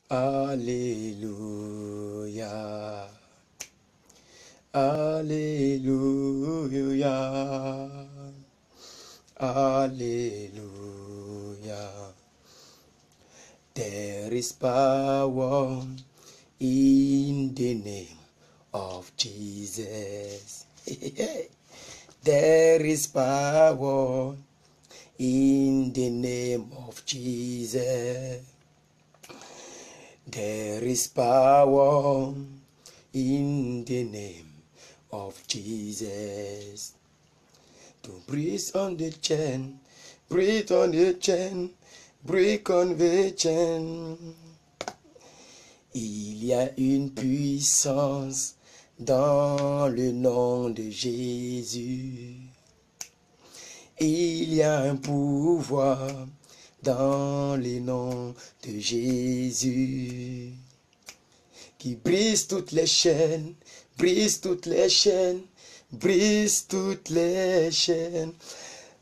Alléluia. Alléluia. Alléluia. There is power in the name of Jesus. There is power in the name of Jesus. There is power in the name of Jesus. To breathe on the chain, breathe on the chain, break on the chain. Il y a une puissance dans le nom de Jésus. Il y a un pouvoir dans le nom de Jésus qui brise toutes les chaînes, brise toutes les chaînes, brise toutes les chaînes.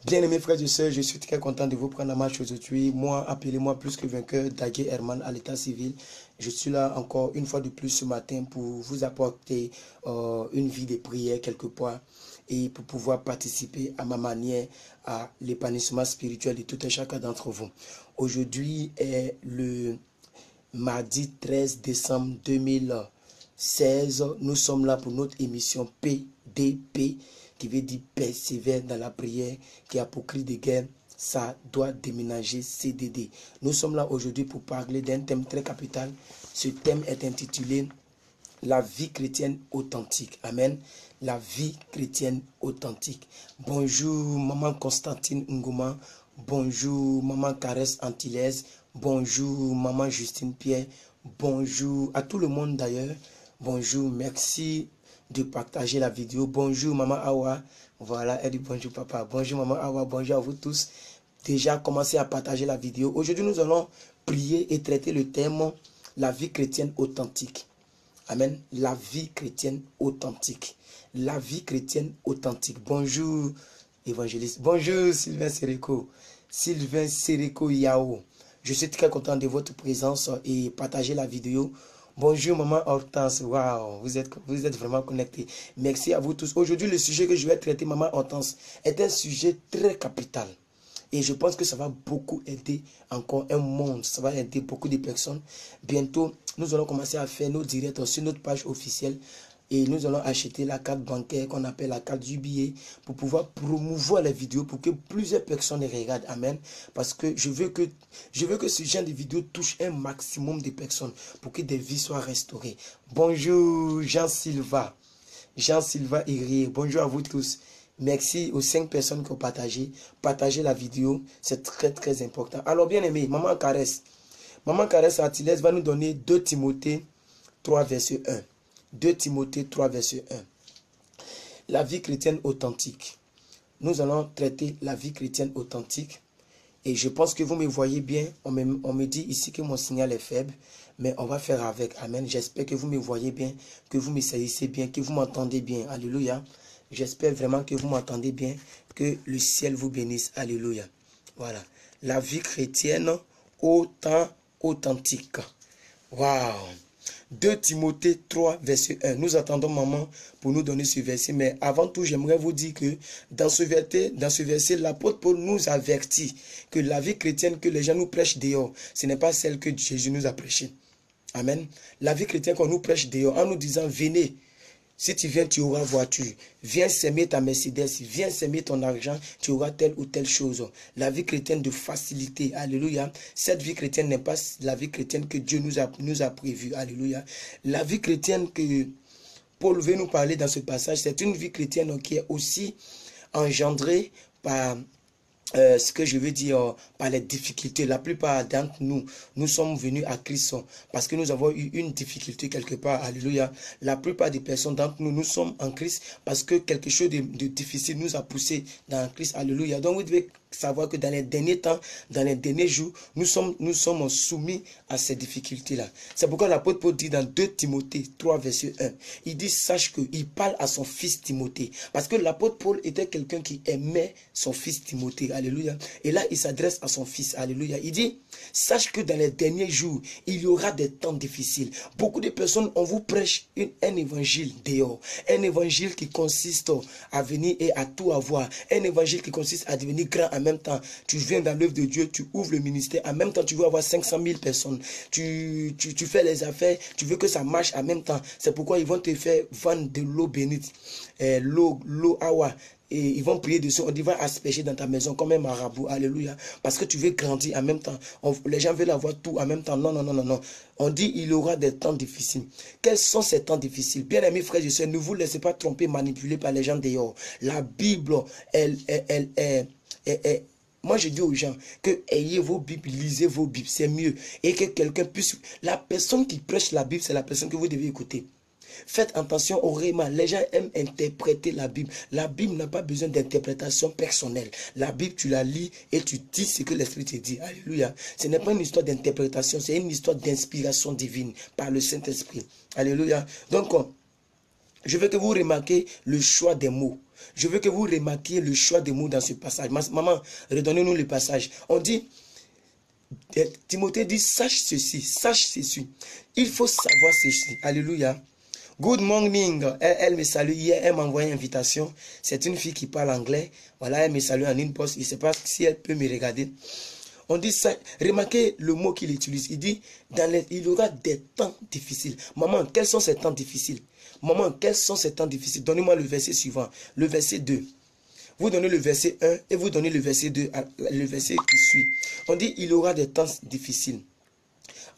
Bien-aimés frères et sœurs, je suis très content de vous prendre la marche aujourd'hui. Moi, appelez-moi plus que vainqueur, Dagué Herman à l'état civil. Je suis là encore une fois de plus ce matin pour vous apporter une vie de prière quelque part et pour pouvoir participer à ma manière à l'épanouissement spirituel de tout un chacun d'entre vous. Aujourd'hui est le mardi 13 décembre 2016. Nous sommes là pour notre émission PDP, qui veut dire persévère dans la prière, qui a pour cri de guerre, ça doit déménager CDD. Nous sommes là aujourd'hui pour parler d'un thème très capital. Ce thème est intitulé la vie chrétienne authentique. Amen. La vie chrétienne authentique. Bonjour maman Constantine Ngouma. Bonjour maman Caresse Antillaise. Bonjour maman Justine Pierre. Bonjour à tout le monde d'ailleurs. Bonjour, merci de partager la vidéo. Bonjour maman Awa. Voilà, elle dit bonjour papa. Bonjour maman Awa, bonjour à vous tous. Déjà commencez à partager la vidéo. Aujourd'hui nous allons prier et traiter le thème la vie chrétienne authentique. Amen. La vie chrétienne authentique. La vie chrétienne authentique. Bonjour évangéliste. Bonjour Sylvain Sereko. Sylvain Sereko Yao. Je suis très content de votre présence et partager la vidéo. Bonjour maman Hortense, waouh, vous êtes vraiment connectés. Merci à vous tous. Aujourd'hui, le sujet que je vais traiter, maman Hortense, est un sujet très capital. Et je pense que ça va beaucoup aider encore un monde, ça va aider beaucoup de personnes. Bientôt, nous allons commencer à faire nos directs sur notre page officielle. Et nous allons acheter la carte bancaire qu'on appelle la carte du billet pour pouvoir promouvoir les vidéos pour que plusieurs personnes les regardent. Amen. Parce que je veux que ce genre de vidéos touche un maximum de personnes pour que des vies soient restaurées. Bonjour Jean-Sylva. Jean-Sylva Irier. Bonjour à vous tous. Merci aux 5 personnes qui ont partagé. Partagez la vidéo. C'est très très important. Alors bien aimé, maman Caresse. Maman Caresse Artillaise va nous donner 2 Timothée 3 verset 1. 2 Timothée 3, verset 1. La vie chrétienne authentique. Nous allons traiter la vie chrétienne authentique. Et je pense que vous me voyez bien. On me dit ici que mon signal est faible. Mais on va faire avec. Amen. J'espère que vous me voyez bien. Que vous me saisissez bien. Que vous m'entendez bien. Alléluia. J'espère vraiment que vous m'entendez bien. Que le ciel vous bénisse. Alléluia. Voilà. La vie chrétienne authentique. Waouh. 2 Timothée 3, verset 1. Nous attendons maman pour nous donner ce verset. Mais avant tout, j'aimerais vous dire que dans ce verset, l'apôtre Paul nous avertit que la vie chrétienne que les gens nous prêchent dehors, ce n'est pas celle que Jésus nous a prêchée. Amen. La vie chrétienne qu'on nous prêche dehors, en nous disant, venez. Si tu viens, tu auras voiture. Viens s'aimer ta Mercedes. Viens s'aimer ton argent. Tu auras telle ou telle chose. La vie chrétienne de facilité. Alléluia. Cette vie chrétienne n'est pas la vie chrétienne que Dieu nous a prévue. Alléluia. La vie chrétienne que Paul veut nous parler dans ce passage, c'est une vie chrétienne qui est aussi engendrée par ce que je veux dire par les difficultés. La plupart d'entre nous, nous sommes venus à Christ parce que nous avons eu une difficulté quelque part. Alléluia. La plupart des personnes d'entre nous, nous sommes en Christ parce que quelque chose de difficile nous a poussé dans Christ. Alléluia. Donc vous devez savoir que dans les derniers temps, dans les derniers jours, nous sommes soumis à ces difficultés-là. C'est pourquoi l'apôtre Paul dit dans 2 Timothée 3, verset 1, il dit, sache qu'il parle à son fils Timothée. Parce que l'apôtre Paul était quelqu'un qui aimait son fils Timothée. Alléluia. Et là, il s'adresse à son fils. Alléluia. Il dit, sache que dans les derniers jours, il y aura des temps difficiles. Beaucoup de personnes, on vous prêche un évangile dehors. Un évangile qui consiste à venir et à tout avoir. Un évangile qui consiste à devenir grand en même temps. Tu viens dans l'œuvre de Dieu, tu ouvres le ministère. En même temps, tu veux avoir 500 000 personnes. Tu fais les affaires, tu veux que ça marche en même temps. C'est pourquoi ils vont te faire vendre de l'eau bénite. L'eau awa. Et ils vont prier dessus, on dit va asperger dans ta maison comme un marabout, alléluia, parce que tu veux grandir en même temps. Les gens veulent avoir tout en même temps, non, non, non, non, non. On dit il y aura des temps difficiles. Quels sont ces temps difficiles? Bien aimés frères et sœurs, ne vous laissez pas tromper, manipuler par les gens dehors. La Bible, moi je dis aux gens que ayez vos Bibles, lisez vos Bibles, c'est mieux. Et que quelqu'un puisse... La personne qui prêche la Bible, c'est la personne que vous devez écouter. Faites attention au réma. Les gens aiment interpréter la Bible. La Bible n'a pas besoin d'interprétation personnelle. La Bible, tu la lis et tu dis ce que l'Esprit te dit. Alléluia. Ce n'est pas une histoire d'interprétation, c'est une histoire d'inspiration divine par le Saint-Esprit. Alléluia. Donc, je veux que vous remarquiez le choix des mots. Je veux que vous remarquiez le choix des mots dans ce passage. Maman, redonnez-nous le passage. On dit... Timothée dit, sache ceci, sache ceci. Il faut savoir ceci. Alléluia. Good morning. Elle me salue hier, elle m'a envoyé une invitation. C'est une fille qui parle anglais. Voilà, elle me salue en inbox. Je ne sais pas si elle peut me regarder. On dit ça. Remarquez le mot qu'il utilise. Il dit, il y aura des temps difficiles. Maman, quels sont ces temps difficiles? Maman, quels sont ces temps difficiles? Donnez-moi le verset suivant. Le verset 2. Vous donnez le verset 1 et vous donnez le verset 2, le verset qui suit. On dit, il y aura des temps difficiles.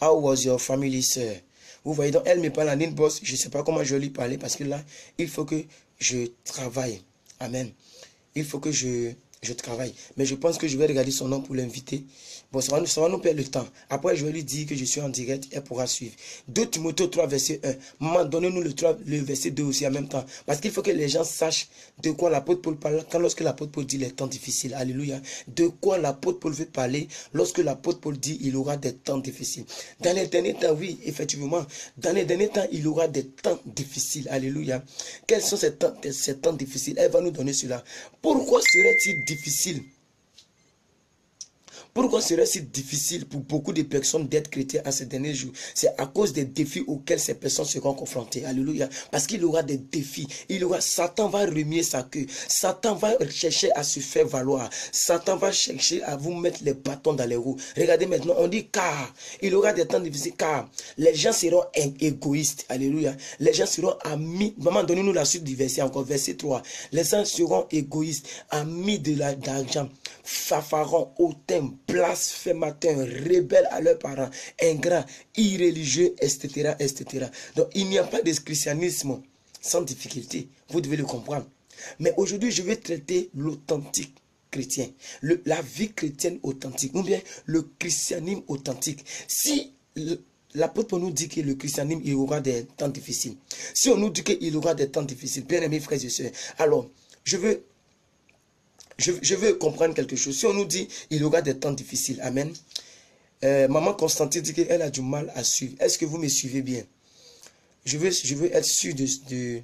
How was your family, sir? Vous voyez, donc elle me parle en inbox. Je ne sais pas comment je vais lui parler parce que là, il faut que je travaille. Amen. Il faut que je travaille. Mais je pense que je vais regarder son nom pour l'inviter. Bon, ça va nous perdre le temps. Après, je vais lui dire que je suis en direct. Elle pourra suivre. 2 Timothée 3, verset 1. Maman, donnez-nous le verset 2 aussi en même temps. Parce qu'il faut que les gens sachent de quoi l'apôtre Paul parle lorsque l'apôtre Paul dit les temps difficiles. Alléluia. De quoi l'apôtre Paul veut parler lorsque l'apôtre Paul dit il y aura des temps difficiles. Dans les derniers temps, oui, effectivement. Dans les derniers temps, il y aura des temps difficiles. Alléluia. Quels sont ces temps difficiles? Elle va nous donner cela. Pourquoi serait-il difficile? Pourquoi serait-il difficile pour beaucoup de personnes d'être chrétiens à ces derniers jours? C'est à cause des défis auxquels ces personnes seront confrontées. Alléluia. Parce qu'il y aura des défis. Satan va remuer sa queue. Satan va chercher à se faire valoir. Satan va chercher à vous mettre les bâtons dans les roues. Regardez maintenant, on dit car. Il y aura des temps difficiles car les gens seront égoïstes. Alléluia. Les gens seront amis. Maman, donnez-nous la suite du verset encore. Verset 3. Les gens seront égoïstes, amis de l'argent, fanfarons, hautains, blasphémateurs, rebelles à leurs parents, ingrats, irréligieux, etc., etc. Donc, il n'y a pas de christianisme sans difficulté. Vous devez le comprendre. Mais aujourd'hui, je vais traiter l'authentique chrétien, la vie chrétienne authentique, ou bien le christianisme authentique. Si l'apôtre nous dit que le christianisme, il y aura des temps difficiles. Si on nous dit qu'il y aura des temps difficiles, bien aimés frères et sœurs, alors, je veux comprendre quelque chose. Si on nous dit il y aura des temps difficiles, amen. Maman Constantine dit qu'elle a du mal à suivre. Est-ce que vous me suivez bien? Je veux être sûr de...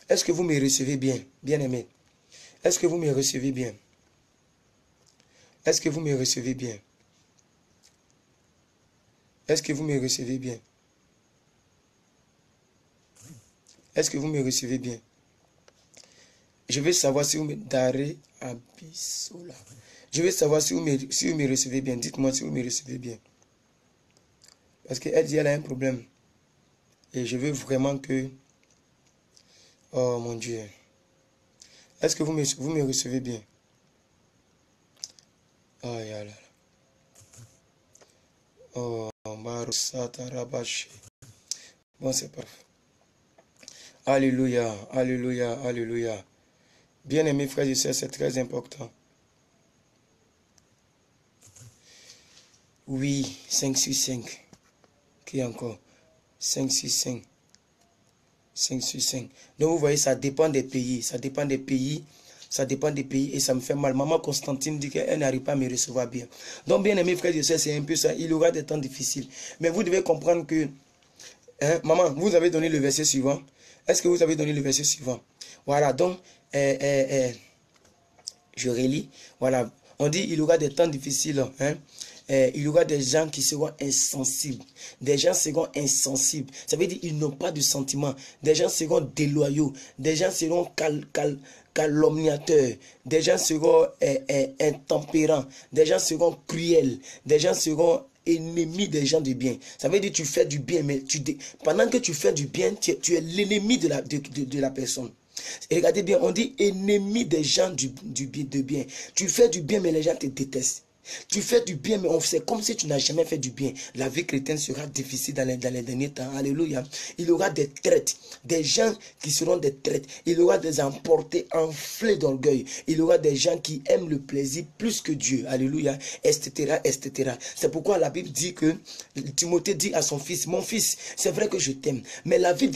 Est-ce que vous me recevez bien, bien aimé? Est-ce que vous me recevez bien? Est-ce que vous me recevez bien? Est-ce que vous me recevez bien? Est-ce que vous me recevez bien? Je veux savoir si vous me... Daré Abisola. Je veux savoir si vous me recevez bien. Dites-moi si vous me recevez bien. Parce qu'elle dit qu'elle a un problème. Et je veux vraiment que... Oh mon Dieu. Est-ce que vous me recevez bien? Oh, yala. Oh, Marusata Rabashi. Bon, c'est parfait. Alléluia, alléluia, alléluia. Bien aimés frères et sœurs, c'est très important. Oui, 5 sur 5. Qui encore? 5 sur 5. 5 sur 5. Donc vous voyez, ça dépend des pays. Ça dépend des pays. Ça dépend des pays et ça me fait mal. Maman Constantine dit qu'elle n'arrive pas à me recevoir bien. Donc, bien aimés frères et sœurs, c'est un peu ça. Il y aura des temps difficiles. Mais vous devez comprendre que, hein, maman, vous avez donné le verset suivant. Est-ce que vous avez donné le verset suivant? Voilà, donc, je relis. Voilà, on dit il y aura des temps difficiles. Hein? Il y aura des gens qui seront insensibles. Des gens seront insensibles. Ça veut dire qu'ils n'ont pas de sentiments. Des gens seront déloyaux. Des gens seront calomniateurs. Des gens seront intempérants. Des gens seront cruels. Des gens seront ennemis des gens du bien. Ça veut dire que tu fais du bien, mais pendant que tu fais du bien, tu es l'ennemi de la personne. Et regardez bien, on dit ennemi des gens de bien. Tu fais du bien, mais les gens te détestent. Tu fais du bien, mais c'est comme si tu n'as jamais fait du bien. La vie chrétienne sera difficile dans les derniers temps. Alléluia. Il y aura des traites, des gens qui seront des traites. Il y aura des emportés, enflés d'orgueil. Il y aura des gens qui aiment le plaisir plus que Dieu. Alléluia. Etc. etc. C'est pourquoi la Bible dit que Timothée dit à son fils, mon fils, c'est vrai que je t'aime, mais la vie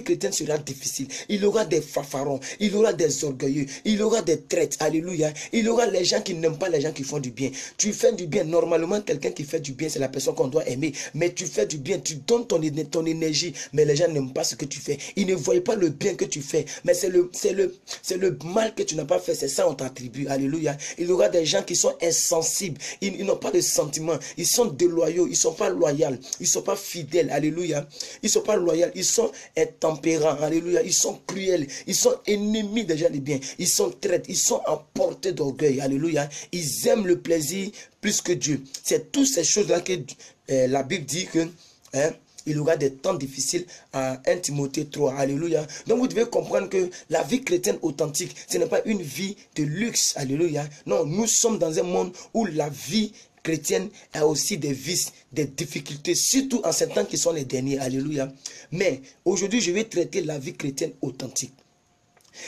chrétienne sera difficile. Il y aura des fanfarons, il y aura des orgueilleux, il y aura des traites. Alléluia. Il y aura les gens qui n'aiment pas les gens qui font du bien. Tu fais du bien. Normalement, quelqu'un qui fait du bien, c'est la personne qu'on doit aimer. Mais tu fais du bien, tu donnes ton énergie. Mais les gens n'aiment pas ce que tu fais. Ils ne voient pas le bien que tu fais. Mais c'est le mal que tu n'as pas fait. C'est ça on t'attribue. Alléluia. Il y aura des gens qui sont insensibles. Ils n'ont pas de sentiments. Ils sont déloyaux. Ils ne sont pas loyaux. Ils ne sont pas fidèles. Alléluia. Ils ne sont pas loyaux. Ils sont intempérants. Alléluia. Ils sont cruels. Ils sont ennemis des gens du bien. Ils sont traites. Ils sont emportés d'orgueil. Alléluia. Ils aiment le plaisir plus que Dieu. C'est toutes ces choses-là que la Bible dit que il y aura des temps difficiles à 1 Timothée 3. Alléluia. Donc vous devez comprendre que la vie chrétienne authentique, ce n'est pas une vie de luxe. Alléluia. Non, nous sommes dans un monde où la vie chrétienne a aussi des vices, des difficultés, surtout en ces temps qui sont les derniers. Alléluia. Mais aujourd'hui, je vais traiter la vie chrétienne authentique.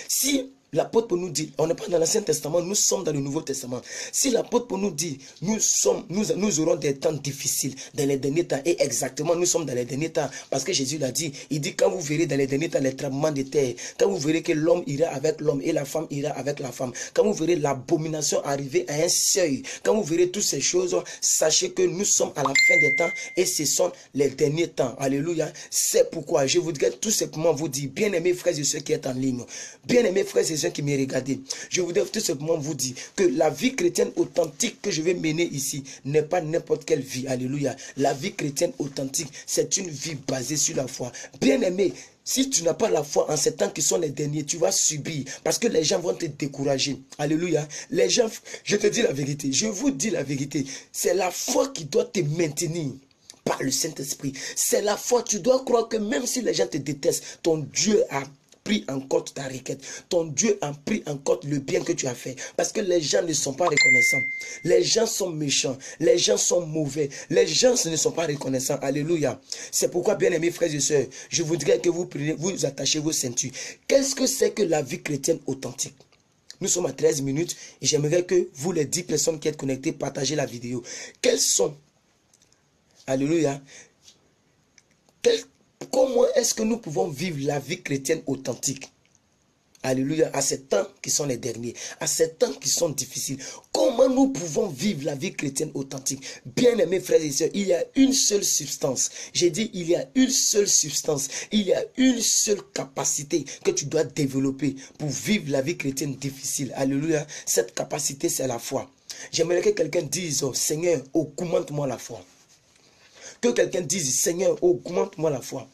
Si l'apôtre nous dit, on n'est pas dans l'Ancien Testament, nous sommes dans le Nouveau Testament. Si l'apôtre nous dit, nous aurons des temps difficiles dans les derniers temps. Et exactement, nous sommes dans les derniers temps. Parce que Jésus l'a dit. Il dit, quand vous verrez dans les derniers temps les tremblements de terre, quand vous verrez que l'homme ira avec l'homme et la femme ira avec la femme, quand vous verrez l'abomination arriver à un seuil, quand vous verrez toutes ces choses, sachez que nous sommes à la fin des temps et ce sont les derniers temps. Alléluia. C'est pourquoi je voudrais tout simplement vous dire, bien-aimés frères et ceux qui êtes en ligne, bien-aimés frères et ceux qui me regardent, je voudrais tout simplement vous dire que la vie chrétienne authentique que je vais mener ici n'est pas n'importe quelle vie. Alléluia. La vie chrétienne authentique, c'est une vie basée sur la foi. Bien-aimé, si tu n'as pas la foi en ces temps qui sont les derniers, tu vas subir parce que les gens vont te décourager. Alléluia. Les gens, je te dis la vérité, je vous dis la vérité, c'est la foi qui doit te maintenir par le Saint-Esprit. C'est la foi. Tu dois croire que même si les gens te détestent, ton Dieu a pris en compte ta requête. Ton Dieu a pris en compte le bien que tu as fait. Parce que les gens ne sont pas reconnaissants. Les gens sont méchants. Les gens sont mauvais. Les gens ne sont pas reconnaissants. Alléluia. C'est pourquoi, bien aimés frères et sœurs, je voudrais que vous preniez, vous attachez vos ceintures. Qu'est-ce que c'est que la vie chrétienne authentique? Nous sommes à 13 minutes et j'aimerais que vous, les 10 personnes qui êtes connectées, partagez la vidéo. Quelles sont, alléluia, comment est-ce que nous pouvons vivre la vie chrétienne authentique? Alléluia, à ces temps qui sont les derniers, à ces temps qui sont difficiles. Comment nous pouvons vivre la vie chrétienne authentique? Bien-aimés frères et sœurs, il y a une seule substance. J'ai dit, il y a une seule substance. Il y a une seule capacité que tu dois développer pour vivre la vie chrétienne difficile. Alléluia, cette capacité, c'est la foi. J'aimerais que quelqu'un dise, oh, Seigneur, augmente-moi la foi. Que quelqu'un dise, Seigneur, augmente-moi la foi.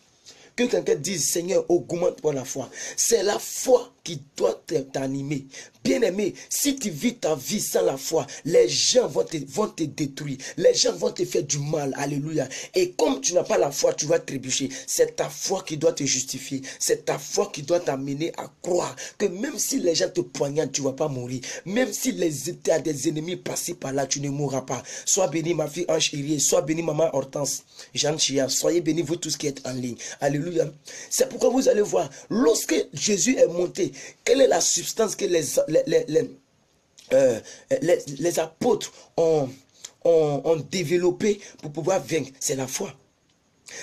Que quelqu'un dise, Seigneur, augmente-moi la foi. C'est la foi qui doit t'animer. Bien-aimé, si tu vis ta vie sans la foi, les gens vont te détruire. Les gens vont te faire du mal. Alléluia. Et comme tu n'as pas la foi, tu vas trébucher. C'est ta foi qui doit te justifier. C'est ta foi qui doit t'amener à croire que même si les gens te poignardent, tu ne vas pas mourir. Même si tu as des ennemis passés par là, tu ne mourras pas. Sois béni ma fille Ange Irié, sois béni maman Hortense, Jeanne Chia, soyez bénis vous tous qui êtes en ligne. Alléluia. C'est pourquoi vous allez voir, lorsque Jésus est monté, quelle est la substance que les apôtres ont développé pour pouvoir vaincre? C'est la foi.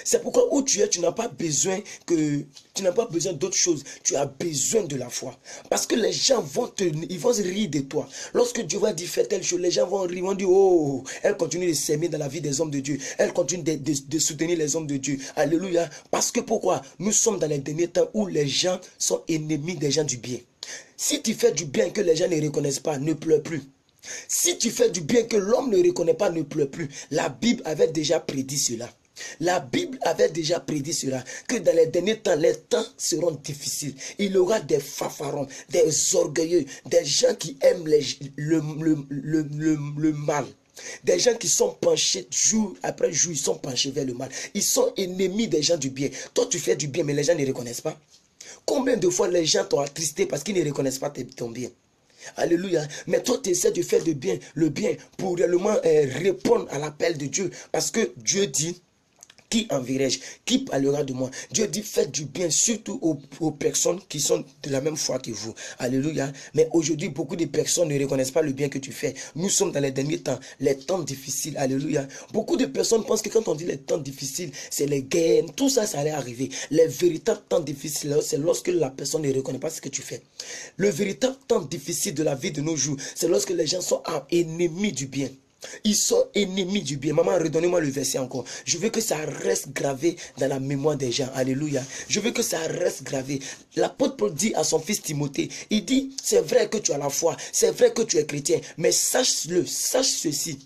C'est pourquoi où tu es, tu n'as pas besoin d'autre chose. Tu as besoin de la foi. Parce que les gens ils vont se rire de toi. Lorsque Dieu va dire fais telle chose, les gens vont rire, vont dire oh, elle continue de s'aimer dans la vie des hommes de Dieu. Elle continue de soutenir les hommes de Dieu. Alléluia. Parce que pourquoi? Nous sommes dans les derniers temps où les gens sont ennemis des gens du bien. Si tu fais du bien que les gens ne reconnaissent pas, ne pleure plus. Si tu fais du bien que l'homme ne reconnaît pas, ne pleure plus. La Bible avait déjà prédit cela. La Bible avait déjà prédit cela, que dans les derniers temps, les temps seront difficiles. Il y aura des fanfarons, des orgueilleux, des gens qui aiment le mal. Des gens qui sont penchés jour après jour, ils sont penchés vers le mal. Ils sont ennemis des gens du bien. Toi, tu fais du bien, mais les gens ne reconnaissent pas. Combien de fois les gens t'ont attristé parce qu'ils ne reconnaissent pas ton bien? Alléluia. Mais toi, tu essaies de faire le bien pour réellement répondre à l'appel de Dieu. Parce que Dieu dit, qui enverrai-je? Qui parlera de moi? Dieu dit, faites du bien, surtout aux personnes qui sont de la même foi que vous. Alléluia. Mais aujourd'hui, beaucoup de personnes ne reconnaissent pas le bien que tu fais. Nous sommes dans les derniers temps, les temps difficiles. Alléluia. Beaucoup de personnes pensent que quand on dit les temps difficiles, c'est les guerres. Tout ça, ça allait arriver. Les véritables temps difficiles, c'est lorsque la personne ne reconnaît pas ce que tu fais. Le véritable temps difficile de la vie de nos jours, c'est lorsque les gens sont ennemis du bien. Ils sont ennemis du bien. Maman, redonnez-moi le verset encore. Je veux que ça reste gravé dans la mémoire des gens. Alléluia. Je veux que ça reste gravé. L'apôtre Paul dit à son fils Timothée, il dit, c'est vrai que tu as la foi, c'est vrai que tu es chrétien, mais sache-le, sache ceci.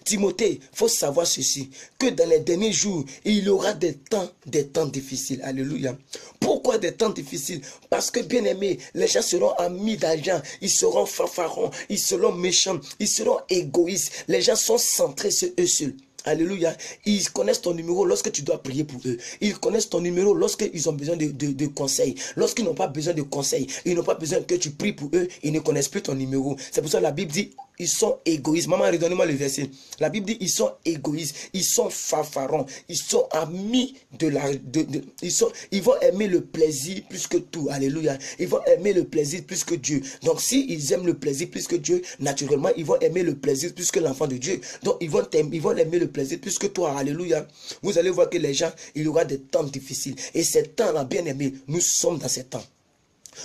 Timothée, il faut savoir ceci, que dans les derniers jours, il y aura des temps difficiles. Alléluia. Pourquoi des temps difficiles? Parce que, bien aimé, les gens seront amis d'argent, ils seront fanfarons, ils seront méchants, ils seront égoïstes. Les gens sont centrés sur eux seuls. Alléluia. Ils connaissent ton numéro lorsque tu dois prier pour eux. Ils connaissent ton numéro lorsqu'ils ont besoin de conseils. Lorsqu'ils n'ont pas besoin de conseils, ils n'ont pas besoin que tu pries pour eux, ils ne connaissent plus ton numéro. C'est pour ça que la Bible dit, ils sont égoïstes. Maman, redonnez-moi le verset. La Bible dit, ils sont égoïstes, ils sont fanfarons, ils sont amis ils vont aimer le plaisir plus que tout. Alléluia. Ils vont aimer le plaisir plus que Dieu. Donc, s'ils aiment le plaisir plus que Dieu, naturellement, ils vont aimer le plaisir plus que l'enfant de Dieu. Donc, ils vont aimer le plaisir plus que toi. Alléluia. Vous allez voir que les gens, il y aura des temps difficiles. Et ces temps-là, bien aimés, nous sommes dans ces temps.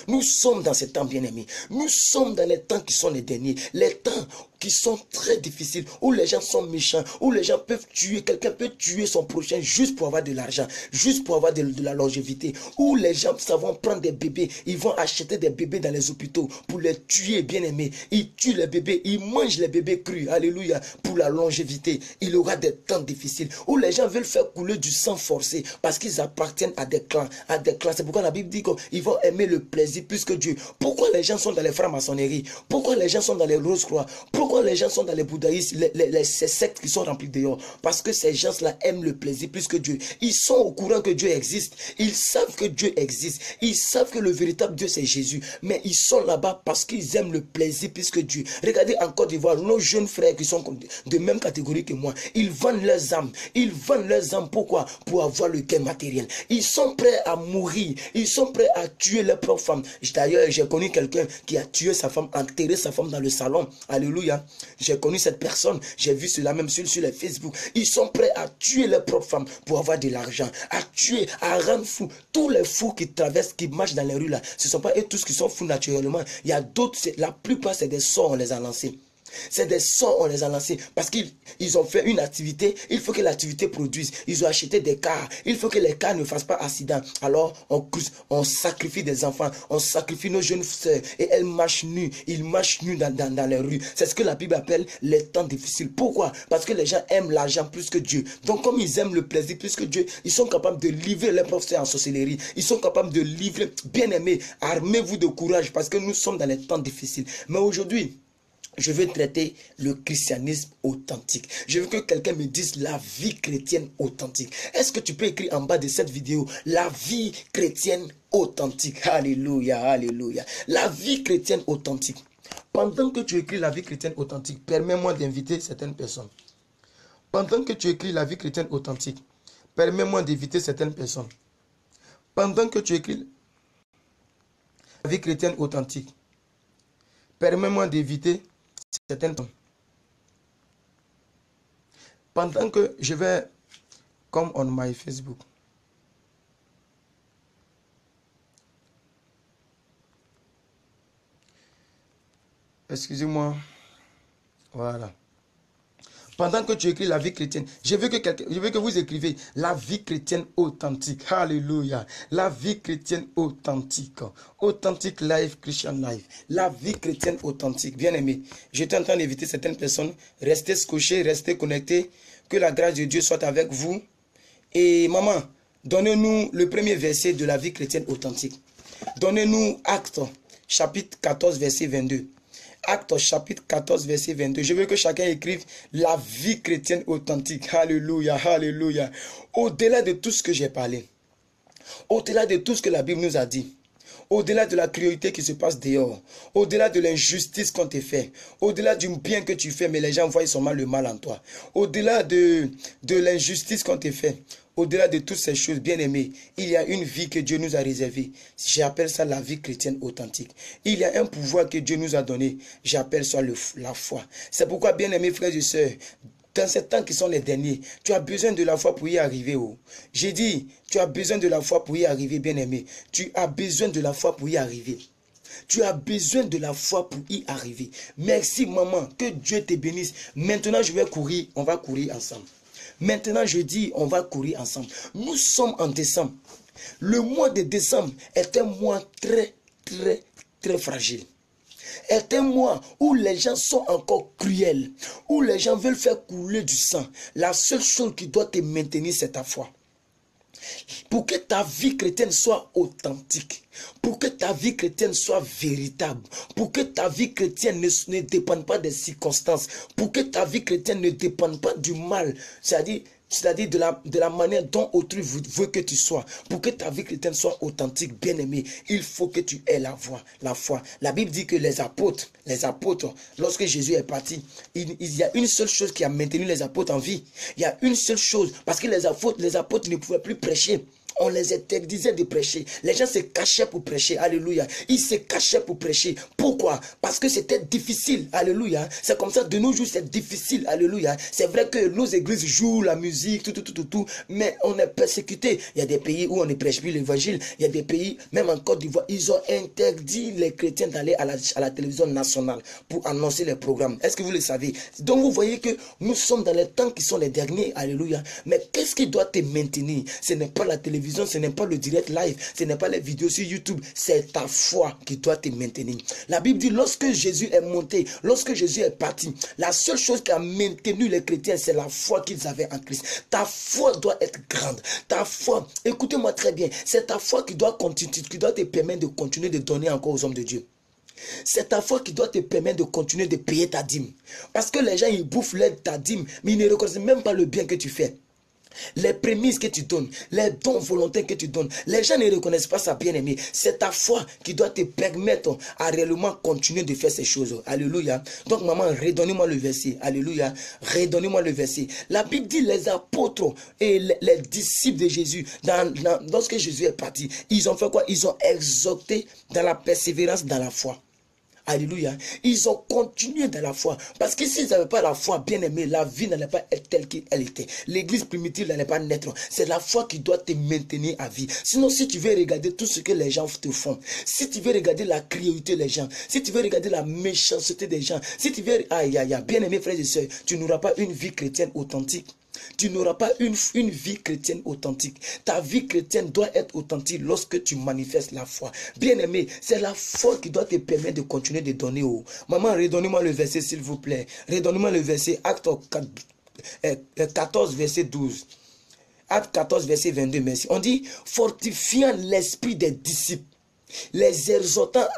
Nous sommes dans ces temps, bien-aimés. Nous sommes dans les temps qui sont les derniers. Les temps qui sont très difficiles, où les gens sont méchants, où les gens peuvent tuer, quelqu'un peut tuer son prochain juste pour avoir de l'argent, juste pour avoir de la longévité, où les gens savent prendre des bébés, ils vont acheter des bébés dans les hôpitaux pour les tuer, bien-aimés. Ils tuent les bébés, ils mangent les bébés crus, alléluia, pour la longévité. Il y aura des temps difficiles, où les gens veulent faire couler du sang forcé, parce qu'ils appartiennent à des clans, C'est pourquoi la Bible dit qu'ils vont aimer le plaisir plus que Dieu. Pourquoi les gens sont dans les francs-maçonneries? Pourquoi les gens sont dans les rose-croix? Pourquoi les gens sont dans les bouddhistes, ces sectes qui sont remplies dehors? Parce que ces gens-là aiment le plaisir plus que Dieu. Ils sont au courant que Dieu existe. Ils savent que Dieu existe. Ils savent que le véritable Dieu, c'est Jésus. Mais ils sont là-bas parce qu'ils aiment le plaisir plus que Dieu. Regardez en Côte d'Ivoire, nos jeunes frères qui sont de même catégorie que moi, ils vendent leurs âmes. Ils vendent leurs âmes. Pourquoi? Pour avoir le gain matériel. Ils sont prêts à mourir. Ils sont prêts à tuer leur propre femme. D'ailleurs, j'ai connu quelqu'un qui a tué sa femme, enterré sa femme dans le salon. Alléluia. J'ai connu cette personne. J'ai vu cela même sur les Facebook. Ils sont prêts à tuer leur propre femme pour avoir de l'argent. À tuer, à rendre fou. Tous les fous qui traversent, qui marchent dans les rues là, ce ne sont pas eux tous qui sont fous naturellement. Il y a d'autres, la plupart c'est des sorts, on les a lancés. C'est des sorts, on les a lancés parce qu'ils ont fait une activité. Il faut que l'activité produise. Ils ont acheté des cars. Il faut que les cars ne fassent pas accident. Alors on sacrifie des enfants, on sacrifie nos jeunes sœurs et elles marchent nues. Ils marchent nus dans les rues. C'est ce que la Bible appelle les temps difficiles. Pourquoi? Parce que les gens aiment l'argent plus que Dieu. Donc comme ils aiment le plaisir plus que Dieu, ils sont capables de livrer leurs propres sœurs en sorcellerie. Ils sont capables de livrer, bien aimés, armez-vous de courage parce que nous sommes dans les temps difficiles. Mais aujourd'hui, je veux traiter le christianisme authentique. Je veux que quelqu'un me dise la vie chrétienne authentique. Est-ce que tu peux écrire en bas de cette vidéo la vie chrétienne authentique? Alléluia, alléluia. La vie chrétienne authentique. Pendant que tu écris la vie chrétienne authentique, permets-moi d'inviter certaines personnes. Pendant que tu écris la vie chrétienne authentique, permets-moi d'inviter certaines personnes. Pendant que tu écris la vie chrétienne authentique, permets-moi d'inviter certaines personnes. Pendant que je vais Come on my Facebook. Excusez-moi. Voilà. Pendant que tu écris la vie chrétienne, je veux que vous écrivez la vie chrétienne authentique. Alléluia. La vie chrétienne authentique. Authentique life, Christian life. La vie chrétienne authentique. Bien aimé, j'étais en train d'éviter certaines personnes. Restez scotchés, restez connectés. Que la grâce de Dieu soit avec vous. Et maman, donnez-nous le premier verset de la vie chrétienne authentique. Donnez-nous Actes, chapitre 14, verset 22. Actes chapitre 14 verset 22. Je veux que chacun écrive la vie chrétienne authentique. Alléluia, alléluia. Au-delà de tout ce que j'ai parlé, au-delà de tout ce que la Bible nous a dit, au-delà de la cruauté qui se passe dehors, au-delà de l'injustice qu'on te fait, au-delà du bien que tu fais, mais les gens voient seulement le mal en toi, au-delà de l'injustice qu'on te fait, au-delà de toutes ces choses, bien aimées, il y a une vie que Dieu nous a réservée. J'appelle ça la vie chrétienne authentique. Il y a un pouvoir que Dieu nous a donné. J'appelle ça la foi. C'est pourquoi, bien aimés frères et sœurs, dans ces temps qui sont les derniers, tu as besoin de la foi pour y arriver. Oh. J'ai dit, tu as besoin de la foi pour y arriver, bien aimé. Tu as besoin de la foi pour y arriver. Tu as besoin de la foi pour y arriver. Merci maman, que Dieu te bénisse. Maintenant je vais courir, on va courir ensemble. Maintenant, je dis, on va courir ensemble. Nous sommes en décembre. Le mois de décembre est un mois très, très, très fragile. Est un mois où les gens sont encore cruels, où les gens veulent faire couler du sang. La seule chose qui doit te maintenir, c'est ta foi. Pour que ta vie chrétienne soit authentique, pour que ta vie chrétienne soit véritable, pour que ta vie chrétienne ne dépende pas des circonstances, pour que ta vie chrétienne ne dépende pas du mal, c'est-à-dire de la manière dont autrui veut que tu sois. Pour que ta vie chrétienne soit authentique, bien aimé, il faut que tu aies la foi. La Bible dit que les apôtres, lorsque Jésus est parti, il y a une seule chose qui a maintenu les apôtres en vie. Il y a une seule chose, parce que les apôtres ne pouvaient plus prêcher. On les interdisait de prêcher. Les gens se cachaient pour prêcher. Alléluia. Ils se cachaient pour prêcher. Pourquoi? Parce que c'était difficile. Alléluia. C'est comme ça de nos jours, c'est difficile. Alléluia. C'est vrai que nos églises jouent la musique, tout. Mais on est persécuté. Il y a des pays où on ne prêche plus l'évangile. Il y a des pays, même en Côte d'Ivoire, ils ont interdit les chrétiens d'aller à la télévision nationale pour annoncer les programmes. Est-ce que vous le savez? Donc vous voyez que nous sommes dans les temps qui sont les derniers. Alléluia. Mais qu'est-ce qui doit te maintenir? Ce n'est pas la télévision. Ce n'est pas le direct live, ce n'est pas les vidéos sur YouTube, c'est ta foi qui doit te maintenir. La Bible dit, lorsque Jésus est monté, lorsque Jésus est parti, la seule chose qui a maintenu les chrétiens, c'est la foi qu'ils avaient en Christ. Ta foi doit être grande. Ta foi, écoutez-moi très bien, c'est ta foi qui doit continuer, qui doit te permettre de continuer de donner encore aux hommes de Dieu. C'est ta foi qui doit te permettre de continuer de payer ta dîme. Parce que les gens, ils bouffent ta dîme, mais ils ne reconnaissent même pas le bien que tu fais. Les prémices que tu donnes, les dons volontaires que tu donnes, les gens ne reconnaissent pas ça, bien aimé. C'est ta foi qui doit te permettre à réellement continuer de faire ces choses. Alléluia. Donc maman, redonnez-moi le verset. Alléluia. Redonnez-moi le verset. La Bible dit les apôtres et les disciples de Jésus, lorsque Jésus est parti, ils ont fait quoi? Ils ont exhorté dans la persévérance, dans la foi. Alléluia. Ils ont continué dans la foi. Parce que s'ils n'avaient pas la foi, bien aimé, la vie n'allait pas être telle qu'elle était. L'église primitive n'allait pas naître. C'est la foi qui doit te maintenir à vie. Sinon, si tu veux regarder tout ce que les gens te font, si tu veux regarder la cruauté des gens, si tu veux regarder la méchanceté des gens, si tu veux... Aïe, aïe, aïe, bien aimé frères et sœurs, tu n'auras pas une vie chrétienne authentique. Tu n'auras pas une vie chrétienne authentique. Ta vie chrétienne doit être authentique lorsque tu manifestes la foi. Bien aimé, c'est la foi qui doit te permettre de continuer de donner. Maman, redonnez-moi le verset s'il vous plaît. Redonnez-moi le verset, Acte 14, verset 12. Acte 14, verset 22, merci. On dit, fortifiant l'esprit des disciples, les exhortant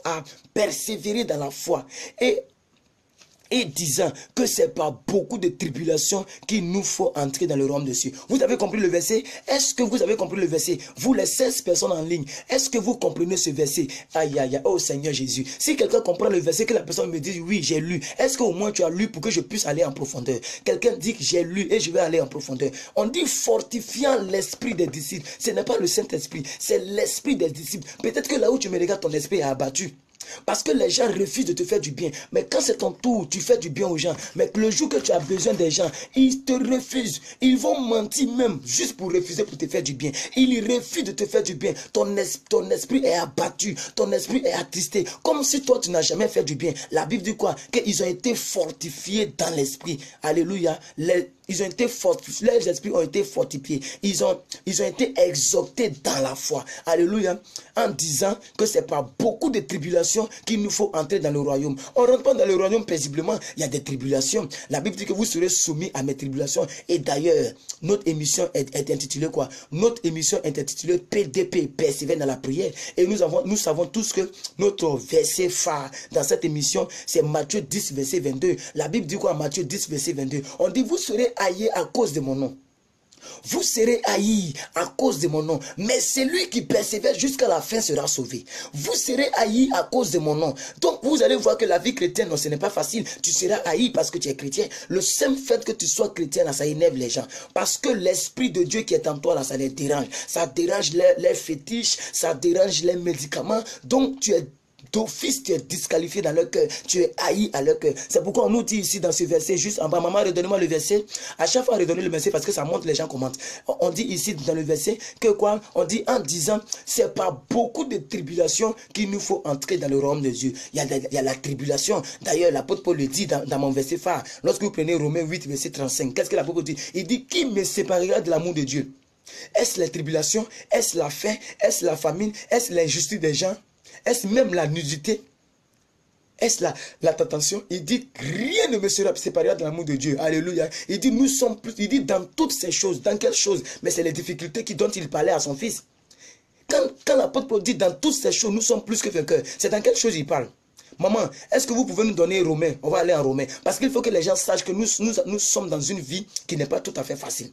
à persévérer dans la foi et disant que c'est par beaucoup de tribulations qu'il nous faut entrer dans le royaume des cieux. Vous avez compris le verset? Est-ce que vous avez compris le verset? Vous les 16 personnes en ligne, est-ce que vous comprenez ce verset? Aïe, aïe, aïe, oh Seigneur Jésus. Si quelqu'un comprend le verset, que la personne me dit oui, j'ai lu. Est-ce qu'au moins tu as lu pour que je puisse aller en profondeur? Quelqu'un dit que j'ai lu et je vais aller en profondeur. On dit fortifiant l'esprit des disciples. Ce n'est pas le Saint-Esprit, c'est l'esprit des disciples. Peut-être que là où tu me regardes, ton esprit est abattu. Parce que les gens refusent de te faire du bien. Mais quand c'est ton tour, tu fais du bien aux gens. Mais le jour que tu as besoin des gens, ils te refusent. Ils vont mentir même juste pour refuser pour te faire du bien. Ils refusent de te faire du bien. Ton esprit est abattu. Ton esprit est attristé. Comme si toi, tu n'as jamais fait du bien. La Bible dit quoi? Qu'ils ont été fortifiés dans l'esprit. Alléluia. Ils ont été fortifiés, leurs esprits ont été fortifiés. Ils ont été exhortés dans la foi. Alléluia. En disant que c'est pas beaucoup de tribulations qu'il nous faut entrer dans le royaume. On ne rentre pas dans le royaume paisiblement. Il y a des tribulations. La Bible dit que vous serez soumis à mes tribulations. Et d'ailleurs, notre émission est intitulée quoi? Notre émission est intitulée PDP, persévère dans la prière. Et nous savons tous que notre verset phare dans cette émission, c'est Matthieu 10, verset 22. La Bible dit quoi? Matthieu 10, verset 22. On dit, vous serez haïs à cause de mon nom. Vous serez haïs à cause de mon nom, mais celui qui persévère jusqu'à la fin sera sauvé. Vous serez haïs à cause de mon nom. Donc vous allez voir que la vie chrétienne, non, ce n'est pas facile. Tu seras haï parce que tu es chrétien. Le simple fait que tu sois chrétien, là, ça énerve les gens. Parce que l'esprit de Dieu qui est en toi, là, ça les dérange. Ça dérange les fétiches, ça dérange les médicaments. Donc tu es d'office, tu es disqualifié dans leur cœur, tu es haï à leur cœur. C'est pourquoi on nous dit ici dans ce verset, juste en bas, maman, redonnez-moi le verset. À chaque fois, redonnez le verset parce que ça montre, les gens commentent. On dit ici dans le verset que quoi? On dit en disant, c'est pas beaucoup de tribulations qu'il nous faut entrer dans le royaume de Dieu. Il y a la tribulation. D'ailleurs, l'apôtre Paul le dit dans mon verset phare. Lorsque vous prenez Romains 8, verset 35, qu'est-ce que l'apôtre dit? Il dit, qui me séparera de l'amour de Dieu? Est-ce les tribulations? Est-ce la faim? Est-ce la famine? Est-ce l'injustice des gens? Est-ce même la nudité? Est-ce la tentation? Il dit, rien ne me sera séparé de l'amour de Dieu. Alléluia. Il dit, nous sommes plus. Il dit, dans toutes ces choses. Dans quelles choses? Mais c'est les difficultés dont il parlait à son fils. Quand l'apôtre Paul dit, dans toutes ces choses, nous sommes plus que vainqueurs. C'est dans quelle chose il parle? Maman, est-ce que vous pouvez nous donner Romains? On va aller en Romains. Parce qu'il faut que les gens sachent que nous sommes dans une vie qui n'est pas tout à fait facile.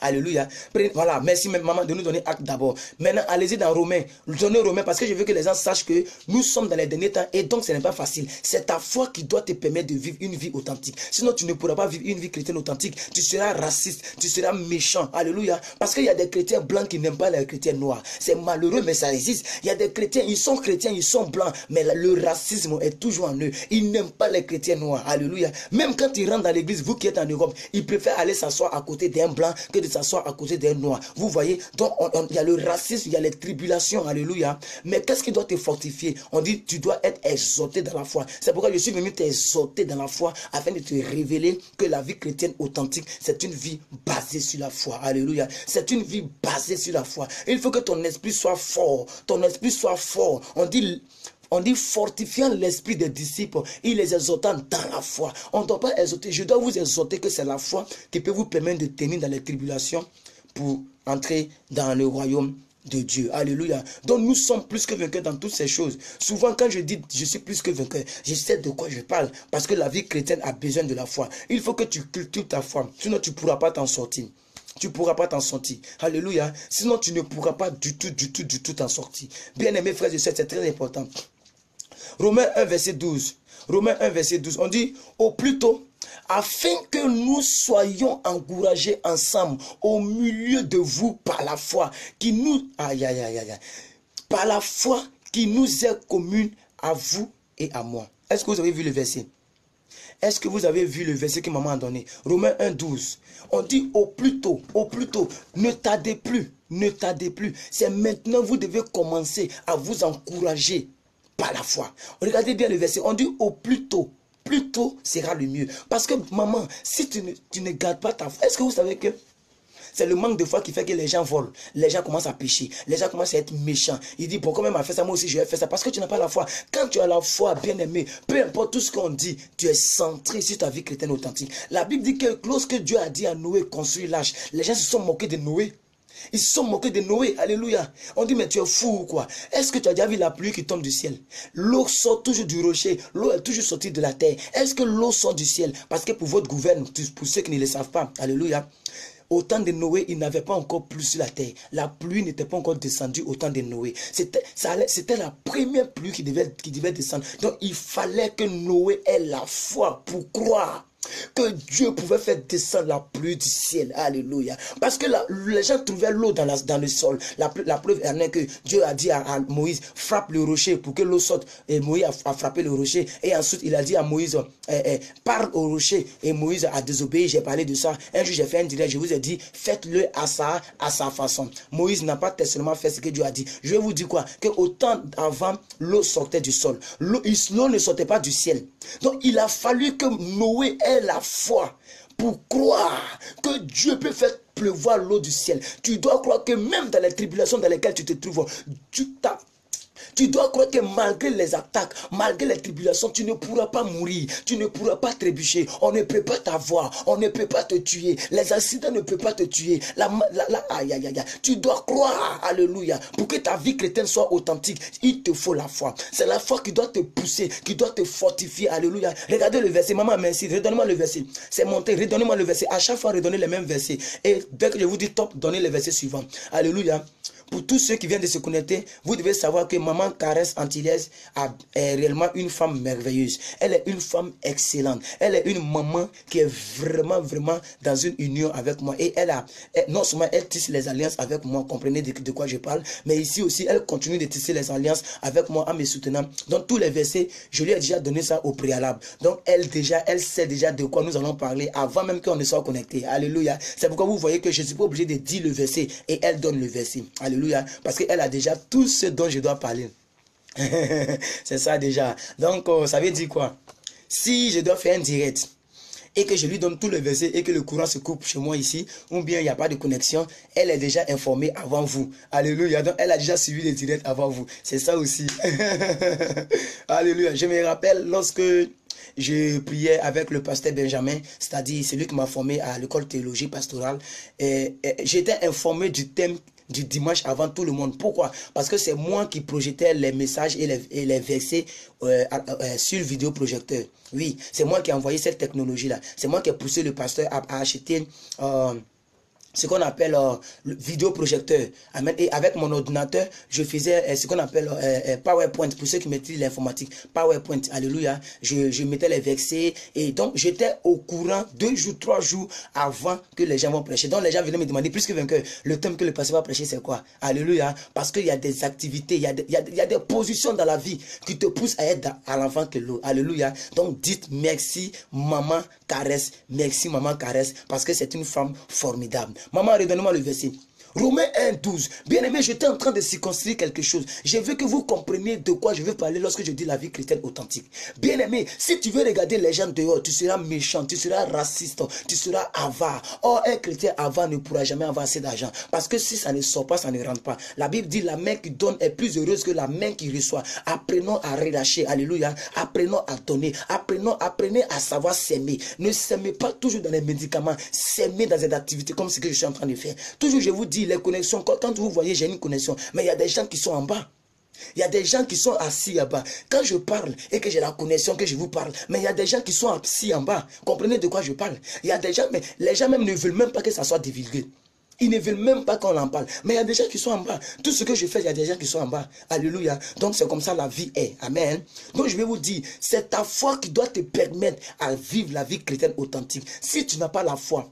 Alléluia. Voilà, merci maman de nous donner acte d'abord. Maintenant, allez-y dans Romains. Donnez Romains parce que je veux que les gens sachent que nous sommes dans les derniers temps et donc ce n'est pas facile. C'est ta foi qui doit te permettre de vivre une vie authentique. Sinon, tu ne pourras pas vivre une vie chrétienne authentique. Tu seras raciste, tu seras méchant. Alléluia. Parce qu'il y a des chrétiens blancs qui n'aiment pas les chrétiens noirs. C'est malheureux, mais ça existe. Il y a des chrétiens, ils sont chrétiens, ils sont blancs, mais le racisme est toujours en eux. Ils n'aiment pas les chrétiens noirs. Alléluia. Même quand ils rentrent dans l'église, vous qui êtes en Europe, ils préfèrent aller s'asseoir à côté d'un blanc que de s'asseoir à côté d'un noir. Vous voyez, donc il y a le racisme, il y a les tribulations, alléluia. Mais qu'est-ce qui doit te fortifier? On dit, tu dois être exhorté dans la foi. C'est pourquoi je suis venu t'exhorter dans la foi, afin de te révéler que la vie chrétienne authentique, c'est une vie basée sur la foi, alléluia. C'est une vie basée sur la foi. Il faut que ton esprit soit fort, ton esprit soit fort. On dit fortifiant l'esprit des disciples, il les exhortant dans la foi. On ne doit pas exhorter, je dois vous exhorter que c'est la foi qui peut vous permettre de tenir dans les tribulations pour entrer dans le royaume de Dieu. Alléluia. Donc nous sommes plus que vainqueurs dans toutes ces choses. Souvent quand je dis je suis plus que vainqueur, je sais de quoi je parle. Parce que la vie chrétienne a besoin de la foi. Il faut que tu cultives ta foi. Sinon tu ne pourras pas t'en sortir. Tu ne pourras pas t'en sortir. Alléluia. Sinon tu ne pourras pas du tout t'en sortir. Bien aimés frères et sœurs, c'est très important. Romains 1, verset 12. Romains 1, verset 12. On dit, au plus tôt, afin que nous soyons encouragés ensemble au milieu de vous par la foi qui nous... par la foi qui nous est commune à vous et à moi. Est-ce que vous avez vu le verset? Est-ce que vous avez vu le verset que maman a donné? Romains 1, 12. On dit au plus tôt, ne tardez plus, ne tardez plus. C'est maintenant vous devez commencer à vous encourager par la foi. Regardez bien le verset. On dit au plus tôt sera le mieux. Parce que maman, si tu ne gardes pas ta foi, est-ce que vous savez que c'est le manque de foi qui fait que les gens volent, les gens commencent à pécher, les gens commencent à être méchants. Il dit, pourquoi même a fait ça, moi aussi je vais faire ça. Parce que tu n'as pas la foi. Quand tu as la foi, bien aimé, peu importe tout ce qu'on dit, tu es centré sur ta vie chrétienne authentique. La Bible dit que lorsque Dieu a dit à Noé, construis l'arche, les gens se sont moqués de Noé. Ils se sont moqués de Noé, alléluia. On dit, mais tu es fou ou quoi? Est-ce que tu as déjà vu la pluie qui tombe du ciel? L'eau sort toujours du rocher, l'eau est toujours sortie de la terre. Est-ce que l'eau sort du ciel? Parce que pour votre gouvernement, pour ceux qui ne le savent pas, alléluia, au temps de Noé, il n'avait pas encore plu sur la terre. La pluie n'était pas encore descendue au temps de Noé. C'était la première pluie qui devait descendre. Donc il fallait que Noé ait la foi pour croire. que Dieu pouvait faire descendre la pluie du ciel. Alléluia. Parce que les gens trouvaient l'eau dans le sol. La preuve en est que Dieu a dit à Moïse, frappe le rocher pour que l'eau sorte. Et Moïse a frappé le rocher. Et ensuite, il a dit à Moïse, parle au rocher. Et Moïse a désobéi. J'ai parlé de ça. Un jour, j'ai fait un direct. Je vous ai dit, faites-le à sa façon. Moïse n'a pas seulement fait ce que Dieu a dit. Je vais vous dire quoi? Que autant avant, l'eau sortait du sol. L'eau ne sortait pas du ciel. Donc, il a fallu que Noé ait la foi pour croire que Dieu peut faire pleuvoir l'eau du ciel. Tu dois croire que même dans les tribulations dans lesquelles tu te trouves, tu dois croire que malgré les attaques, malgré les tribulations, tu ne pourras pas mourir, tu ne pourras pas trébucher. On ne peut pas t'avoir, on ne peut pas te tuer. Les accidents ne peuvent pas te tuer. Aïe, aïe, aïe. Tu dois croire, alléluia. Pour que ta vie chrétienne soit authentique, il te faut la foi. C'est la foi qui doit te pousser, qui doit te fortifier, alléluia. Regardez le verset, maman, merci, redonnez-moi le verset. C'est monté, redonnez-moi le verset. À chaque fois, redonnez les mêmes versets. Et dès que je vous dis top, donnez les versets suivants. Alléluia. Pour tous ceux qui viennent de se connecter, vous devez savoir que maman Caresse Antillaise est réellement une femme merveilleuse. Elle est une femme excellente. Elle est une maman qui est vraiment, vraiment dans une union avec moi. Et non seulement elle tisse les alliances avec moi, comprenez de quoi je parle, mais ici aussi, elle continue de tisser les alliances avec moi en me soutenant. Dans tous les versets, je lui ai déjà donné ça au préalable. Donc, elle sait déjà de quoi nous allons parler avant même qu'on ne soit connecté. Alléluia. C'est pourquoi vous voyez que je ne suis pas obligé de dire le verset et elle donne le verset. Alléluia. Parce qu'elle a déjà tout ce dont je dois parler. C'est ça déjà. Donc, ça veut dire quoi? Si je dois faire un direct et que je lui donne tout le verset et que le courant se coupe chez moi ici, ou bien il n'y a pas de connexion, elle est déjà informée avant vous. Alléluia. Donc, elle a déjà suivi le direct avant vous. C'est ça aussi. Alléluia. Je me rappelle lorsque je priais avec le pasteur Benjamin, c'est-à-dire celui qui m'a formé à l'école théologie pastorale. J'étais informé du thème du dimanche avant tout le monde. Pourquoi? Parce que c'est moi qui projetais les messages et les versets sur le vidéoprojecteur. Oui, c'est moi qui ai envoyé cette technologie-là. C'est moi qui ai poussé le pasteur à acheter ce qu'on appelle le vidéoprojecteur. Amen. Et avec mon ordinateur, je faisais ce qu'on appelle PowerPoint, pour ceux qui maîtrisent l'informatique. PowerPoint, alléluia. Je mettais les versets. Et donc, j'étais au courant 2 jours, 3 jours avant que les gens vont prêcher. Donc, les gens venaient me demander, plus que vainqueur, le thème que le pasteur va prêcher, c'est quoi? Alléluia. Parce qu'il y a des activités, il y a des positions dans la vie qui te poussent à être à l'avant que l'autre. Alléluia. Donc, dites merci, maman Caresse. Merci, maman Caresse. Parce que c'est une femme formidable. Maman, redonnez-moi le verset. Romains 1, 12. Bien aimé, j'étais en train de circonscrire quelque chose. Je veux que vous compreniez de quoi je veux parler lorsque je dis la vie chrétienne authentique. Bien aimé, si tu veux regarder les gens dehors, tu seras méchant, tu seras raciste, tu seras avare. Or, un chrétien avare ne pourra jamais avoir assez d'argent. Parce que si ça ne sort pas, ça ne rentre pas. La Bible dit la main qui donne est plus heureuse que la main qui reçoit. Apprenons à relâcher. Alléluia. Apprenons à donner. Apprenez à savoir s'aimer. Ne s'aimez pas toujours dans les médicaments. S'aimer dans des activités comme ce que je suis en train de faire. Toujours, je vous dis, les connexions, quand vous voyez, j'ai une connexion, mais il y a des gens qui sont en bas. Il y a des gens qui sont assis là-bas. Quand je parle et que j'ai la connexion, que je vous parle, mais il y a des gens qui sont assis en bas. Comprenez de quoi je parle? Il y a des gens, mais les gens même ne veulent même pas que ça soit divulgué. Ils ne veulent même pas qu'on en parle. Mais il y a des gens qui sont en bas. Tout ce que je fais, il y a des gens qui sont en bas. Alléluia. Donc c'est comme ça la vie est. Amen. Donc je vais vous dire, c'est ta foi qui doit te permettre à vivre la vie chrétienne authentique. Si tu n'as pas la foi,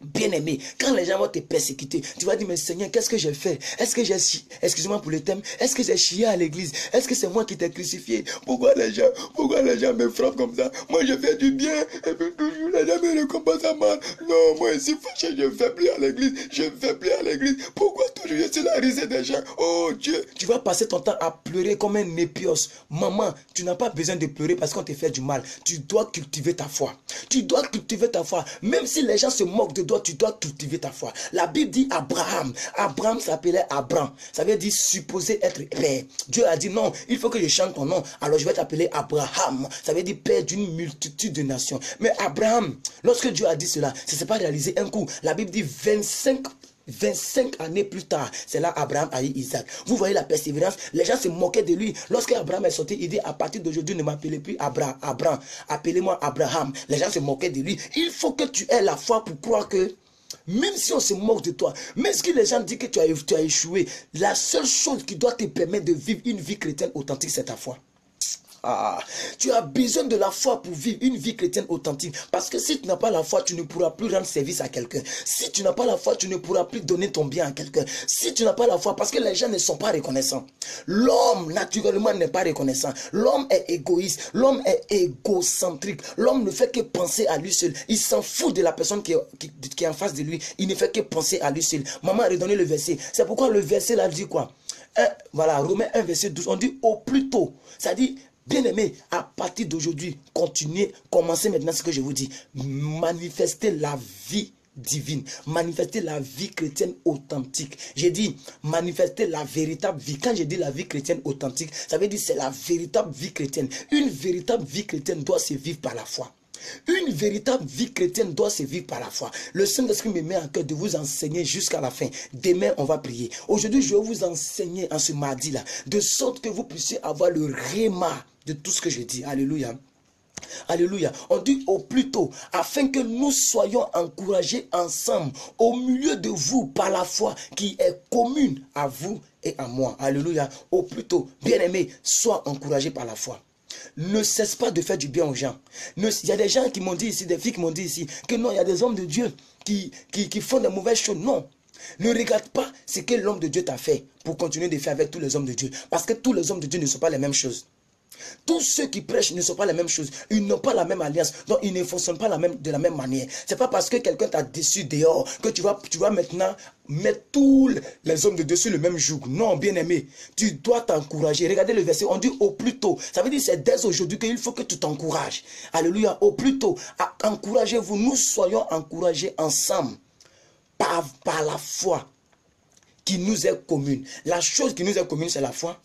bien-aimé, quand les gens vont te persécuter, tu vas dire, mais Seigneur, qu'est-ce que j'ai fait? Est-ce que j'ai chié? Excusez-moi pour le thème. Est-ce que j'ai chié à l'église? Est-ce que c'est moi qui t'ai crucifié? Pourquoi les gens me frappent comme ça? Moi, je fais du bien, et puis toujours, les gens me récompensent à mal. Non, moi, ici, fâché, je ne fais plus à l'église. Je ne fais plus à l'église. Pourquoi toujours je suis la risée des gens? Oh Dieu! Tu vas passer ton temps à pleurer comme un épios. Maman, tu n'as pas besoin de pleurer parce qu'on te fait du mal. Tu dois cultiver ta foi. Tu dois cultiver ta foi. Même si les gens se moquent de toi, tu dois cultiver ta foi. La Bible dit Abraham. Abraham s'appelait Abraham. Ça veut dire supposé être père. Dieu a dit non, il faut que je chante ton nom. Alors je vais t'appeler Abraham. Ça veut dire père d'une multitude de nations. Mais Abraham, lorsque Dieu a dit cela, ça ne s'est pas réalisé un coup. La Bible dit 25 années plus tard, c'est là Abraham a eu Isaac. Vous voyez la persévérance. Les gens se moquaient de lui. Lorsque Abraham est sorti, il dit à partir d'aujourd'hui, ne m'appelez plus Abraham. Appelez-moi Abraham. Les gens se moquaient de lui. Il faut que tu aies la foi pour croire que même si on se moque de toi, même si les gens disent que tu as échoué, la seule chose qui doit te permettre de vivre une vie chrétienne authentique, c'est ta foi. Tu as besoin de la foi pour vivre une vie chrétienne authentique. Parce que si tu n'as pas la foi, tu ne pourras plus rendre service à quelqu'un. Si tu n'as pas la foi, tu ne pourras plus donner ton bien à quelqu'un. Si tu n'as pas la foi, parce que les gens ne sont pas reconnaissants. L'homme, naturellement, n'est pas reconnaissant. L'homme est égoïste. L'homme est égocentrique. L'homme ne fait que penser à lui seul. Il s'en fout de la personne qui est en face de lui. Il ne fait que penser à lui seul. Maman a redonné le verset. C'est pourquoi le verset là dit quoi? Voilà, Romains 1, verset 12. On dit au plus tôt. Ça dit, bien-aimé, à partir d'aujourd'hui, continuez, commencez maintenant ce que je vous dis. Manifestez la vie divine, manifester la vie chrétienne authentique. J'ai dit manifester la véritable vie. Quand je dis la vie chrétienne authentique, ça veut dire c'est la véritable vie chrétienne. Une véritable vie chrétienne doit se vivre par la foi. Une véritable vie chrétienne doit se vivre par la foi. Le Saint-Esprit me met en cœur de vous enseigner jusqu'à la fin. Demain, on va prier. Aujourd'hui, je vais vous enseigner en ce mardi-là, de sorte que vous puissiez avoir le réma de tout ce que je dis. Alléluia. Alléluia. On dit au plus tôt, afin que nous soyons encouragés ensemble au milieu de vous par la foi qui est commune à vous et à moi. Alléluia. Au plus tôt, bien-aimé, sois encouragé par la foi. Ne cesse pas de faire du bien aux gens. Il y a des gens qui m'ont dit ici, des filles qui m'ont dit ici, que non, il y a des hommes de Dieu qui font de mauvaises choses. Non. Ne regarde pas ce que l'homme de Dieu t'a fait pour continuer de faire avec tous les hommes de Dieu. Parce que tous les hommes de Dieu ne sont pas les mêmes choses. Tous ceux qui prêchent ne sont pas les mêmes choses. Ils n'ont pas la même alliance. Donc ils ne fonctionnent pas de la même manière. C'est pas parce que quelqu'un t'a déçu dehors que tu vas maintenant mettre tous les hommes de Dieu sur le même joug. Non, bien aimé. Tu dois t'encourager. Regardez le verset. On dit au plus tôt. Ça veut dire c'est dès aujourd'hui qu'il faut que tu t'encourages. Alléluia. Au plus tôt. Encouragez-vous. Nous soyons encouragés ensemble par la foi qui nous est commune. La chose qui nous est commune, c'est la foi.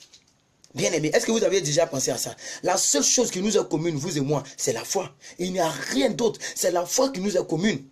Bien aimé, est-ce que vous avez déjà pensé à ça? La seule chose qui nous est commune, vous et moi, c'est la foi. Il n'y a rien d'autre. C'est la foi qui nous est commune.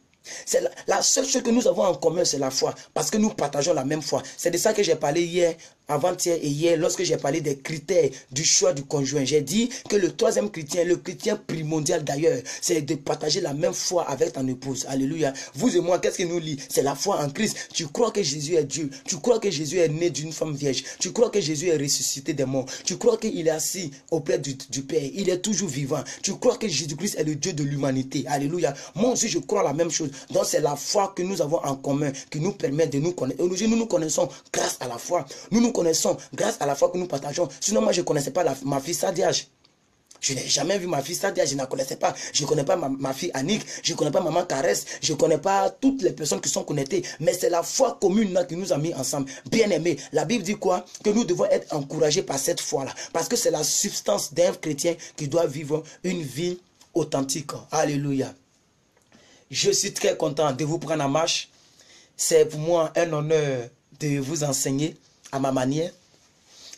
C'est la seule chose que nous avons en commun, c'est la foi. Parce que nous partageons la même foi. C'est de ça que j'ai parlé hier, avant-hier et hier, lorsque j'ai parlé des critères du choix du conjoint. J'ai dit que le troisième chrétien, le chrétien primordial d'ailleurs, c'est de partager la même foi avec ton épouse. Alléluia. Vous et moi, qu'est-ce qui nous lie? C'est la foi en Christ. Tu crois que Jésus est Dieu. Tu crois que Jésus est né d'une femme vierge. Tu crois que Jésus est ressuscité des morts. Tu crois qu'il est assis auprès du Père. Il est toujours vivant. Tu crois que Jésus-Christ est le Dieu de l'humanité. Alléluia. Moi aussi, je crois la même chose. Donc, c'est la foi que nous avons en commun qui nous permet de nous connaître. Aujourd'hui, nous nous connaissons grâce à la foi. Nous nous connaissons grâce à la foi que nous partageons. Sinon, moi, je ne connaissais pas ma fille Sadiage. Je n'ai jamais vu ma fille Sadiage, je ne la connaissais pas. Je ne connais pas ma fille Annick, je ne connais pas maman Caresse, je ne connais pas toutes les personnes qui sont connectées. Mais c'est la foi commune là qui nous a mis ensemble. Bien aimé, la Bible dit quoi? Que nous devons être encouragés par cette foi-là. Parce que c'est la substance d'un chrétien qui doit vivre une vie authentique. Alléluia. Je suis très content de vous prendre en marche. C'est pour moi un honneur de vous enseigner à ma manière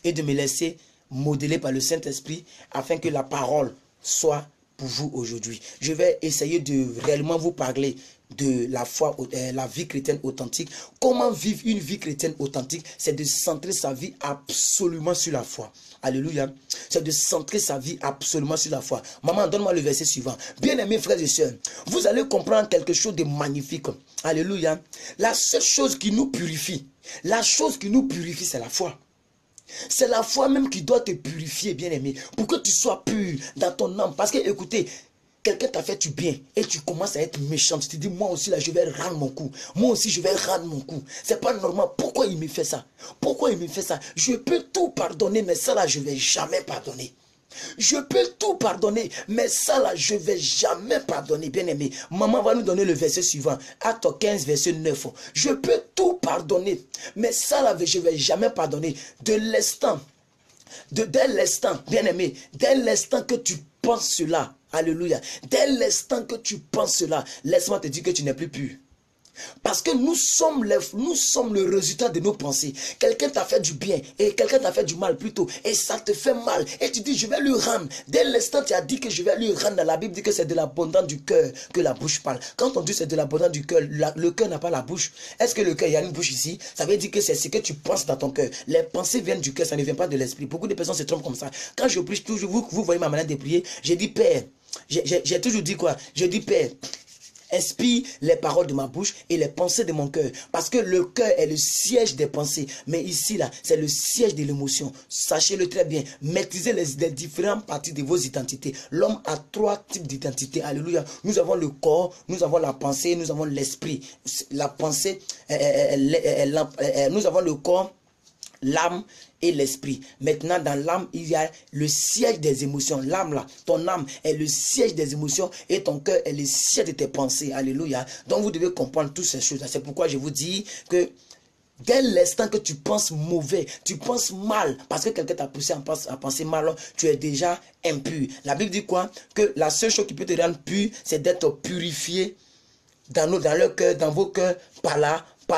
et de me laisser modeler par le Saint-Esprit afin que la parole soit pour vous aujourd'hui. Je vais essayer de réellement vous parler de la foi, la vie chrétienne authentique. Comment vivre une vie chrétienne authentique? C'est de centrer sa vie absolument sur la foi. Alléluia. C'est de centrer sa vie absolument sur la foi. Maman, donne-moi le verset suivant. Bien-aimés frères et sœurs, vous allez comprendre quelque chose de magnifique. Alléluia. La seule chose qui nous purifie, c'est la foi. C'est la foi même qui doit te purifier, bien-aimé, pour que tu sois pur dans ton âme. Parce que, écoutez, quelqu'un t'a fait du bien et tu commences à être méchant. Tu te dis, moi aussi, là, je vais rendre mon coup. Moi aussi, je vais rendre mon coup. C'est pas normal. Pourquoi il me fait ça? Pourquoi il me fait ça? Je peux tout pardonner, mais ça, là, je ne vais jamais pardonner. Je peux tout pardonner, mais ça là, je ne vais jamais pardonner, bien-aimé. Maman va nous donner le verset suivant. Acte 15, verset 9. Je peux tout pardonner, mais ça là, je ne vais jamais pardonner. Dès l'instant, bien-aimé, dès l'instant que tu penses cela, alléluia, dès l'instant que tu penses cela, laisse-moi te dire que tu n'es plus pur. Parce que nous sommes le résultat de nos pensées. Quelqu'un t'a fait du bien et quelqu'un t'a fait du mal plutôt. Et ça te fait mal. Et tu dis, je vais lui rendre. Dès l'instant tu as dit que je vais lui rendre, la Bible dit que c'est de l'abondance du cœur que la bouche parle. Quand on dit c'est de l'abondance du cœur, le cœur n'a pas la bouche. Est-ce que le cœur, il y a une bouche ici? Ça veut dire que c'est ce que tu penses dans ton cœur. Les pensées viennent du cœur, ça ne vient pas de l'esprit. Beaucoup de personnes se trompent comme ça. Quand je prie toujours, vous voyez ma manière de prier, j'ai dit Père. J'ai toujours dit quoi? Je dis Père. inspire les paroles de ma bouche et les pensées de mon cœur. Parce que le cœur est le siège des pensées. Mais ici, là, c'est le siège de l'émotion. Sachez-le très bien. Maîtrisez les différentes parties de vos identités. L'homme a 3 types d'identités. Alléluia. Nous avons le corps, nous avons la pensée, nous avons l'esprit. La pensée, nous avons le corps, l'âme et l'esprit. Maintenant, dans l'âme, il y a le siège des émotions. L'âme là, ton âme est le siège des émotions et ton cœur est le siège de tes pensées. Alléluia. Donc, vous devez comprendre toutes ces choses. C'est pourquoi je vous dis que dès l'instant que tu penses mauvais, tu penses mal, parce que quelqu'un t'a poussé à penser mal, tu es déjà impur. La Bible dit quoi? Que la seule chose qui peut te rendre pur, c'est d'être purifié dans leur cœur, dans vos cœurs, par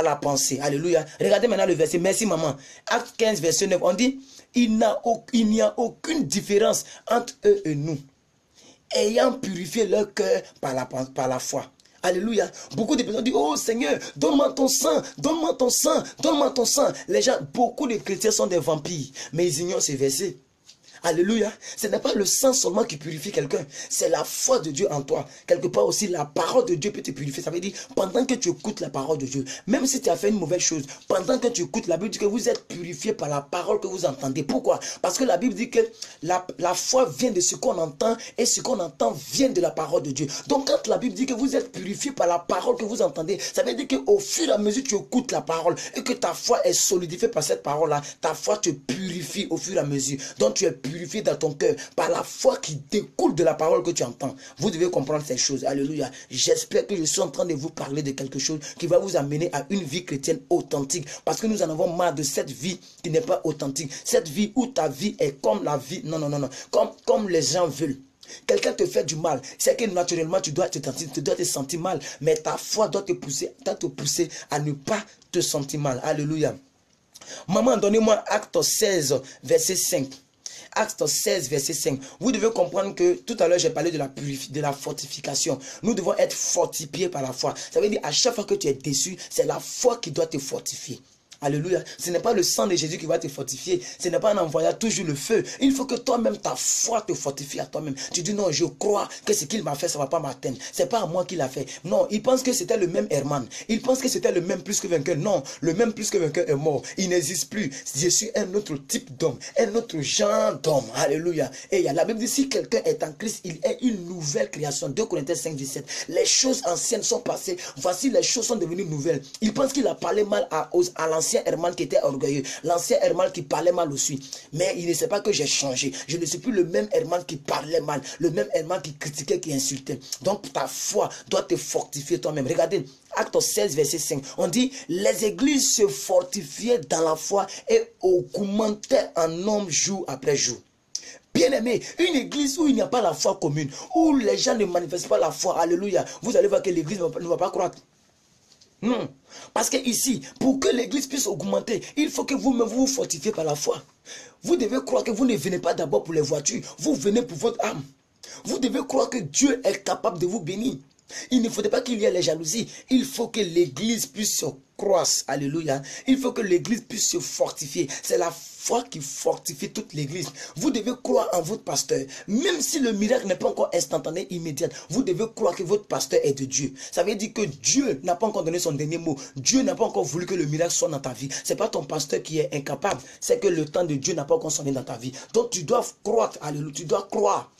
la pensée. Alléluia. Regardez maintenant le verset. Merci maman. Acte 15, verset 9. On dit, il n'y a aucune différence entre eux et nous, ayant purifié leur cœur par la foi. Alléluia. Beaucoup de personnes disent, oh Seigneur, donne-moi ton sang, donne-moi ton sang, donne-moi ton sang. Les gens, beaucoup de chrétiens sont des vampires, mais ils ignorent ces versets. Alléluia. Ce n'est pas le sang seulement qui purifie quelqu'un. C'est la foi de Dieu en toi. Quelque part aussi, la parole de Dieu peut te purifier. Ça veut dire, pendant que tu écoutes la parole de Dieu, même si tu as fait une mauvaise chose, pendant que tu écoutes, la Bible dit que vous êtes purifié par la parole que vous entendez. Pourquoi? Parce que la Bible dit que la foi vient de ce qu'on entend et ce qu'on entend vient de la parole de Dieu. Donc quand la Bible dit que vous êtes purifié par la parole que vous entendez, ça veut dire qu'au fur et à mesure que tu écoutes la parole et que ta foi est solidifiée par cette parole-là, ta foi te purifie au fur et à mesure. Donc tu es purifié dans ton cœur par la foi qui découle de la parole que tu entends. Vous devez comprendre ces choses. Alléluia. J'espère que je suis en train de vous parler de quelque chose qui va vous amener à une vie chrétienne authentique. Parce que nous en avons marre de cette vie qui n'est pas authentique. Cette vie où ta vie est comme la vie. Non. Comme les gens veulent. Quelqu'un te fait du mal, c'est que naturellement tu dois te sentir mal. Mais ta foi doit te pousser à ne pas te sentir mal. Alléluia. Maman, donnez-moi Acte 16, verset 5. Acte 16, verset 5. Vous devez comprendre que tout à l'heure, j'ai parlé de la fortification. Nous devons être fortifiés par la foi. Ça veut dire, à chaque fois que tu es déçu, c'est la foi qui doit te fortifier. Alléluia. Ce n'est pas le sang de Jésus qui va te fortifier. Ce n'est pas en envoyant toujours le feu. Il faut que toi-même, ta foi te fortifie à toi-même. Tu dis non, je crois que ce qu'il m'a fait, ça ne va pas m'atteindre. Ce n'est pas à moi qu'il a fait. Non, il pense que c'était le même Herman. Il pense que c'était le même plus que vainqueur. Non, le même plus que vainqueur est mort. Il n'existe plus. Je suis un autre type d'homme. Un autre genre d'homme. Alléluia. Et la Bible dit, si quelqu'un est en Christ, il est une nouvelle création. 2 Corinthiens 5, 17. Les choses anciennes sont passées. Voici les choses sont devenues nouvelles. Il pense qu'il a parlé mal à l'ancien Herman qui était orgueilleux, l'ancien Herman qui parlait mal aussi. Mais il ne sait pas que j'ai changé. Je ne suis plus le même Herman qui parlait mal, le même Herman qui critiquait, qui insultait. Donc ta foi doit te fortifier toi-même. Regardez, Acte 16, verset 5. On dit, les églises se fortifiaient dans la foi et augmentaient en nombre jour après jour. Bien-aimé, une église où il n'y a pas la foi commune, où les gens ne manifestent pas la foi, alléluia, vous allez voir que l'église ne va pas croître. Non, parce que ici, pour que l'église puisse augmenter, il faut que vous-même vous fortifiez par la foi. Vous devez croire que vous ne venez pas d'abord pour les voitures, vous venez pour votre âme. Vous devez croire que Dieu est capable de vous bénir. Il ne faudrait pas qu'il y ait les jalousies. Il faut que l'église puisse se croître. Alléluia. Il faut que l'église puisse se fortifier. C'est la foi qui fortifie toute l'église. Vous devez croire en votre pasteur. Même si le miracle n'est pas encore instantané, immédiat, vous devez croire que votre pasteur est de Dieu. Ça veut dire que Dieu n'a pas encore donné son dernier mot. Dieu n'a pas encore voulu que le miracle soit dans ta vie. Ce n'est pas ton pasteur qui est incapable. C'est que le temps de Dieu n'a pas encore sonné dans ta vie. Donc tu dois croire. Alléluia. Tu dois croire.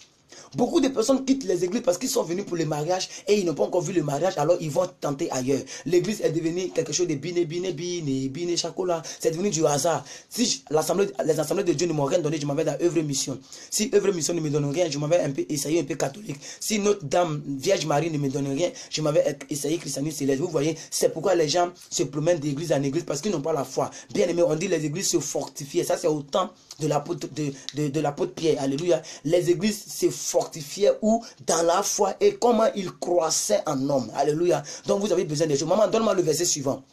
Beaucoup de personnes quittent les églises parce qu'ils sont venus pour le mariage et ils n'ont pas encore vu le mariage, alors ils vont tenter ailleurs. L'église est devenue quelque chose de bine, chocolat. C'est devenu du hasard. Si les assemblées de Dieu ne m'ont rien donné, je m'en vais dans œuvre mission. Si œuvre mission ne me donne rien, je m'en vais essayer un peu catholique. Si notre dame, Vierge Marie ne me donne rien, je m'en vais essayer christianisme céleste. Vous voyez, c'est pourquoi les gens se promènent d'église en église parce qu'ils n'ont pas la foi. Bien aimé, on dit les églises se fortifient. Ça, c'est au temps de l'apôtre Pierre. Alléluia. Les églises se fortifiaient ou dans la foi et comment ils croissaient en homme. Alléluia. Donc vous avez besoin des choses. Maman, donne-moi le verset suivant.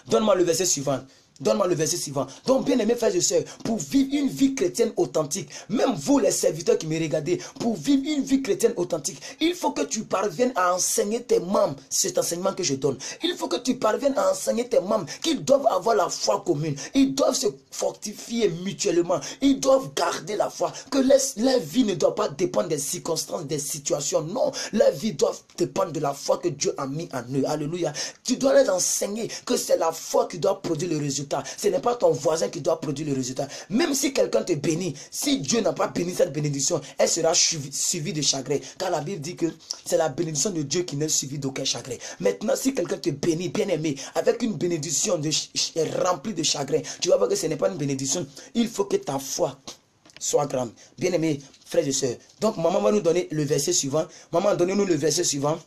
Donne-moi le verset suivant. Donne-moi le verset suivant. Donc, bien aimés frères et sœurs, pour vivre une vie chrétienne authentique, même vous les serviteurs qui me regardez, pour vivre une vie chrétienne authentique, il faut que tu parviennes à enseigner tes membres cet enseignement que je donne. Il faut que tu parviennes à enseigner tes membres qu'ils doivent avoir la foi commune. Ils doivent se fortifier mutuellement. Ils doivent garder la foi. Que leur vie ne doit pas dépendre des circonstances, des situations. Non, leur vie doit dépendre de la foi que Dieu a mis en eux. Alléluia. Tu dois leur enseigner que c'est la foi qui doit produire le résultat. Ce n'est pas ton voisin qui doit produire le résultat. Même si quelqu'un te bénit, si Dieu n'a pas béni cette bénédiction, elle sera suivie de chagrin. Car la Bible dit que c'est la bénédiction de Dieu qui n'est suivie d'aucun chagrin. Maintenant, si quelqu'un te bénit, bien aimé, avec une bénédiction remplie de chagrin, tu vas voir que ce n'est pas une bénédiction. Il faut que ta foi soit grande. Bien aimé, frères et sœurs. Donc, maman va nous donner le verset suivant. Maman, donnez-nous le verset suivant.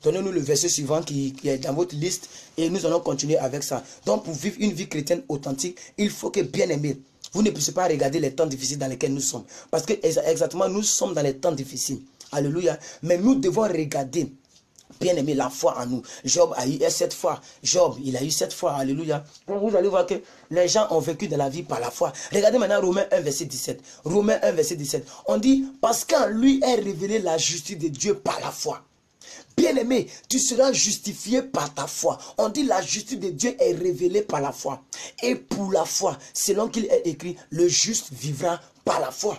Donnez-nous le verset suivant qui est dans votre liste et nous allons continuer avec ça. Donc, pour vivre une vie chrétienne authentique, il faut que, bien aimé, vous ne puissiez pas regarder les temps difficiles dans lesquels nous sommes. Parce que exactement, nous sommes dans les temps difficiles. Alléluia. Mais nous devons regarder, bien aimé, la foi en nous. Job a eu cette foi. Job, il a eu cette foi. Alléluia. Donc, vous allez voir que les gens ont vécu de la vie par la foi. Regardez maintenant Romains 1, verset 17. Romains 1, verset 17. On dit, parce qu'en lui est révélée la justice de Dieu par la foi. Bien-aimé, tu seras justifié par ta foi. On dit la justice de Dieu est révélée par la foi. Et pour la foi, selon qu'il est écrit, le juste vivra par la foi.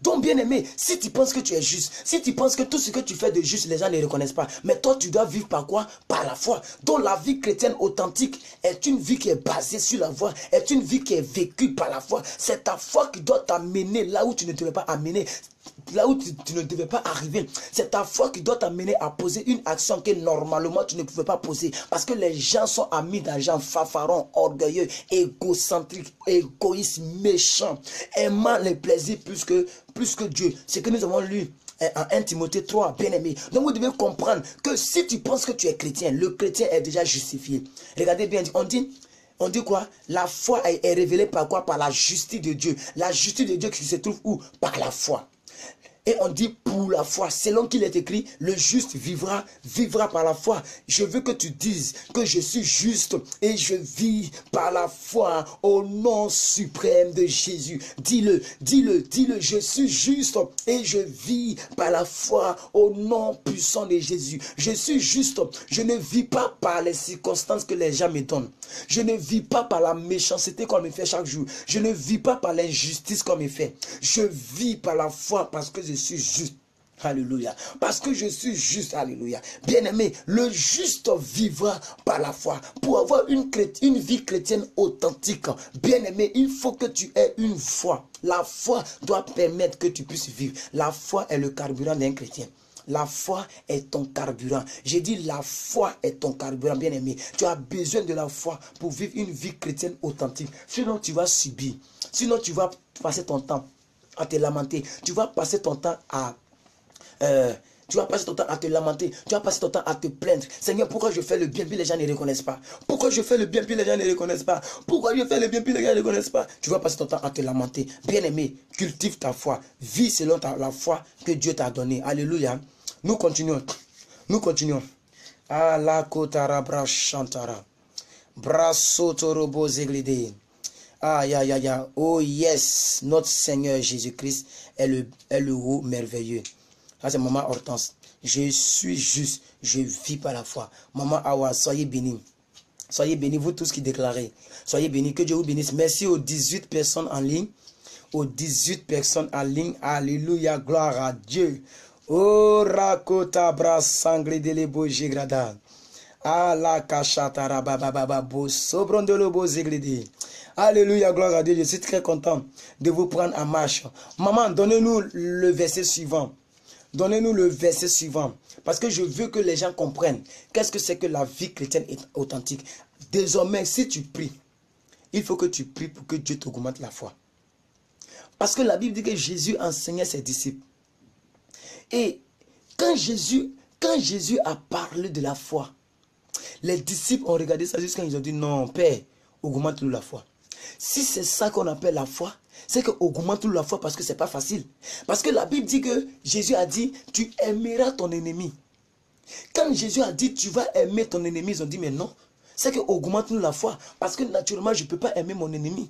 Donc bien-aimé, si tu penses que tu es juste, si tu penses que tout ce que tu fais de juste, les gens ne reconnaissent pas, mais toi tu dois vivre par quoi? Par la foi. Donc la vie chrétienne authentique est une vie qui est basée sur la foi, est une vie qui est vécue par la foi. C'est ta foi qui doit t'amener là où tu ne devais pas amener. Là où tu ne devais pas arriver. C'est ta foi qui doit t'amener à poser une action que normalement tu ne pouvais pas poser. Parce que les gens sont amis d'un gens fanfarons, orgueilleux, égocentriques, égoïstes, méchants, aimant les plaisirs plus que Dieu. C'est que nous avons lu en 1 Timothée 3, bien aimé. Donc vous devez comprendre que si tu penses que tu es chrétien, le chrétien est déjà justifié. Regardez bien, on dit quoi? La foi est révélée par quoi? Par la justice de Dieu. La justice de Dieu qui se trouve où? Par la foi. Et on dit pour la foi, selon qu'il est écrit, le juste vivra par la foi. Je veux que tu dises que je suis juste et je vis par la foi au nom suprême de Jésus. Dis-le, je suis juste et je vis par la foi au nom puissant de Jésus. Je suis juste, je ne vis pas par les circonstances que les gens me donnent. Je ne vis pas par la méchanceté qu'on me fait chaque jour. Je ne vis pas par l'injustice qu'on me fait. Je vis par la foi parce que je suis juste. Alléluia. Parce que je suis juste. Alléluia. Bien-aimé, le juste vivra par la foi. Pour avoir une vie chrétienne authentique, bien-aimé, il faut que tu aies une foi. La foi doit permettre que tu puisses vivre. La foi est le carburant d'un chrétien. La foi est ton carburant. J'ai dit la foi est ton carburant, bien-aimé. Tu as besoin de la foi pour vivre une vie chrétienne authentique. Sinon, tu vas subir. Sinon, tu vas passer ton temps à te lamenter. Tu vas passer ton temps à te lamenter. Tu vas passer ton temps à te plaindre. Seigneur, pourquoi je fais le bien puis les gens ne reconnaissent pas? Pourquoi je fais le bien puis les gens ne reconnaissent pas? Pourquoi je fais le bien puis les gens ne reconnaissent pas? Tu vas passer ton temps à te lamenter. Bien-aimé, cultive ta foi. Vis selon la foi que Dieu t'a donnée. Alléluia. Nous continuons. Nous continuons. Allah kotara brachantara. Brasotorobo zeglide. Aïe, aïe, aïe, aïe. Oh yes, notre Seigneur Jésus-Christ est le haut merveilleux. Ça, c'est Maman Hortense. Je suis juste, je vis par la foi. Maman Awa, soyez bénis. Soyez bénis, vous tous qui déclarez. Soyez bénis, que Dieu vous bénisse. Merci aux 18 personnes en ligne. Aux 18 personnes en ligne. Alléluia, gloire à Dieu. Oh, rakota bras sanglé de lebo jigrada. Allah kachatara bababa bo sobrondolo bo ziglidi. Alléluia, gloire à Dieu. Je suis très content de vous prendre en marche. Maman, donnez-nous le verset suivant. Donnez-nous le verset suivant. Parce que je veux que les gens comprennent qu'est-ce que c'est que la vie chrétienne est authentique. Désormais, si tu pries, il faut que tu pries pour que Dieu t'augmente la foi. Parce que la Bible dit que Jésus enseignait ses disciples. Et quand Jésus a parlé de la foi, les disciples ont regardé ça jusqu'à ils ont dit non, Père, augmente-nous la foi. Si c'est ça qu'on appelle la foi, c'est que augmente-nous la foi parce que c'est pas facile. Parce que la Bible dit que Jésus a dit, tu aimeras ton ennemi. Quand Jésus a dit, tu vas aimer ton ennemi, ils ont dit, mais non, C'est que augmente-nous la foi. Parce que naturellement, je ne peux pas aimer mon ennemi.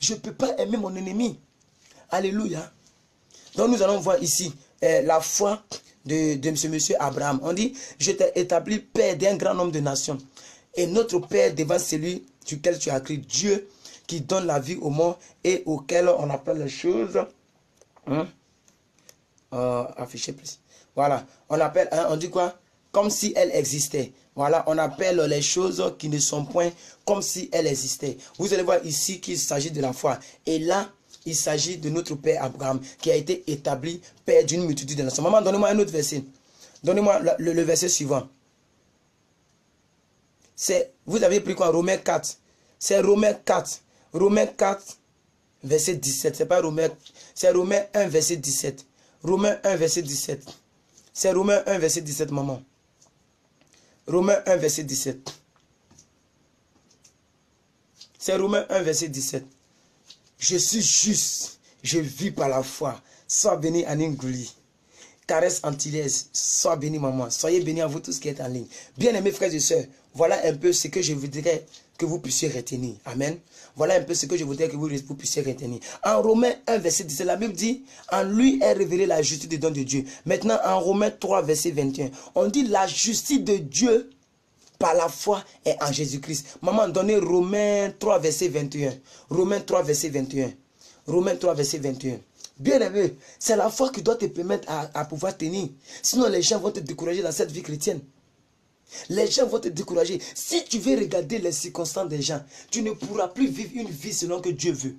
Je ne peux pas aimer mon ennemi. Alléluia. Donc nous allons voir ici la foi de ce monsieur Abraham. On dit, je t'ai établi père d'un grand nombre de nations. Et notre père devant celui duquel tu as crié, Dieu qui donne la vie aux morts et auquel on appelle les choses. Afficher plus. Voilà. On appelle, on dit quoi? Comme si elles existaient. Voilà. On appelle les choses qui ne sont point comme si elles existaient. Vous allez voir ici qu'il s'agit de la foi. Et là, il s'agit de notre père Abraham qui a été établi père d'une multitude de nations. Maman, donnez-moi un autre verset. Donnez-moi le verset suivant. Vous avez pris quoi? Romains 4. C'est Romains 4. Romains 4, verset 17. C'est pas Romains. C'est Romains 1, verset 17. Romains 1, verset 17. C'est Romains 1, verset 17, maman. Romains 1, verset 17. C'est Romains 1, verset 17. Je suis juste, je vis par la foi. Sois béni Aninguli. Caresse Antillaise, sois béni maman. Soyez bénis à vous tous qui êtes en ligne. Bien-aimés frères et sœurs, voilà un peu ce que je voudrais que vous puissiez retenir. Amen. Voilà un peu ce que je voudrais que vous puissiez retenir. En Romains 1, verset 17, la Bible dit, en lui est révélée la justice des dons de Dieu. Maintenant, en Romains 3, verset 21, on dit la justice de Dieu par la foi est en Jésus-Christ. Maman, donnez Romains 3, verset 21. Romains 3, verset 21. Romains 3, verset 21. Bien aimé, c'est la foi qui doit te permettre à pouvoir tenir. Sinon, les gens vont te décourager dans cette vie chrétienne. Les gens vont te décourager. Si tu veux regarder les circonstances des gens, tu ne pourras plus vivre une vie selon que Dieu veut.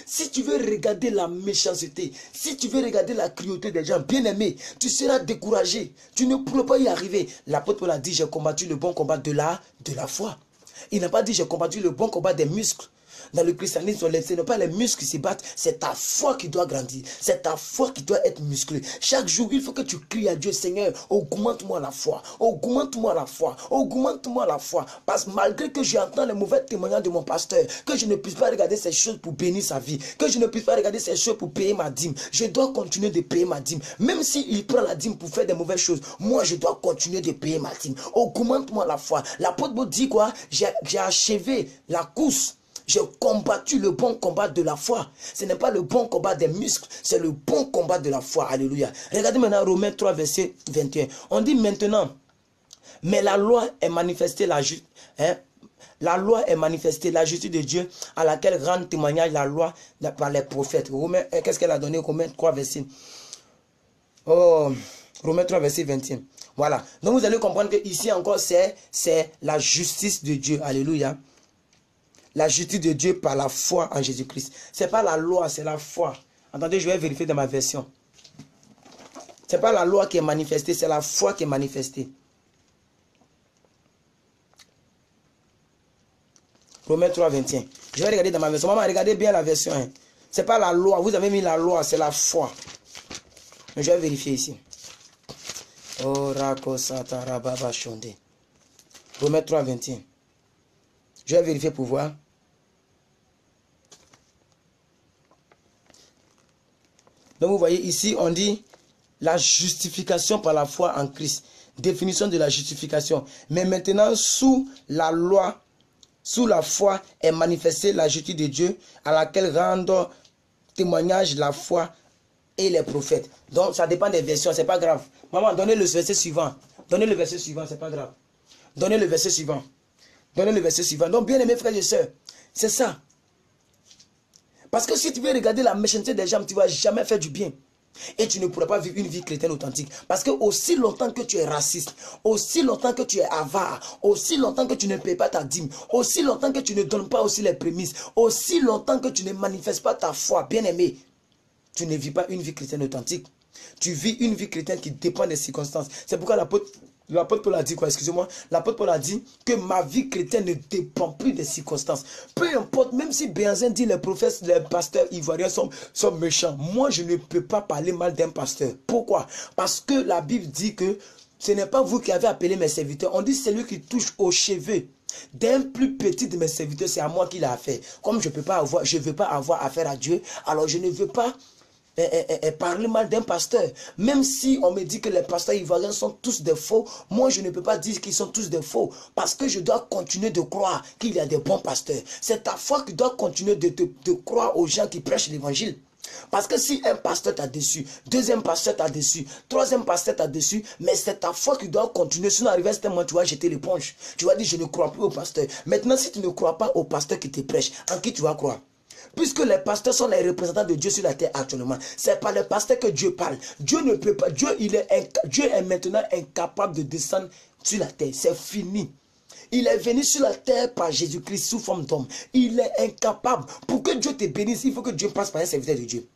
Si tu veux regarder la méchanceté, si tu veux regarder la cruauté des gens, bien aimé, tu seras découragé. Tu ne pourras pas y arriver. L'apôtre Paul a dit, j'ai combattu le bon combat de la foi. Il n'a pas dit, j'ai combattu le bon combat des muscles. Dans le christianisme, ce n'est pas les muscles qui se battent, c'est ta foi qui doit grandir. C'est ta foi qui doit être musclée. Chaque jour, il faut que tu cries à Dieu, Seigneur, augmente-moi la foi, augmente-moi la foi, augmente-moi la foi. Parce que malgré que j'entends les mauvais témoignages de mon pasteur, que je ne puisse pas regarder ces choses pour bénir sa vie, que je ne puisse pas regarder ces choses pour payer ma dîme, je dois continuer de payer ma dîme. Même s'il prend la dîme pour faire des mauvaises choses, moi je dois continuer de payer ma dîme. Augmente-moi la foi. L'apôtre Paul dit quoi? J'ai achevé la course. J'ai combattu le bon combat de la foi. Ce n'est pas le bon combat des muscles, c'est le bon combat de la foi. Alléluia. Regardez maintenant Romains 3, verset 21. On dit maintenant, mais la loi est manifestée, la loi est manifestée, la justice de Dieu, à laquelle rend témoignage la loi par les prophètes. Romains, qu'est-ce qu'elle a donné? Romains 3, verset. Romains 3, verset 21. Voilà. Donc vous allez comprendre que ici encore, c'est la justice de Dieu. Alléluia. La justice de Dieu par la foi en Jésus-Christ. Ce n'est pas la loi, c'est la foi. Attendez, je vais vérifier dans ma version. Ce n'est pas la loi qui est manifestée, c'est la foi qui est manifestée. Romains 3, 21. Je vais regarder dans ma version. Maman, regardez bien la version. Hein. Ce n'est pas la loi. Vous avez mis la loi, c'est la foi. Mais je vais vérifier ici. Romains 3, 21. Je vais vérifier pour voir. Donc vous voyez ici, on dit la justification par la foi en Christ. Définition de la justification. Mais maintenant, sous la loi, sous la foi est manifestée la justice de Dieu à laquelle rendent témoignage la foi et les prophètes. Donc ça dépend des versions, c'est pas grave. Maman, donnez le verset suivant. Donnez le verset suivant, c'est pas grave. Donnez le verset suivant. Donnez le verset suivant. Donc, bien aimés frères et sœurs, c'est ça. Parce que si tu veux regarder la méchanceté des gens, tu ne vas jamais faire du bien. Et tu ne pourras pas vivre une vie chrétienne authentique. Parce que aussi longtemps que tu es raciste, aussi longtemps que tu es avare, aussi longtemps que tu ne payes pas ta dîme, aussi longtemps que tu ne donnes pas aussi les prémices, aussi longtemps que tu ne manifestes pas ta foi, bien aimé, tu ne vis pas une vie chrétienne authentique. Tu vis une vie chrétienne qui dépend des circonstances. C'est pourquoi l'apôtre Paul a dit quoi? Excusez-moi. L'apôtre Paul a dit que ma vie chrétienne ne dépend plus des circonstances. Peu importe, même si Béanzin dit les prophètes, les pasteurs ivoiriens sont méchants. Moi, je ne peux pas parler mal d'un pasteur. Pourquoi? Parce que la Bible dit que ce n'est pas vous qui avez appelé mes serviteurs. On dit celui qui touche aux cheveux d'un plus petit de mes serviteurs, c'est à moi qu'il a affaire. Comme je ne veux pas avoir affaire à Dieu, alors je ne veux pas parler mal d'un pasteur. Même si on me dit que les pasteurs ivoiriens sont tous des faux, moi je ne peux pas dire qu'ils sont tous des faux. Parce que je dois continuer de croire qu'il y a des bons pasteurs. C'est ta foi qui doit continuer de croire aux gens qui prêchent l'évangile. Parce que si un pasteur t'a déçu, deuxième pasteur t'a déçu, troisième pasteur t'a déçu, mais c'est ta foi qui doit continuer. Sinon, arrivé à ce moment, tu vas jeter l'éponge. Tu vas dire, je ne crois plus au pasteur. Maintenant, si tu ne crois pas au pasteur qui te prêche, en qui tu vas croire? Puisque les pasteurs sont les représentants de Dieu sur la terre actuellement, c'est par les pasteurs que Dieu parle. Dieu ne peut pas, Dieu est maintenant incapable de descendre sur la terre. C'est fini. Il est venu sur la terre par Jésus-Christ sous forme d'homme. Il est incapable. Pour que Dieu te bénisse, il faut que Dieu passe par un serviteur de Dieu.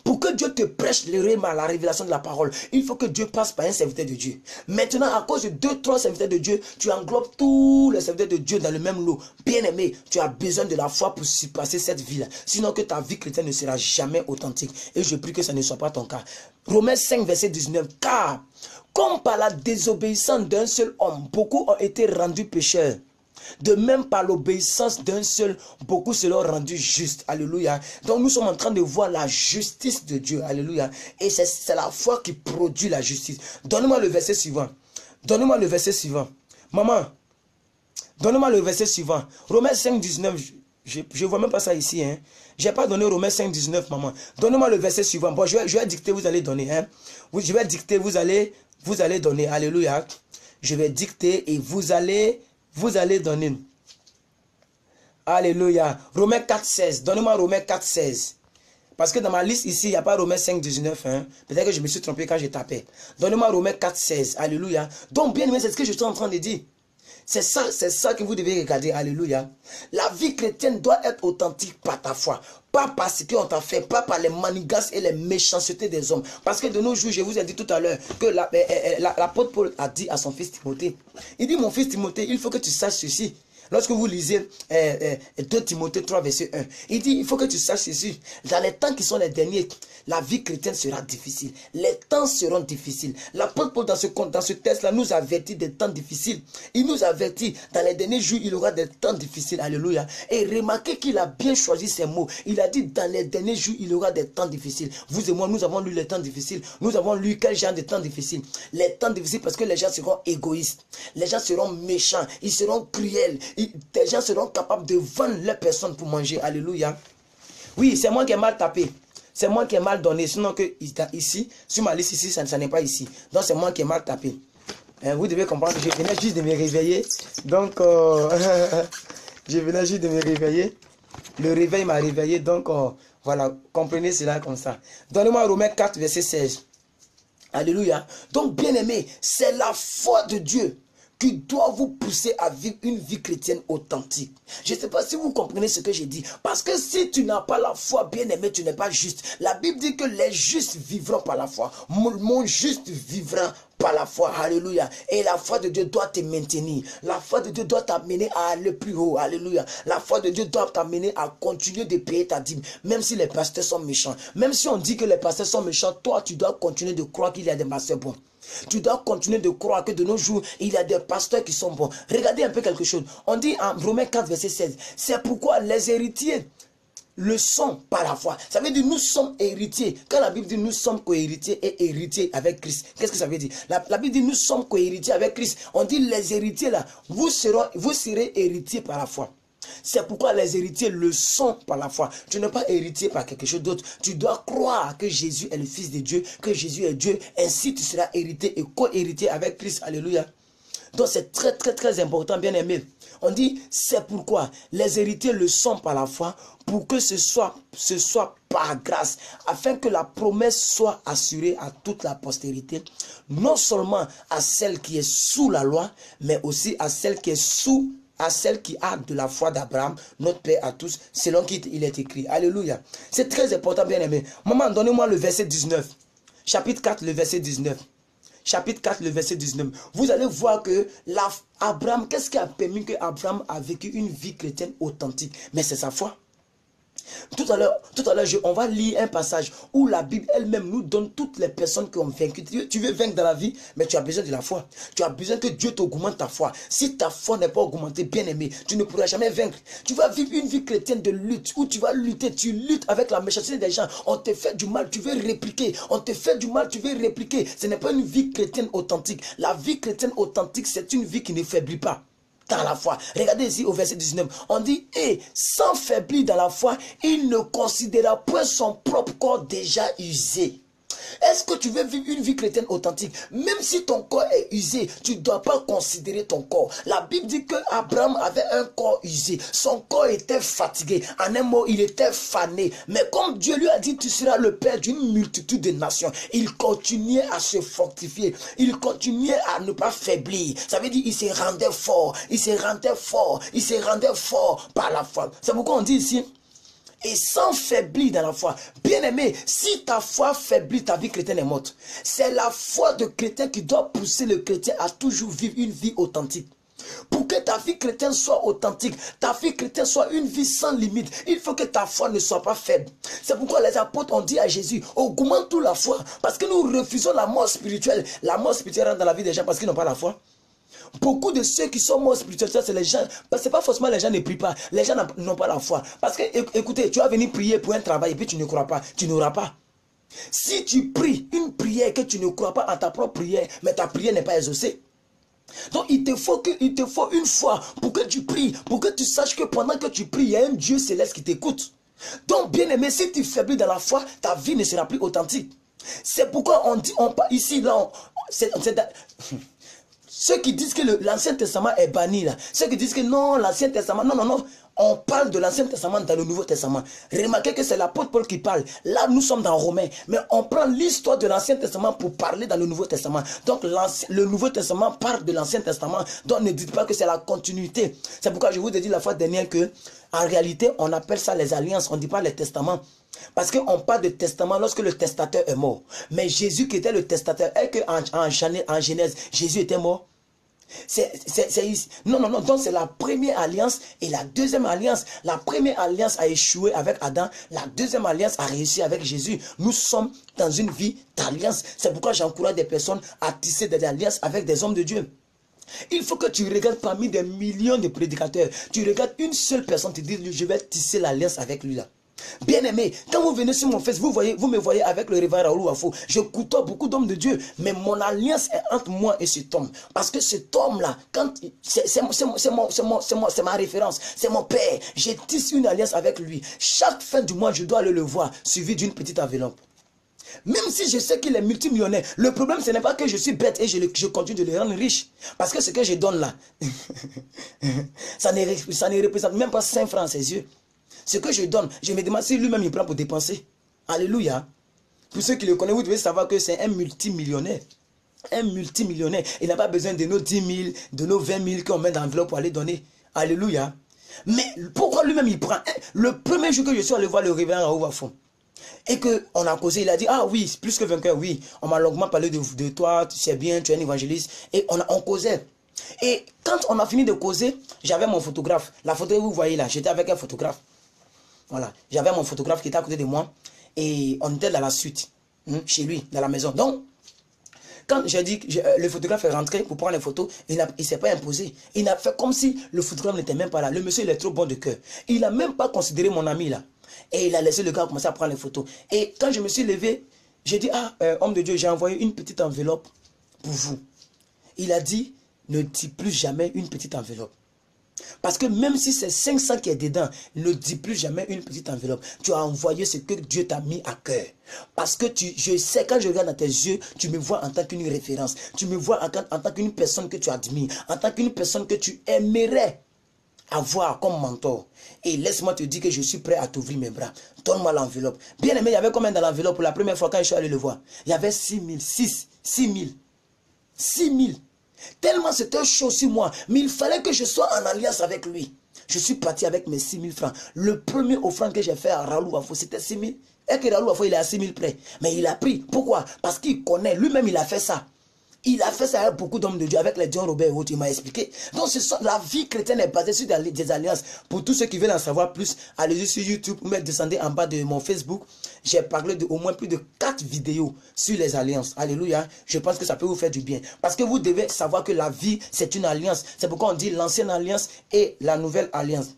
Pour que Dieu te prêche le réma, la révélation de la parole, il faut que Dieu passe par un serviteur de Dieu. Maintenant, à cause de 2-3 serviteurs de Dieu, tu englobes tous les serviteurs de Dieu dans le même lot. Bien-aimé, tu as besoin de la foi pour surpasser cette vie-là. Sinon que ta vie chrétienne ne sera jamais authentique. Et je prie que ça ne soit pas ton cas. Romains 5, verset 19. Car, comme par la désobéissance d'un seul homme, beaucoup ont été rendus pécheurs. De même par l'obéissance d'un seul, beaucoup seront rendus justes. Alléluia. Donc nous sommes en train de voir la justice de Dieu. Alléluia. Et c'est la foi qui produit la justice. Donne-moi le verset suivant. Donne-moi le verset suivant. Maman, donne-moi le verset suivant. Romains 5, 19. Je ne vois même pas ça ici. Hein. Je n'ai pas donné Romains 5, 19, maman. Donne-moi le verset suivant. Bon, je vais dicter, vous allez donner. Hein. Je vais dicter, vous allez donner. Alléluia. Je vais dicter et vous allez donner. Alléluia. Romains 4, 16. Donnez-moi Romains 4, 16. Parce que dans ma liste ici, il n'y a pas Romains 5, 19. Hein. Peut-être que je me suis trompé quand je tapais. Donnez-moi Romains 4, 16. Alléluia. Donc, bien aimé, c'est ce que je suis en train de dire. C'est ça que vous devez regarder. Alléluia. La vie chrétienne doit être authentique par ta foi. Pas parce qu'on t'a fait, pas par les manigances et les méchancetés des hommes. Parce que de nos jours, je vous ai dit tout à l'heure que l'apôtre Paul a dit à son fils Timothée. Il dit, mon fils Timothée, il faut que tu saches ceci. Lorsque vous lisez 2 Timothée 3, verset 1, il dit, il faut que tu saches ceci. Dans les temps qui sont les derniers, la vie chrétienne sera difficile. Les temps seront difficiles. L'apôtre Paul, dans ce texte-là, nous avertit des temps difficiles. Il nous avertit, dans les derniers jours, il y aura des temps difficiles. Alléluia. Et remarquez qu'il a bien choisi ces mots. Il a dit, dans les derniers jours, il y aura des temps difficiles. Vous et moi, nous avons lu les temps difficiles. Nous avons lu quel genre de temps difficiles? Les temps difficiles parce que les gens seront égoïstes. Les gens seront méchants. Ils seront cruels. Des gens seront capables de vendre leurs personnes pour manger. Alléluia. Oui, c'est moi qui ai mal tapé. C'est moi qui ai mal donné. Sinon que ici, sur ma liste ici, ça n'est pas ici. Donc c'est moi qui ai mal tapé. Vous devez comprendre que je venais juste de me réveiller. Donc, je venais juste de me réveiller. Le réveil m'a réveillé. Donc, voilà, comprenez cela comme ça. Donnez-moi Romains 4, verset 16. Alléluia. Donc, bien aimé, c'est la foi de Dieu qui doit vous pousser à vivre une vie chrétienne authentique. Je ne sais pas si vous comprenez ce que j'ai dit. Parce que si tu n'as pas la foi, bien aimé, tu n'es pas juste. La Bible dit que les justes vivront par la foi. Mon juste vivra par la foi. Alléluia. Et la foi de Dieu doit te maintenir. La foi de Dieu doit t'amener à aller plus haut. Alléluia. La foi de Dieu doit t'amener à continuer de payer ta dîme. Même si les pasteurs sont méchants. Même si on dit que les pasteurs sont méchants, toi, tu dois continuer de croire qu'il y a des pasteurs bons. Tu dois continuer de croire que de nos jours, il y a des pasteurs qui sont bons. Regardez un peu quelque chose. On dit en Romains 4, verset 16. C'est pourquoi les héritiers le sont par la foi. Ça veut dire nous sommes héritiers. Quand la Bible dit nous sommes co-héritiers et héritiers avec Christ, qu'est-ce que ça veut dire? La Bible dit nous sommes co-héritiers avec Christ. On dit les héritiers là, vous serez héritiers par la foi. C'est pourquoi les héritiers le sont par la foi. Tu n'es pas héritier par quelque chose d'autre. Tu dois croire que Jésus est le Fils de Dieu, que Jésus est Dieu. Ainsi, tu seras hérité et co-héritier avec Christ. Alléluia. Donc, c'est très, très, très important, bien aimé. On dit, c'est pourquoi les héritiers le sont par la foi, pour que ce soit par grâce, afin que la promesse soit assurée à toute la postérité, non seulement à celle qui est sous la loi, mais aussi à celle qui est à celle qui a de la foi d'Abraham, notre Père à tous, selon qui il est écrit. Alléluia. C'est très important, bien aimé. Maman, donnez-moi le verset 19. Chapitre 4, le verset 19. Chapitre 4, le verset 19. Vous allez voir que Abraham, qu'est-ce qui a permis que Abraham a vécu une vie chrétienne authentique? Mais c'est sa foi. Tout à l'heure, on va lire un passage où la Bible elle-même nous donne toutes les personnes qui ont vaincu. Tu veux vaincre dans la vie, mais tu as besoin de la foi. Tu as besoin que Dieu t'augmente ta foi. Si ta foi n'est pas augmentée, bien aimé, tu ne pourras jamais vaincre. Tu vas vivre une vie chrétienne de lutte, où tu vas lutter, tu luttes avec la méchanceté des gens. On te fait du mal, tu veux répliquer. On te fait du mal, tu veux répliquer. Ce n'est pas une vie chrétienne authentique. La vie chrétienne authentique, c'est une vie qui ne faiblit pas dans la foi. Regardez ici au verset 19. On dit, et sans faiblir dans la foi, il ne considéra point son propre corps déjà usé. Est-ce que tu veux vivre une vie chrétienne authentique? Même si ton corps est usé, tu ne dois pas considérer ton corps. La Bible dit que Abraham avait un corps usé. Son corps était fatigué. En un mot, il était fané. Mais comme Dieu lui a dit, tu seras le père d'une multitude de nations. Il continuait à se fortifier. Il continuait à ne pas faiblir. Ça veut dire qu'il se rendait fort. Il se rendait fort. Il se rendait fort par la foi. C'est pourquoi on dit ici, et sans faiblir dans la foi. Bien aimé, si ta foi faiblit, ta vie chrétienne est morte. C'est la foi de chrétien qui doit pousser le chrétien à toujours vivre une vie authentique. Pour que ta vie chrétienne soit authentique, ta vie chrétienne soit une vie sans limite, il faut que ta foi ne soit pas faible. C'est pourquoi les apôtres ont dit à Jésus, augmente la foi, parce que nous refusons la mort spirituelle. La mort spirituelle rentre dans la vie des gens parce qu'ils n'ont pas la foi. Beaucoup de ceux qui sont morts spirituellement, c'est les gens, parce que pas forcément les gens ne prient pas, les gens n'ont pas la foi. Parce que, écoutez, tu vas venir prier pour un travail et puis tu ne crois pas, tu n'auras pas. Si tu pries une prière que tu ne crois pas en ta propre prière, mais ta prière n'est pas exaucée. Donc il te faut une foi pour que tu pries, pour que tu saches que pendant que tu pries, il y a un Dieu céleste qui t'écoute. Donc bien aimé, si tu faiblis dans la foi, ta vie ne sera plus authentique. C'est pourquoi on dit, ici, là, ceux qui disent que l'Ancien Testament est banni là, ceux qui disent que non, l'Ancien Testament, non, on parle de l'Ancien Testament dans le Nouveau Testament. Remarquez que c'est l'apôtre Paul qui parle. Là, nous sommes dans Romains, mais on prend l'histoire de l'Ancien Testament pour parler dans le Nouveau Testament. Donc, le Nouveau Testament parle de l'Ancien Testament. Donc, ne dites pas que c'est la continuité. C'est pourquoi je vous ai dit la fois dernière que, en réalité, on appelle ça les alliances. On ne dit pas les testaments. Parce qu'on parle de testament lorsque le testateur est mort. Mais Jésus qui était le testateur, est-ce qu'en Genèse, Jésus était mort? Non, donc c'est la première alliance et la deuxième alliance. La première alliance a échoué avec Adam, la deuxième alliance a réussi avec Jésus. Nous sommes dans une vie d'alliance. C'est pourquoi j'encourage des personnes à tisser des alliances avec des hommes de Dieu. Il faut que tu regardes parmi des millions de prédicateurs, tu regardes une seule personne, tu dis, je vais tisser l'alliance avec lui là. Bien aimé, quand vous venez sur mon Facebook, vous me voyez avec le révérend Raoul Wafo. Je côtoie beaucoup d'hommes de Dieu, mais mon alliance est entre moi et cet homme. Parce que cet homme-là, c'est ma référence, c'est mon père. J'ai tissé une alliance avec lui. Chaque fin du mois, je dois aller le voir, suivi d'une petite enveloppe. Même si je sais qu'il est multimillionnaire, le problème ce n'est pas que je suis bête et je continue de le rendre riche. Parce que ce que je donne là, ça ne représente même pas 5 francs à ses yeux. Ce que je donne, je me demande si lui-même il prend pour dépenser. Alléluia. Pour ceux qui le connaissent, vous devez savoir que c'est un multimillionnaire. Un multimillionnaire. Il n'a pas besoin de nos 10 000, de nos 20 000 qu'on met dans l'enveloppe pour aller donner. Alléluia. Mais pourquoi lui-même il prend? Le premier jour que je suis allé voir le révérend Raoul Wafo, et qu'on a causé, il a dit, ah oui, plus que vainqueur, oui. On m'a longuement parlé de toi, tu sais bien, tu es un évangéliste. Et on causait. Et quand on a fini de causer, j'avais mon photographe. La photo que vous voyez là, j'étais avec un photographe. Voilà, j'avais mon photographe qui était à côté de moi et on était dans la suite, chez lui, dans la maison. Donc, quand j'ai dit, le photographe est rentré pour prendre les photos, il ne s'est pas imposé. Il a fait comme si le photographe n'était même pas là. Le monsieur, il est trop bon de cœur. Il n'a même pas considéré mon ami là. Et il a laissé le gars commencer à prendre les photos. Et quand je me suis levé, j'ai dit, ah, homme de Dieu, j'ai envoyé une petite enveloppe pour vous. Il a dit, ne dis plus jamais une petite enveloppe. Parce que même si c'est 500 qui est dedans, ne dis plus jamais une petite enveloppe. Tu as envoyé ce que Dieu t'a mis à cœur. Parce que je sais, quand je regarde dans tes yeux, tu me vois en tant qu'une référence. Tu me vois en tant qu'une personne que tu admires. En tant qu'une personne que tu aimerais avoir comme mentor. Et laisse-moi te dire que je suis prêt à t'ouvrir mes bras. Donne-moi l'enveloppe. Bien aimé, il y avait combien dans l'enveloppe pour la première fois quand je suis allé le voir? Il y avait 6 000, 6 000. 6 000. Tellement c'était chaud sur moi. Mais il fallait que je sois en alliance avec lui. Je suis parti avec mes 6 000 francs. Le premier offrande que j'ai fait à Raoul Wafo, c'était 6 000. Et que Raoul Wafo, il est à 6 000 près. Mais il a pris. Pourquoi? Parce qu'il connaît. Lui-même, il a fait ça. Il a fait ça avec beaucoup d'hommes de Dieu, avec les John Robert et autres, il m'a expliqué. Donc la vie chrétienne est basée sur des alliances. Pour tous ceux qui veulent en savoir plus, allez-y sur YouTube ou descendez en bas de mon Facebook. J'ai parlé de au moins plus de 4 vidéos sur les alliances. Alléluia. Je pense que ça peut vous faire du bien. Parce que vous devez savoir que la vie, c'est une alliance. C'est pourquoi on dit l'ancienne alliance et la nouvelle alliance.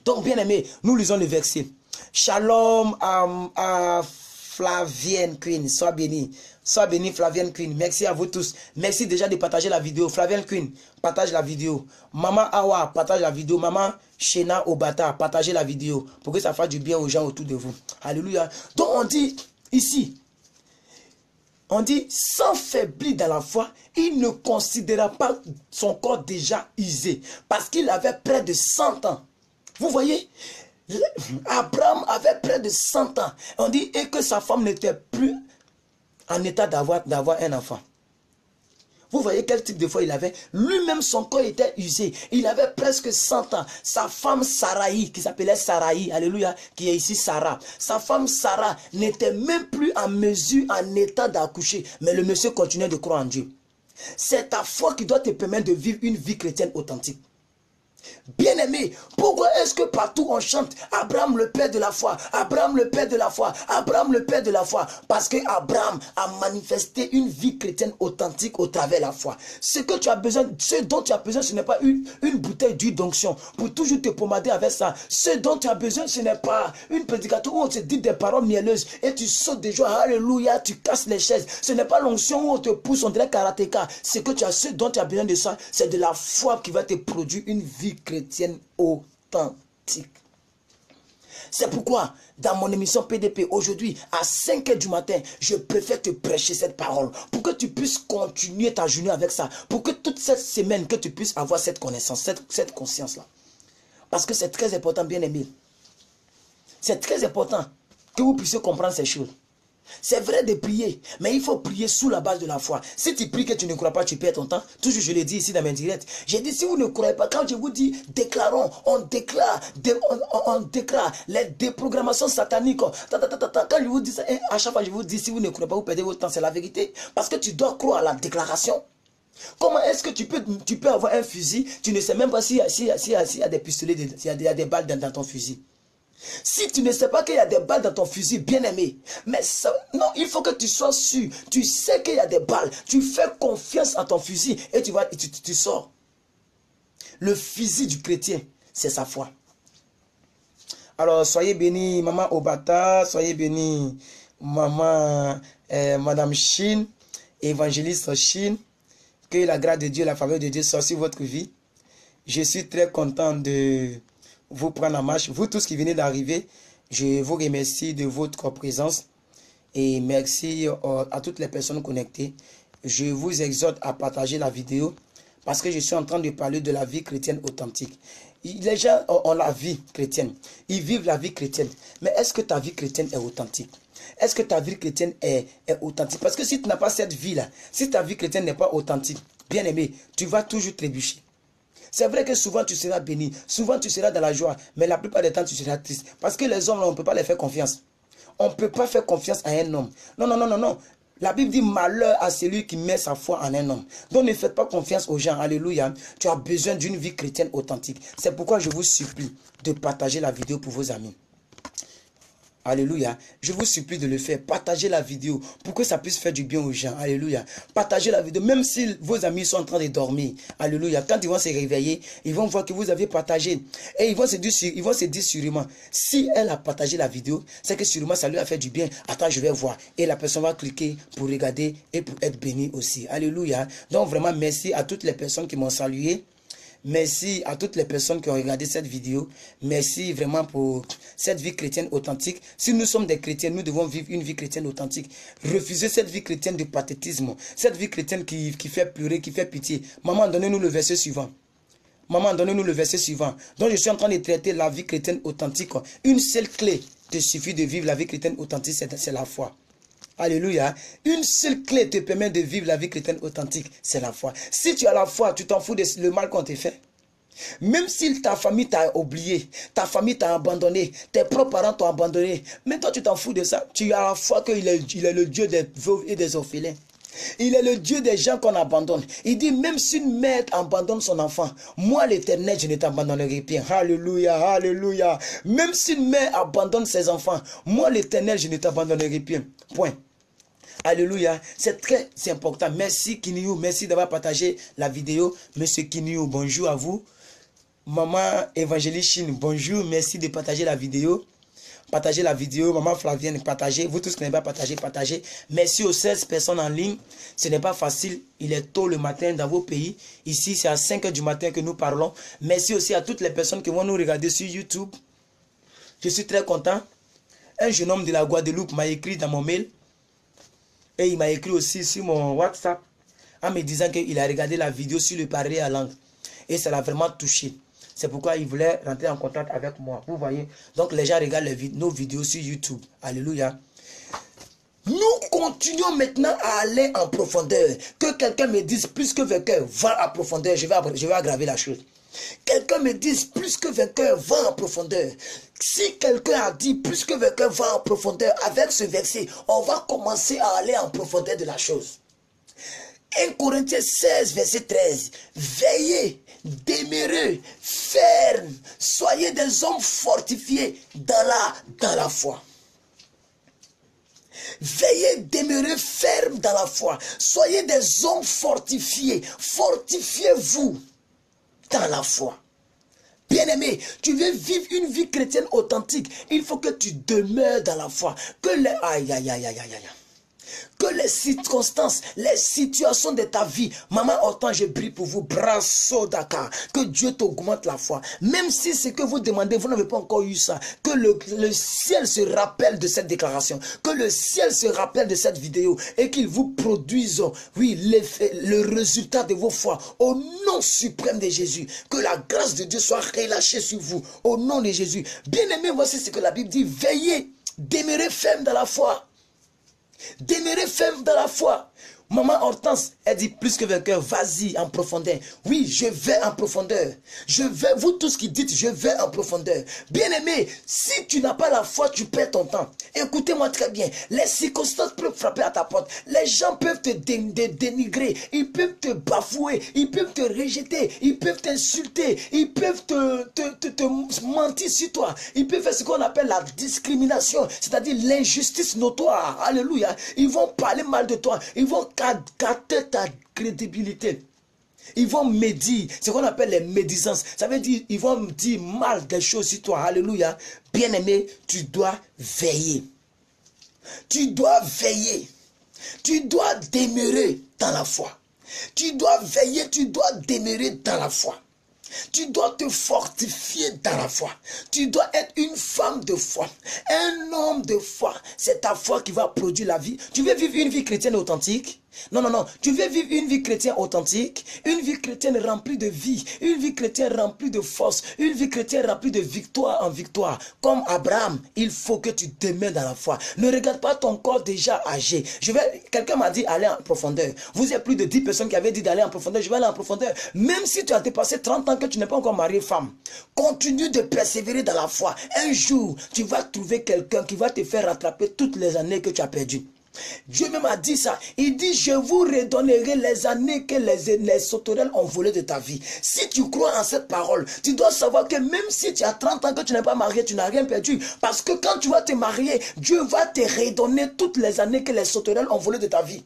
Donc, bien aimé, nous lisons le verset. Shalom à Flavienne Queen, sois béni. Sois béni Flavienne Queen. Merci à vous tous. Merci déjà de partager la vidéo. Flavienne Queen, partage la vidéo. Maman Awa, partage la vidéo. Maman Shena Obata, partagez la vidéo. Pour que ça fasse du bien aux gens autour de vous. Alléluia. Donc on dit ici, on dit sans faiblir dans la foi, il ne considéra pas son corps déjà usé. Parce qu'il avait près de 100 ans. Vous voyez, Abraham avait près de 100 ans. On dit et que sa femme n'était plus en état d'avoir un enfant. Vous voyez quel type de foi il avait. Lui-même, son corps était usé. Il avait presque 100 ans. Sa femme Sarai, qui s'appelait Sarai, alléluia, qui est ici Sarah. Sa femme Sarah n'était même plus en mesure, en état d'accoucher. Mais le monsieur continuait de croire en Dieu. C'est ta foi qui doit te permettre de vivre une vie chrétienne authentique. Bien-aimé, pourquoi est-ce que partout on chante Abraham le père de la foi, Abraham le père de la foi, Abraham le père de la foi? Parce que Abraham a manifesté une vie chrétienne authentique au travers de la foi. Ce que tu as besoin, ce dont tu as besoin, ce n'est pas une bouteille d'huile d'onction pour toujours te pommader avec ça. Ce dont tu as besoin, ce n'est pas une prédication où on te dit des paroles mielleuses et tu sautes de joie, alléluia, tu casses les chaises. Ce n'est pas l'onction où on te pousse, on dirait karatéka. Ce dont tu as besoin de ça, c'est de la foi qui va te produire une vie chrétienne authentique. C'est pourquoi dans mon émission PDP aujourd'hui à 5 h du matin, je préfère te prêcher cette parole pour que tu puisses continuer ta journée avec ça, pour que toute cette semaine que tu puisses avoir cette connaissance, cette conscience là. Parce que c'est très important, bien aimé. C'est très important que vous puissiez comprendre ces choses. C'est vrai de prier, mais il faut prier sous la base de la foi. Si tu pries que tu ne crois pas, tu perds ton temps. Toujours je l'ai dit ici dans mes directs. J'ai dit si vous ne croyez pas, quand je vous dis déclarons, on déclare les déprogrammations sataniques. Quand je vous dis ça, à chaque fois je vous dis si vous ne croyez pas, vous perdez votre temps, c'est la vérité. Parce que tu dois croire à la déclaration. Comment est-ce que tu peux avoir un fusil, tu ne sais même pas s'il y a des pistolets, s'il y a des balles dans ton fusil. Si tu ne sais pas qu'il y a des balles dans ton fusil, bien aimé, mais ça, non, il faut que tu sois sûr. Tu sais qu'il y a des balles. Tu fais confiance à ton fusil et tu sors. Le fusil du chrétien, c'est sa foi. Alors, soyez bénis, maman Obata, soyez bénis, maman, madame Chine, évangéliste Chine. Que la grâce de Dieu, la faveur de Dieu soit sur votre vie. Je suis très content de vous prendre en marche. Vous tous qui venez d'arriver, je vous remercie de votre présence et merci à toutes les personnes connectées. Je vous exhorte à partager la vidéo parce que je suis en train de parler de la vie chrétienne authentique. Les gens ont la vie chrétienne, ils vivent la vie chrétienne, mais est-ce que ta vie chrétienne est authentique? Est-ce que ta vie chrétienne est authentique? Parce que si tu n'as pas cette vie-là, si ta vie chrétienne n'est pas authentique, bien aimé, tu vas toujours trébucher. C'est vrai que souvent tu seras béni, souvent tu seras dans la joie, mais la plupart des temps tu seras triste. Parce que les hommes, on ne peut pas les faire confiance. On ne peut pas faire confiance à un homme. Non, non, non, non, non. La Bible dit malheur à celui qui met sa foi en un homme. Donc ne faites pas confiance aux gens. Alléluia. Tu as besoin d'une vie chrétienne authentique. C'est pourquoi je vous supplie de partager la vidéo pour vos amis. Alléluia. Je vous supplie de le faire. Partagez la vidéo pour que ça puisse faire du bien aux gens. Alléluia. Partagez la vidéo même si vos amis sont en train de dormir. Alléluia. Quand ils vont se réveiller, ils vont voir que vous avez partagé. Et ils vont se dire sûrement, si elle a partagé la vidéo, c'est que sûrement ça lui a fait du bien. Attends, je vais voir. Et la personne va cliquer pour regarder et pour être bénie aussi. Alléluia. Donc vraiment, merci à toutes les personnes qui m'ont salué. Merci à toutes les personnes qui ont regardé cette vidéo. Merci vraiment pour cette vie chrétienne authentique. Si nous sommes des chrétiens, nous devons vivre une vie chrétienne authentique. Refusez cette vie chrétienne de pathétisme. Cette vie chrétienne qui fait pleurer, qui fait pitié. Maman, donnez-nous le verset suivant. Maman, donnez-nous le verset suivant. Donc je suis en train de traiter la vie chrétienne authentique. Une seule clé te suffit de vivre la vie chrétienne authentique, c'est la foi. Alléluia. Une seule clé te permet de vivre la vie chrétienne authentique, c'est la foi. Si tu as la foi, tu t'en fous de le mal qu'on t'a fait. Même si ta famille t'a oublié, ta famille t'a abandonné, tes propres parents t'ont abandonné, mais toi tu t'en fous de ça. Tu as la foi qu'il est le Dieu des veuves et des orphelins. Il est le Dieu des gens qu'on abandonne. Il dit, même si une mère abandonne son enfant, moi l'Éternel, je ne t'abandonnerai pas. Alléluia, alléluia. Même si une mère abandonne ses enfants, moi l'Éternel, je ne t'abandonnerai pas. Point. Alléluia, c'est très important. Merci Kiniou, merci d'avoir partagé la vidéo. Monsieur Kiniou, bonjour à vous. Maman Évangéliste Chine, bonjour, merci de partager la vidéo. Partagez la vidéo, maman Flavienne, partagez. Vous tous qui n'avez pas partagé, partagez. Merci aux 16 personnes en ligne. Ce n'est pas facile, il est tôt le matin dans vos pays. Ici, c'est à 5 h du matin que nous parlons. Merci aussi à toutes les personnes qui vont nous regarder sur YouTube. Je suis très content. Un jeune homme de la Guadeloupe m'a écrit dans mon mail. Et il m'a écrit aussi sur mon WhatsApp en me disant qu'il a regardé la vidéo sur le parler à langue. Et ça l'a vraiment touché. C'est pourquoi il voulait rentrer en contact avec moi. Vous voyez. Donc les gens regardent nos vidéos sur YouTube. Alléluia. Nous continuons maintenant à aller en profondeur. Que quelqu'un me dise plus que vainqueur, va en profondeur. Je vais aggraver la chose. Quelqu'un me dise plus que vainqueur, va en profondeur. Si quelqu'un a dit plus que vainqueur, va en profondeur, avec ce verset, on va commencer à aller en profondeur de la chose. 1 Corinthiens 16, verset 13. Veillez, demeurez, ferme, soyez des hommes fortifiés dans la foi. Veillez, demeurez ferme dans la foi. Soyez des hommes fortifiés. Fortifiez-vous dans la foi. Bien-aimé, tu veux vivre une vie chrétienne authentique. Il faut que tu demeures dans la foi. Que les circonstances, les situations de ta vie, maman Hortense, je prie pour vous, brasso Dakar, que Dieu t'augmente la foi. Même si ce que vous demandez, vous n'avez pas encore eu ça, que le ciel se rappelle de cette déclaration, que le ciel se rappelle de cette vidéo et qu'il vous produise, oui, le résultat de vos foi au nom suprême de Jésus. Que la grâce de Dieu soit relâchée sur vous au nom de Jésus. Bien-aimé, voici ce que la Bible dit, veillez, demeurez ferme dans la foi. Demeurez ferme dans la foi. Maman Hortense, elle dit plus que vainqueur, vas-y en profondeur. Oui, je vais en profondeur. Je vais, vous tous qui dites, je vais en profondeur. Bien-aimé, si tu n'as pas la foi, tu perds ton temps. Écoutez-moi très bien. Les circonstances peuvent frapper à ta porte. Les gens peuvent te dénigrer. Ils peuvent te bafouer. Ils peuvent te rejeter. Ils peuvent t'insulter. Ils peuvent te mentir sur toi. Ils peuvent faire ce qu'on appelle la discrimination, c'est-à-dire l'injustice notoire. Alléluia. Ils vont parler mal de toi. Ils vont gâter ta crédibilité. Ils vont médire, ce qu'on appelle les médisances. Ça veut dire, ils vont dire mal des choses sur toi. Alléluia. Bien-aimé, tu dois veiller. Tu dois veiller. Tu dois demeurer dans la foi. Tu dois veiller, tu dois demeurer dans la foi. Tu dois te fortifier dans la foi. Tu dois être une femme de foi. Un homme de foi. C'est ta foi qui va produire la vie. Tu veux vivre une vie chrétienne authentique? Non, non, non. Tu veux vivre une vie chrétienne authentique, une vie chrétienne remplie de vie, une vie chrétienne remplie de force, une vie chrétienne remplie de victoire en victoire. Comme Abraham, il faut que tu demeures dans la foi. Ne regarde pas ton corps déjà âgé. Quelqu'un m'a dit aller en profondeur. Vous êtes plus de 10 personnes qui avaient dit d'aller en profondeur. Je vais aller en profondeur. Même si tu as dépassé 30 ans que tu n'es pas encore marié femme, continue de persévérer dans la foi. Un jour, tu vas trouver quelqu'un qui va te faire rattraper toutes les années que tu as perdues. Dieu même a dit ça. Il dit, je vous redonnerai les années que les sauterelles ont volé de ta vie. Si tu crois en cette parole, tu dois savoir que même si tu as 30 ans que tu n'es pas marié, tu n'as rien perdu. Parce que quand tu vas te marier, Dieu va te redonner toutes les années que les sauterelles ont volé de ta vie.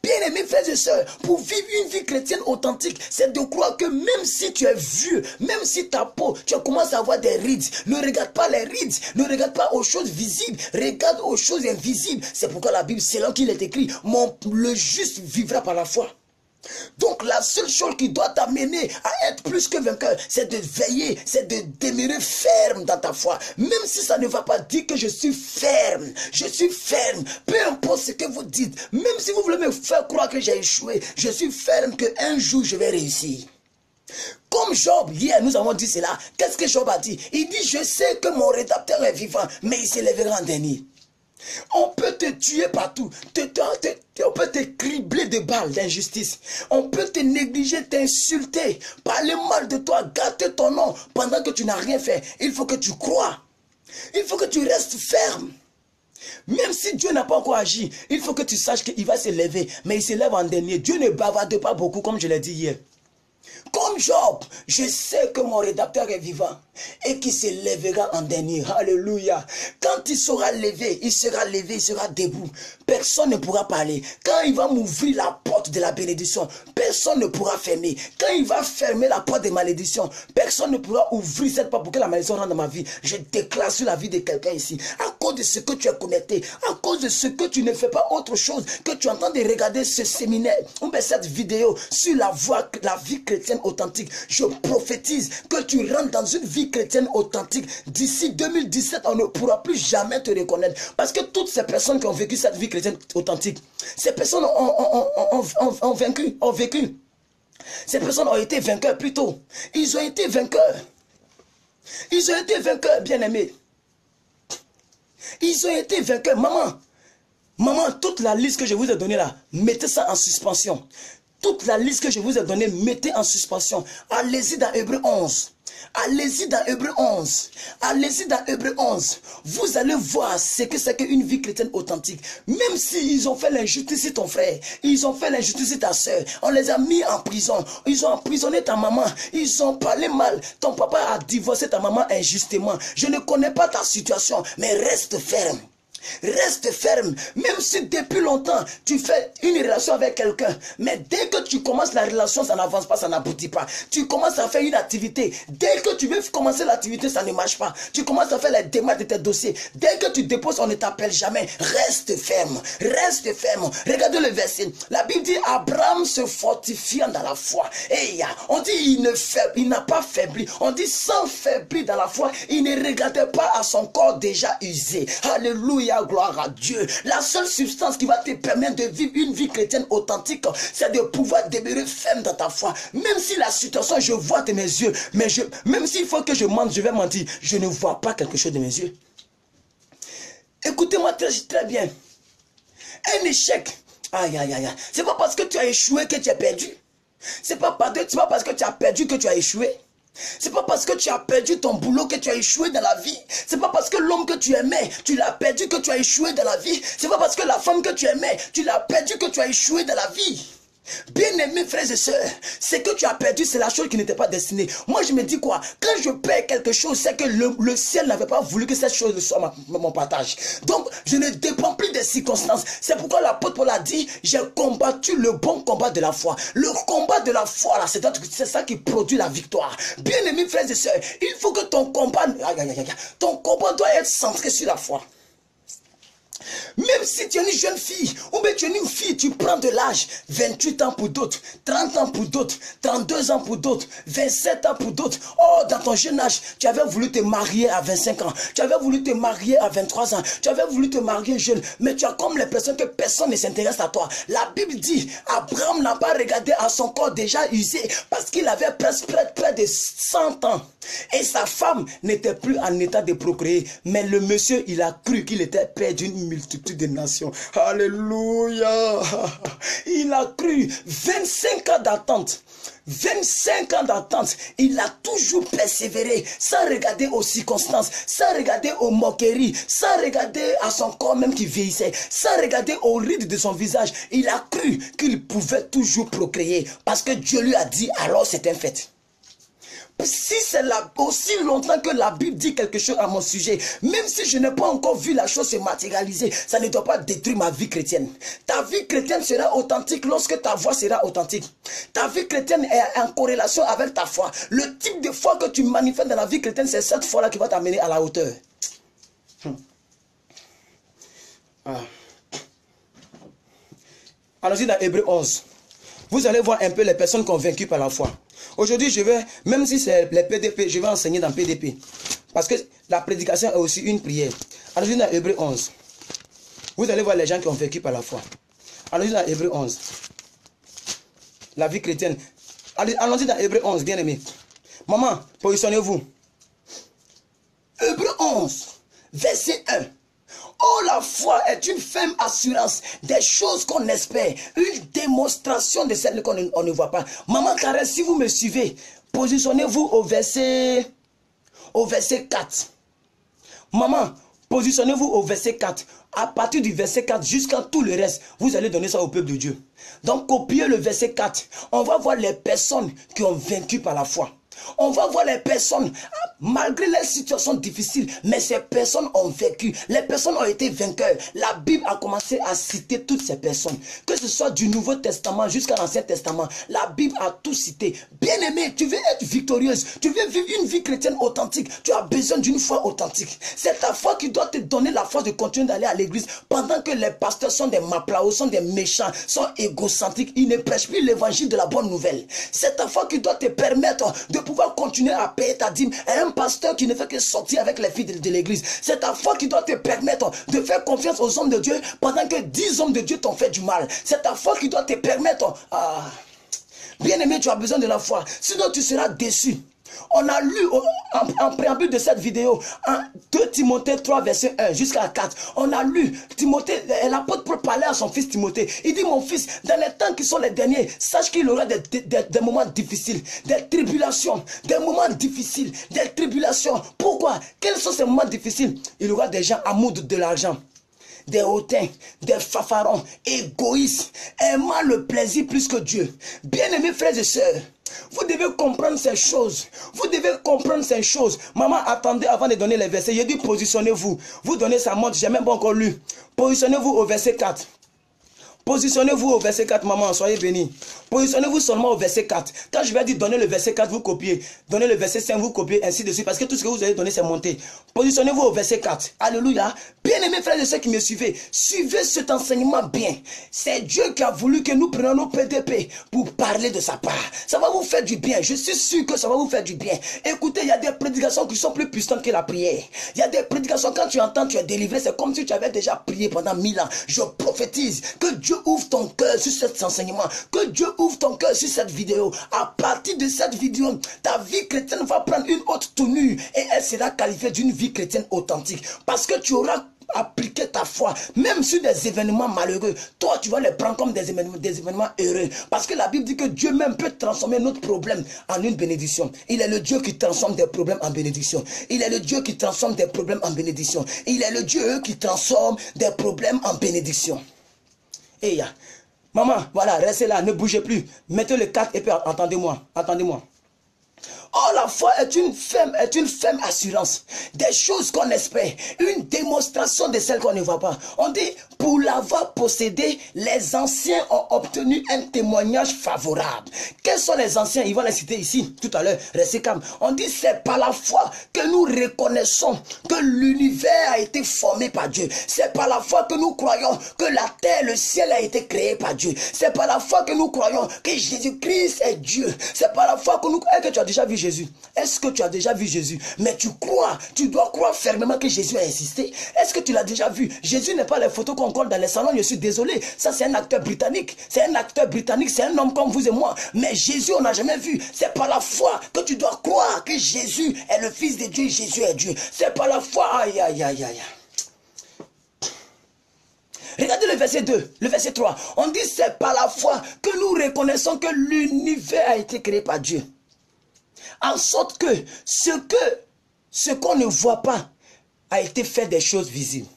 Bien-aimés frères et sœurs, pour vivre une vie chrétienne authentique, c'est de croire que même si tu es vieux, même si ta peau, tu commences à avoir des rides, ne regarde pas les rides, ne regarde pas aux choses visibles, regarde aux choses invisibles. C'est pourquoi la Bible, c'est là qu'il est écrit, le juste vivra par la foi. Donc la seule chose qui doit t'amener à être plus que vainqueur, c'est de veiller, c'est de demeurer ferme dans ta foi. Même si ça ne va pas dire que je suis ferme, peu importe ce que vous dites, même si vous voulez me faire croire que j'ai échoué, je suis ferme qu'un jour je vais réussir. Comme Job, hier nous avons dit cela. Qu'est-ce que Job a dit? Il dit, je sais que mon rédacteur est vivant, mais il s'élèvera en dernier. On peut te tuer partout, on peut te cribler de balles d'injustice, on peut te négliger, t'insulter, parler mal de toi, gâter ton nom pendant que tu n'as rien fait. Il faut que tu crois, il faut que tu restes ferme. Même si Dieu n'a pas encore agi, il faut que tu saches qu'il va se lever. Mais il se lève en dernier. Dieu ne bavarde pas beaucoup, comme je l'ai dit hier. Comme Job, je sais que mon rédacteur est vivant et qu'il se lèvera en dernier. Alléluia. Quand il sera levé, il sera debout. Personne ne pourra parler. Quand il va m'ouvrir la porte de la bénédiction, personne ne pourra fermer. Quand il va fermer la porte des malédictions, personne ne pourra ouvrir cette porte pour que la malédiction rentre dans ma vie. Je déclare sur la vie de quelqu'un ici. À cause de ce que tu es connecté, à cause de ce que tu ne fais pas autre chose que tu es en train de regarder ce séminaire ou cette vidéo sur la vie chrétienne authentique. Je prophétise que tu rentres dans une vie chrétienne authentique. D'ici 2017, on ne pourra plus jamais te reconnaître. Parce que toutes ces personnes qui ont vécu cette vie chrétienne authentique, ces personnes ont vécu. Ces personnes ont été vainqueurs plutôt. Ils ont été vainqueurs. Ils ont été vainqueurs, bien-aimés. Ils ont été vainqueurs. Maman, toute la liste que je vous ai donnée là, mettez ça en suspension. Toute la liste que je vous ai donnée, mettez en suspension. Allez-y dans Hébreux 11. Allez-y dans Hébreux 11. Allez-y dans Hébreux 11. Vous allez voir ce que c'est qu'une vie chrétienne authentique. Même s'ils ont fait l'injustice sur ton frère, ils ont fait l'injustice sur ta soeur, on les a mis en prison, ils ont emprisonné ta maman, ils ont parlé mal, ton papa a divorcé ta maman injustement. Je ne connais pas ta situation, mais reste ferme. Reste ferme, même si depuis longtemps tu fais une relation avec quelqu'un, mais dès que tu commences la relation, ça n'avance pas, ça n'aboutit pas. Tu commences à faire une activité, dès que tu veux commencer l'activité, ça ne marche pas. Tu commences à faire les démarches de tes dossiers, dès que tu déposes, on ne t'appelle jamais. Reste ferme, reste ferme. Regardez le verset, la Bible dit Abraham se fortifiant dans la foi. Et on dit il n'a pas faibli, on dit sans faiblir dans la foi, il ne regardait pas à son corps déjà usé. Alléluia. Gloire à Dieu. La seule substance qui va te permettre de vivre une vie chrétienne authentique, c'est de pouvoir demeurer ferme dans ta foi. Même si la situation, je vois de mes yeux, mais même s'il faut que je mente, je vais mentir, je ne vois pas quelque chose de mes yeux. Écoutez-moi très bien. Un échec, aïe aïe aïe, c'est pas parce que tu as échoué que tu as perdu. C'est pas parce que tu as perdu que tu as échoué. C'est pas parce que tu as perdu ton boulot que tu as échoué dans la vie. C'est pas parce que l'homme que tu aimais, tu l'as perdu que tu as échoué dans la vie. C'est pas parce que la femme que tu aimais, tu l'as perdu que tu as échoué dans la vie. Bien-aimés frères et sœurs, ce que tu as perdu, c'est la chose qui n'était pas destinée. Moi, je me dis quoi? Quand je perds quelque chose, c'est que le ciel n'avait pas voulu que cette chose soit mon partage. Donc, je ne dépends plus des circonstances. C'est pourquoi l'apôtre Paul a dit, j'ai combattu le bon combat de la foi. Le combat de la foi, là, c'est ça qui produit la victoire. Bien-aimés frères et sœurs, il faut que ton combat doit être centré sur la foi. Même si tu es une jeune fille, ou bien tu es une fille, tu prends de l'âge, 28 ans pour d'autres, 30 ans pour d'autres, 32 ans pour d'autres, 27 ans pour d'autres. Oh, dans ton jeune âge, tu avais voulu te marier à 25 ans, tu avais voulu te marier à 23 ans, tu avais voulu te marier jeune, mais tu as comme l'impression que personne ne s'intéresse à toi. La Bible dit, Abraham n'a pas regardé à son corps déjà usé, parce qu'il avait presque près de 100 ans. Et sa femme n'était plus en état de procréer, mais le monsieur, il a cru qu'il était père d'une multitude de nations. Alléluia. Il a cru. 25 ans d'attente. 25 ans d'attente. Il a toujours persévéré sans regarder aux circonstances, sans regarder aux moqueries, sans regarder à son corps même qui vieillissait, sans regarder aux rides de son visage. Il a cru qu'il pouvait toujours procréer parce que Dieu lui a dit, alors c'est un fait. Si c'est aussi longtemps que la Bible dit quelque chose à mon sujet, même si je n'ai pas encore vu la chose se matérialiser, ça ne doit pas détruire ma vie chrétienne. Ta vie chrétienne sera authentique lorsque ta voix sera authentique. Ta vie chrétienne est en corrélation avec ta foi. Le type de foi que tu manifestes dans la vie chrétienne, c'est cette foi-là qui va t'amener à la hauteur. Allons-y dans Hébreux 11. Vous allez voir un peu les personnes convaincues par la foi. Aujourd'hui, je vais, même si c'est les PDP, je vais enseigner dans PDP. Parce que la prédication est aussi une prière. Allons-y dans Hébreux 11. Vous allez voir les gens qui ont vécu par la foi. Allons-y dans Hébreux 11. La vie chrétienne. Allons-y dans Hébreux 11, bien aimé. Maman, positionnez-vous. Hébreux 11, verset 1. Oh, la foi est une ferme assurance des choses qu'on espère, une démonstration de celles qu'on ne voit pas. Maman Karen, si vous me suivez, positionnez-vous au verset 4. Maman, Positionnez-vous au verset 4. À partir du verset 4 jusqu'à tout le reste, vous allez donner ça au peuple de Dieu. Donc, copiez le verset 4. On va voir les personnes qui ont vaincu par la foi. On va voir les personnes, malgré les situations difficiles, mais ces personnes ont vécu. Les personnes ont été vainqueurs. La Bible a commencé à citer toutes ces personnes. Que ce soit du Nouveau Testament jusqu'à l'Ancien Testament, la Bible a tout cité. Bien-aimé, tu veux être victorieuse, tu veux vivre une vie chrétienne authentique, tu as besoin d'une foi authentique. C'est ta foi qui doit te donner la force de continuer d'aller à l'église pendant que les pasteurs sont des maplaos, sont des méchants, sont égocentriques. Ils ne prêchent plus l'évangile de la bonne nouvelle. C'est ta foi qui doit te permettre de pouvoir continuer à payer ta dîme à un pasteur qui ne fait que sortir avec les filles de l'église. C'est ta foi qui doit te permettre de faire confiance aux hommes de Dieu pendant que 10 hommes de Dieu t'ont fait du mal. C'est ta foi qui doit te permettre... Bien-aimé, tu as besoin de la foi. Sinon, tu seras déçu. On a lu en préambule de cette vidéo, 2 Timothée 3, verset 1 jusqu'à 4. On a lu, Timothée, l'apôtre Paul parlait à son fils Timothée. Il dit, mon fils, dans les temps qui sont les derniers, sache qu'il y aura des moments difficiles, des tribulations, des moments difficiles, des tribulations. Pourquoi? Quels sont ces moments difficiles? Il y aura des gens amoureux de l'argent, des hautains, des fafarons, égoïstes, aimant le plaisir plus que Dieu. Bien-aimés frères et sœurs, vous devez comprendre ces choses. Vous devez comprendre ces choses. Maman, attendez avant de donner les versets. J'ai dit positionnez-vous. Vous donnez sa montre, j'ai même pas encore lu. Positionnez-vous au verset 4. Positionnez-vous au verset 4, maman, soyez bénis. Positionnez-vous seulement au verset 4. Quand je vais dire donner le verset 4, vous copiez. Donnez le verset 5, vous copiez, ainsi de suite. Parce que tout ce que vous allez donner, c'est monté. Positionnez-vous au verset 4. Alléluia. Bien-aimés frères et sœurs qui me suivez, suivez cet enseignement bien. C'est Dieu qui a voulu que nous prenions nos PDP pour parler de sa part. Ça va vous faire du bien. Je suis sûr que ça va vous faire du bien. Écoutez, il y a des prédications qui sont plus puissantes que la prière. Il y a des prédications, quand tu entends, tu es délivré. C'est comme si tu avais déjà prié pendant 1000 ans. Je prophétise que Dieu ouvre ton cœur sur cet enseignement, que Dieu ouvre ton cœur sur cette vidéo. À partir de cette vidéo, ta vie chrétienne va prendre une autre tournure et elle sera qualifiée d'une vie chrétienne authentique. Parce que tu auras appliqué ta foi, même sur des événements malheureux. Toi, tu vas les prendre comme des événements heureux. Parce que la Bible dit que Dieu même peut transformer notre problème en une bénédiction. Il est le Dieu qui transforme des problèmes en bénédiction. Il est le Dieu qui transforme des problèmes en bénédiction. Il est le Dieu qui transforme des problèmes en bénédiction. Et maman, voilà, restez là, ne bougez plus. Mettez le 4 et puis attendez-moi, attendez-moi. Oh, la foi est une ferme assurance des choses qu'on espère, une démonstration de celles qu'on ne voit pas. On dit, pour l'avoir possédé, les anciens ont obtenu un témoignage favorable. Quels sont les anciens? Ils vont les citer ici, tout à l'heure, restez calme. On dit, c'est par la foi que nous reconnaissons que l'univers a été formé par Dieu. C'est par la foi que nous croyons que la terre, le ciel a été créé par Dieu. C'est par la foi que nous croyons que Jésus-Christ est Dieu. C'est par la foi que nous... Est-ce que tu as déjà vu Jésus? Est-ce que tu as déjà vu Jésus? Mais tu crois, tu dois croire fermement que Jésus a existé. Est-ce que tu l'as déjà vu? Jésus n'est pas les photos qu'on colle dans les salons, je suis désolé. Ça, c'est un acteur britannique. C'est un acteur britannique, c'est un homme comme vous et moi. Mais Jésus, on n'a jamais vu. C'est par la foi que tu dois croire que Jésus est le Fils de Dieu, Jésus est Dieu. C'est par la foi. Aïe, aïe, aïe, aïe. Regardez le verset 2, le verset 3. On dit c'est par la foi que nous reconnaissons que l'univers a été créé par Dieu. En sorte que ce qu'on ne voit pas a été fait des choses visibles.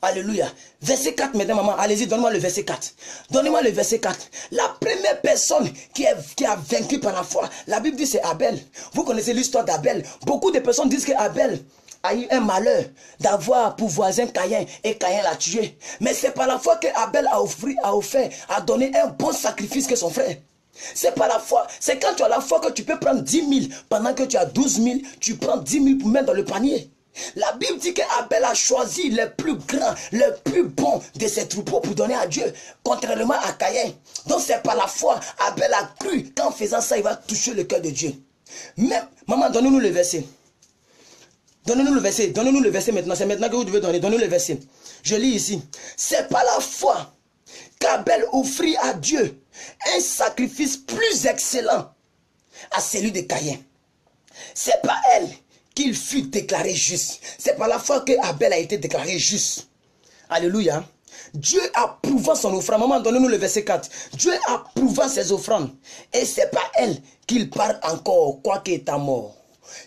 Alléluia. Verset 4 maintenant, maman. Allez-y, donne-moi le verset 4. Donnez-moi le verset 4. La première personne qui a vaincu par la foi, la Bible dit c'est Abel. Vous connaissez l'histoire d'Abel. Beaucoup de personnes disent qu'Abel a eu un malheur d'avoir pour voisin Caïn et Caïn l'a tué. Mais c'est par la foi que Abel a donné un bon sacrifice que son frère. C'est par la foi. C'est quand tu as la foi que tu peux prendre 10 000. Pendant que tu as 12 000, tu prends 10 000 pour mettre dans le panier. La Bible dit qu'Abel a choisi les plus grands, les plus bons de ses troupeaux pour donner à Dieu, contrairement à Caïn. Donc c'est par la foi. Abel a cru qu'en faisant ça, il va toucher le cœur de Dieu. Même, maman, donnez-nous le verset. Donnez-nous le verset maintenant. C'est maintenant que vous devez donner. Donnez-nous le verset. Je lis ici. C'est par la foi qu'Abel offrit à Dieu un sacrifice plus excellent à celui de Caïn. C'est par elle qu'il fut déclaré juste. C'est par la foi que Abel a été déclaré juste. Alléluia. Dieu approuvant son offrande. Maman, donnez-nous le verset 4. Dieu approuvant ses offrandes. Et c'est par elle qu'il parle encore, quoique étant mort.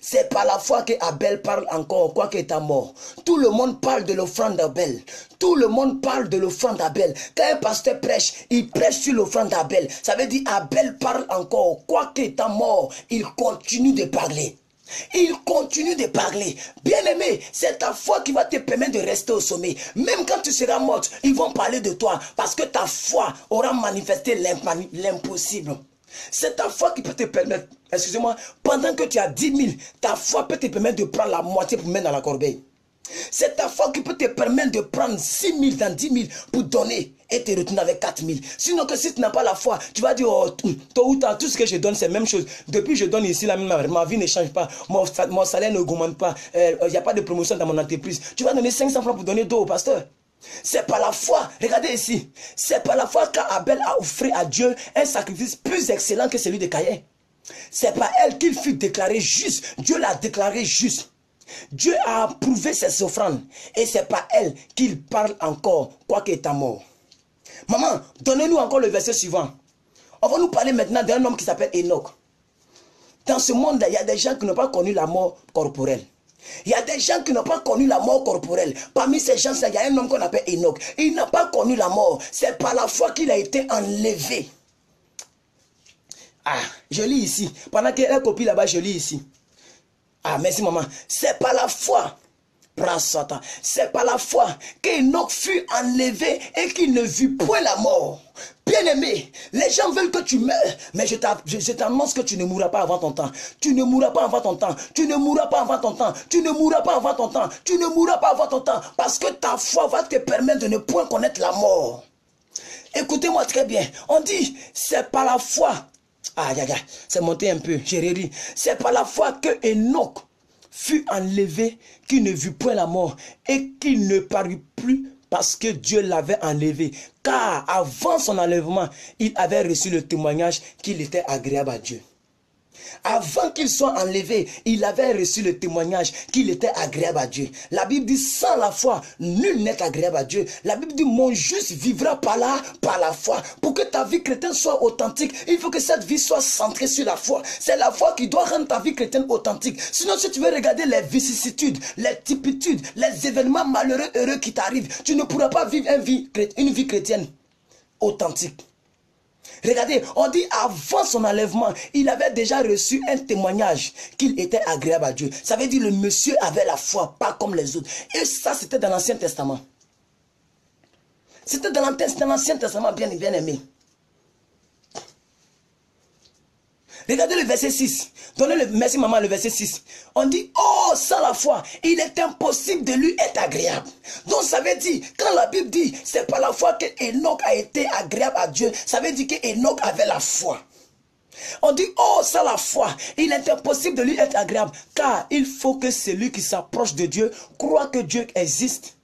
C'est par la foi que Abel parle encore, quoique étant mort. Tout le monde parle de l'offrande d'Abel. Tout le monde parle de l'offrande d'Abel. Quand un pasteur prêche, il prêche sur l'offrande d'Abel. Ça veut dire Abel parle encore, quoique étant mort, il continue de parler. Il continue de parler. Bien-aimé, c'est ta foi qui va te permettre de rester au sommet. Même quand tu seras mort, ils vont parler de toi. Parce que ta foi aura manifesté l'impossible. C'est ta foi qui peut te permettre, excusez-moi, pendant que tu as 10 000, ta foi peut te permettre de prendre la moitié pour mettre dans la corbeille. C'est ta foi qui peut te permettre de prendre 6 000 dans 10 000 pour donner et te retourner avec 4 000. Sinon que si tu n'as pas la foi, tu vas dire, oh, tôt ou tard, tout ce que je donne, c'est la même chose. Depuis que je donne ici, ma vie ne change pas, mon salaire n'augmente pas, il n'y a pas de promotion dans mon entreprise. Tu vas donner 500 francs pour donner d'eau au pasteur. C'est par la foi, regardez ici, c'est par la foi qu'Abel a offert à Dieu un sacrifice plus excellent que celui de Caïn. C'est par elle qu'il fut déclaré juste. Dieu l'a déclaré juste. Dieu a approuvé ses offrandes. Et c'est par elle qu'il parle encore, quoique étant mort. Maman, donnez-nous encore le verset suivant. On va nous parler maintenant d'un homme qui s'appelle Enoch. Dans ce monde-là, il y a des gens qui n'ont pas connu la mort corporelle. Il y a des gens qui n'ont pas connu la mort corporelle. Parmi ces gens-là, il y a un homme qu'on appelle Enoch. Il n'a pas connu la mort. C'est par la foi qu'il a été enlevé. Ah, je lis ici. Pendant qu'elle copie là-bas, je lis ici. Ah, merci maman. C'est par la foi. C'est par la foi qu'Enoch fut enlevé et qu'il ne vit point la mort. Bien-aimé, les gens veulent que tu meurs, mais je t'annonce que tu ne mourras pas avant ton temps. Tu ne mourras pas avant ton temps. Tu ne mourras pas avant ton temps. Tu ne mourras pas avant ton temps. Tu ne mourras pas avant ton temps. Parce que ta foi va te permettre de ne point connaître la mort. Écoutez-moi très bien. On dit, c'est par la foi. Aïe, aïe, aïe, c'est monté un peu, j'ai ri. C'est par la foi que Enoch fut enlevé, qu'il ne vit point la mort et qu'il ne parut plus parce que Dieu l'avait enlevé. Car avant son enlèvement, il avait reçu le témoignage qu'il était agréable à Dieu. Avant qu'il soit enlevé, il avait reçu le témoignage qu'il était agréable à Dieu. La Bible dit, sans la foi, nul n'est agréable à Dieu. La Bible dit, mon juste vivra par la foi. Pour que ta vie chrétienne soit authentique, il faut que cette vie soit centrée sur la foi. C'est la foi qui doit rendre ta vie chrétienne authentique. Sinon, si tu veux regarder les vicissitudes, les typitudes, les événements malheureux, heureux qui t'arrivent, tu ne pourras pas vivre une vie chrétienne authentique. Regardez, on dit avant son enlèvement, il avait déjà reçu un témoignage qu'il était agréable à Dieu. Ça veut dire le monsieur avait la foi, pas comme les autres. Et ça, c'était dans l'Ancien Testament. C'était dans l'Ancien Testament, bien aimé. Regardez le verset 6. Merci maman, le verset 6. On dit, oh, sans la foi, il est impossible de lui être agréable. Donc ça veut dire, quand la Bible dit, c'est par la foi que Enoch a été agréable à Dieu, ça veut dire que Enoch avait la foi. On dit, oh, sans la foi, il est impossible de lui être agréable, car il faut que celui qui s'approche de Dieu croit que Dieu existe.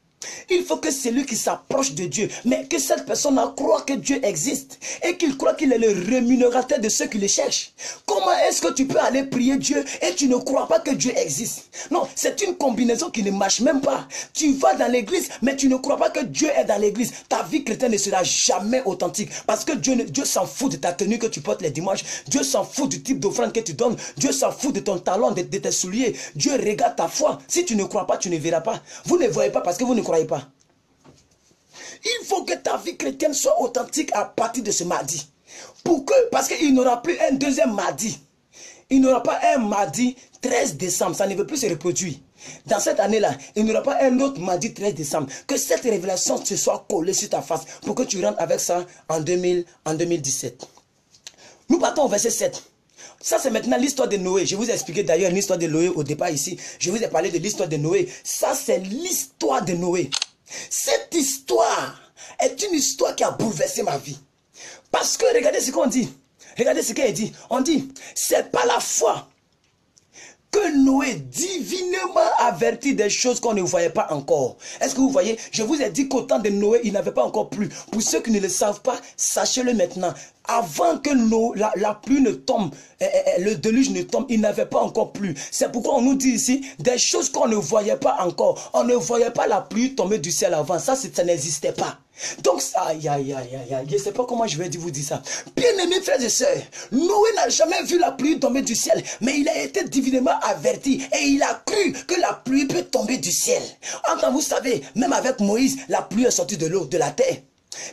Il faut que celui qui s'approche de Dieu, mais que cette personne croit que Dieu existe et qu'il croit qu'il est le rémunérateur de ceux qui le cherchent. Comment est-ce que tu peux aller prier Dieu et tu ne crois pas que Dieu existe? Non, c'est une combinaison qui ne marche même pas. Tu vas dans l'église, mais tu ne crois pas que Dieu est dans l'église. Ta vie chrétienne ne sera jamais authentique parce que Dieu s'en fout de ta tenue que tu portes les dimanches. Dieu s'en fout du type d'offrande que tu donnes. Dieu s'en fout de ton talent, de tes souliers. Dieu regarde ta foi. Si tu ne crois pas, tu ne verras pas. Vous ne voyez pas parce que vous ne croyez pas. Il faut que ta vie chrétienne soit authentique à partir de ce mardi. Parce qu'il n'aura plus un deuxième mardi. Il n'aura pas un mardi 13 décembre. Ça ne veut plus se reproduire. Dans cette année-là, il n'y aura pas un autre mardi 13 décembre. Que cette révélation se soit collée sur ta face pour que tu rentres avec ça en 2017. Nous partons au verset 7. Ça, c'est maintenant l'histoire de Noé. Je vous ai expliqué d'ailleurs l'histoire de Noé au départ ici. Je vous ai parlé de l'histoire de Noé. Ça, c'est l'histoire de Noé. Cette histoire est une histoire qui a bouleversé ma vie. Parce que regardez ce qu'on dit. Regardez ce qu'il dit. On dit, c'est par la foi que Noé divinement avertit des choses qu'on ne voyait pas encore. Est-ce que vous voyez? Je vous ai dit qu'au temps de Noé, il n'avait pas encore plu. Pour ceux qui ne le savent pas, sachez-le maintenant. Avant que la pluie ne tombe, le déluge ne tombe, il n'avait pas encore plu. C'est pourquoi on nous dit ici des choses qu'on ne voyait pas encore. On ne voyait pas la pluie tomber du ciel avant. Ça n'existait pas. Donc, aïe, aïe, aïe, aïe, aïe, je ne sais pas comment je vais vous dire ça. Bien-aimés frères et sœurs, Noé n'a jamais vu la pluie tomber du ciel, mais il a été divinement averti et il a cru que la pluie peut tomber du ciel. Enfin, vous savez, même avec Moïse, la pluie est sortie de l'eau, de la terre.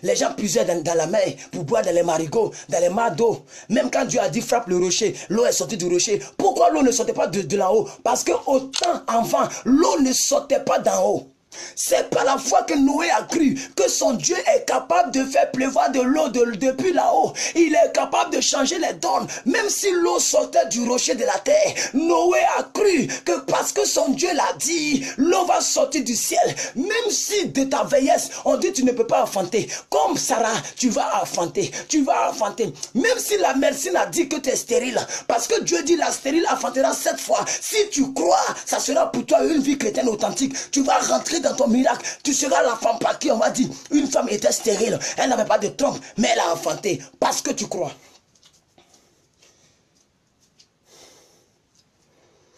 Les gens puisaient dans la mer pour boire dans les marigots, dans les mares d'eau. Même quand Dieu a dit frappe le rocher, l'eau est sortie du rocher. Pourquoi l'eau ne sortait pas de là-haut? Parce que autant avant, l'eau ne sortait pas d'en haut. C'est par la foi que Noé a cru que son Dieu est capable de faire pleuvoir de l'eau depuis là-haut. Il est capable de changer les donnes. Même si l'eau sortait du rocher de la terre, Noé a cru que parce que son Dieu l'a dit, l'eau va sortir du ciel. Même si de ta vieillesse, on dit tu ne peux pas enfanter. Comme Sarah, tu vas enfanter. Tu vas enfanter. Même si la médecine a dit que tu es stérile. Parce que Dieu dit la stérile enfantera 7 fois. Si tu crois, ça sera pour toi une vie chrétienne authentique. Tu vas rentrer dans ton miracle, tu seras la femme par qui on va dire une femme était stérile, elle n'avait pas de trompe, mais elle a enfanté parce que tu crois.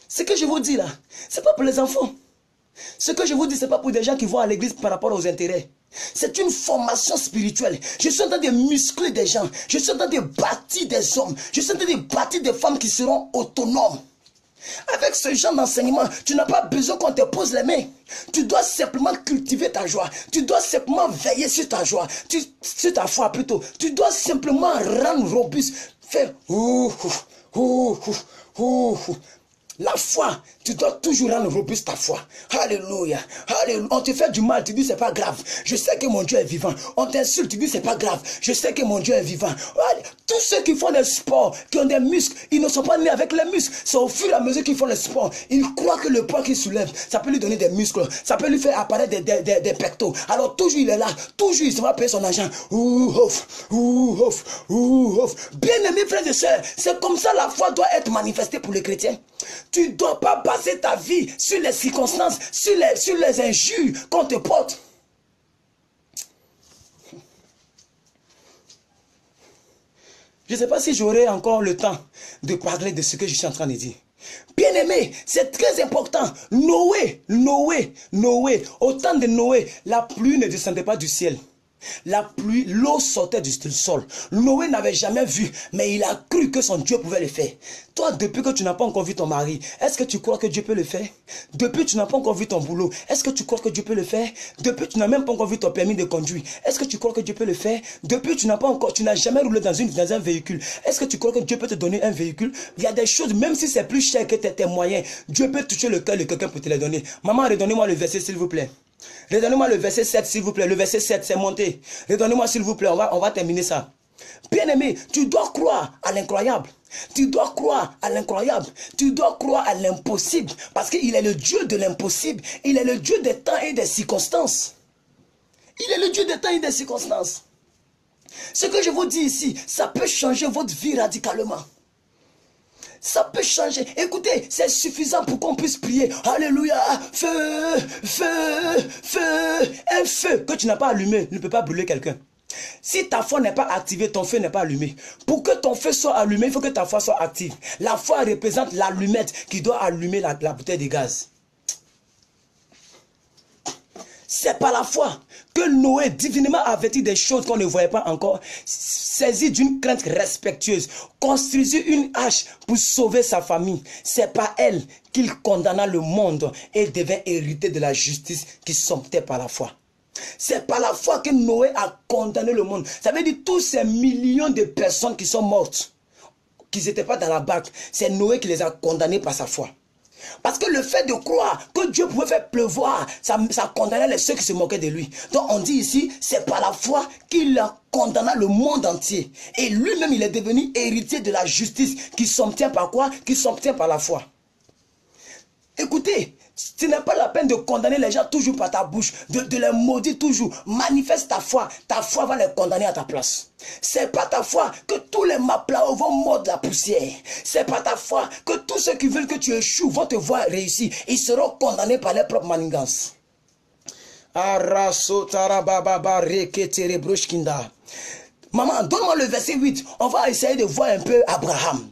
Ce que je vous dis là, c'est pas pour les enfants. Ce que je vous dis, c'est pas pour des gens qui vont à l'église par rapport aux intérêts. C'est une formation spirituelle. Je suis en train de muscler des gens, je suis en train de bâtir des hommes, je suis en train de bâtir des femmes qui seront autonomes. Avec ce genre d'enseignement, tu n'as pas besoin qu'on te pose les mains. Tu dois simplement cultiver ta joie. Tu dois simplement veiller sur ta joie. Sur ta foi plutôt. Tu dois simplement rendre robuste. Faire la foi, tu dois toujours rendre robuste ta foi. Alléluia. Alléluia. On te fait du mal, tu dis c'est pas grave. Je sais que mon Dieu est vivant. On t'insulte, tu dis c'est pas grave. Je sais que mon Dieu est vivant. Tous ceux qui font des sports, qui ont des muscles, ils ne sont pas nés avec les muscles. C'est au fur et à mesure qu'ils font le sport. Ils croient que le poids qu'ils soulèvent, ça peut lui donner des muscles. Ça peut lui faire apparaître des pectoraux. Alors toujours il est là. Toujours il se va payer son argent. Bien-aimés frères et sœurs, c'est comme ça la foi doit être manifestée pour les chrétiens. Tu ne dois pas baser ta vie sur les circonstances, sur les injures qu'on te porte. Je ne sais pas si j'aurai encore le temps de parler de ce que je suis en train de dire. Bien-aimé, c'est très important. Noé, au temps de Noé, la pluie ne descendait pas du ciel. La pluie, l'eau sortait du sol. Noé n'avait jamais vu, mais il a cru que son Dieu pouvait le faire. Toi, depuis que tu n'as pas encore vu ton mari, est-ce que tu crois que Dieu peut le faire? Depuis que tu n'as pas encore vu ton boulot, est-ce que tu crois que Dieu peut le faire? Depuis que tu n'as même pas encore vu ton permis de conduire, est-ce que tu crois que Dieu peut le faire? Depuis que tu n'as jamais roulé dans un véhicule, est-ce que tu crois que Dieu peut te donner un véhicule? Il y a des choses, même si c'est plus cher que tes moyens, Dieu peut toucher le cœur de quelqu'un pour te les donner. Maman, redonnez-moi le verset s'il vous plaît. Redonnez-moi le verset 7 s'il vous plaît. Le verset 7 c'est monté. Redonnez-moi s'il vous plaît. On va terminer ça. Bien-aimé, tu dois croire à l'incroyable. Tu dois croire à l'incroyable. Tu dois croire à l'impossible. Parce qu'il est le Dieu de l'impossible. Il est le Dieu des temps et des circonstances. Il est le Dieu des temps et des circonstances. Ce que je vous dis ici, ça peut changer votre vie radicalement. Ça peut changer. Écoutez, c'est suffisant pour qu'on puisse prier. Alléluia. Feu, feu, feu. Un feu que tu n'as pas allumé ne peut pas brûler quelqu'un. Si ta foi n'est pas activée, ton feu n'est pas allumé. Pour que ton feu soit allumé, il faut que ta foi soit active. La foi représente l'allumette qui doit allumer la bouteille de gaz. C'est par la foi que Noé, divinement averti des choses qu'on ne voyait pas encore, saisi d'une crainte respectueuse, construisit une hache pour sauver sa famille. C'est par elle qu'il condamna le monde et devint hérité de la justice qui s'obtient par la foi. C'est par la foi que Noé a condamné le monde. Ça veut dire tous ces millions de personnes qui sont mortes, qui n'étaient pas dans la barque, c'est Noé qui les a condamnés par sa foi. Parce que le fait de croire que Dieu pouvait faire pleuvoir, ça condamnait ceux qui se moquaient de lui. Donc on dit ici, c'est par la foi qu'il a condamné le monde entier. Et lui-même, il est devenu héritier de la justice qui s'obtient par quoi? Qui s'obtient par la foi. Écoutez, ce n'est pas la peine de condamner les gens toujours par ta bouche, de les maudire toujours. Manifeste ta foi va les condamner à ta place. C'est par ta foi que tous les maplao vont mordre la poussière. C'est par ta foi que tous ceux qui veulent que tu échoues vont te voir réussir. Ils seront condamnés par leurs propres manigances. Maman, donne-moi le verset 8. On va essayer de voir un peu Abraham.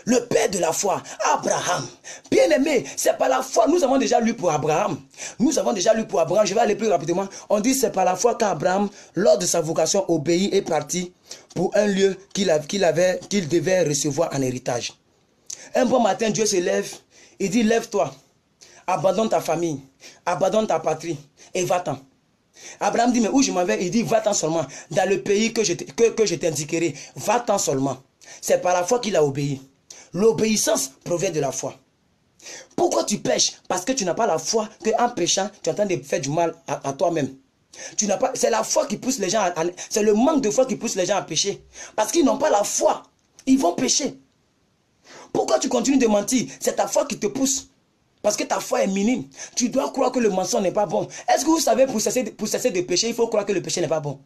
Le père de la foi, Abraham. Bien aimé, c'est par la foi. Nous avons déjà lu pour Abraham. Nous avons déjà lu pour Abraham. Je vais aller plus rapidement. On dit c'est par la foi qu'Abraham, lors de sa vocation, obéit et partit pour un lieu qu'il devait recevoir en héritage. Un bon matin, Dieu se lève. Il dit, lève-toi. Abandonne ta famille. Abandonne ta patrie. Et va-t'en. Abraham dit, mais où je m'en vais? Il dit, va-t'en seulement. Dans le pays que je t'indiquerai. Va-t'en seulement. C'est par la foi qu'il a obéi. L'obéissance provient de la foi. Pourquoi tu pêches? Parce que tu n'as pas la foi qu'en péchant, tu es en train de faire du mal à toi-même. C'est la foi qui pousse les gens c'est le manque de foi qui pousse les gens à pécher. Parce qu'ils n'ont pas la foi. Ils vont pécher. Pourquoi tu continues de mentir? C'est ta foi qui te pousse. Parce que ta foi est minime. Tu dois croire que le mensonge n'est pas bon. Est-ce que vous savez, pour cesser de pécher, il faut croire que le péché n'est pas bon?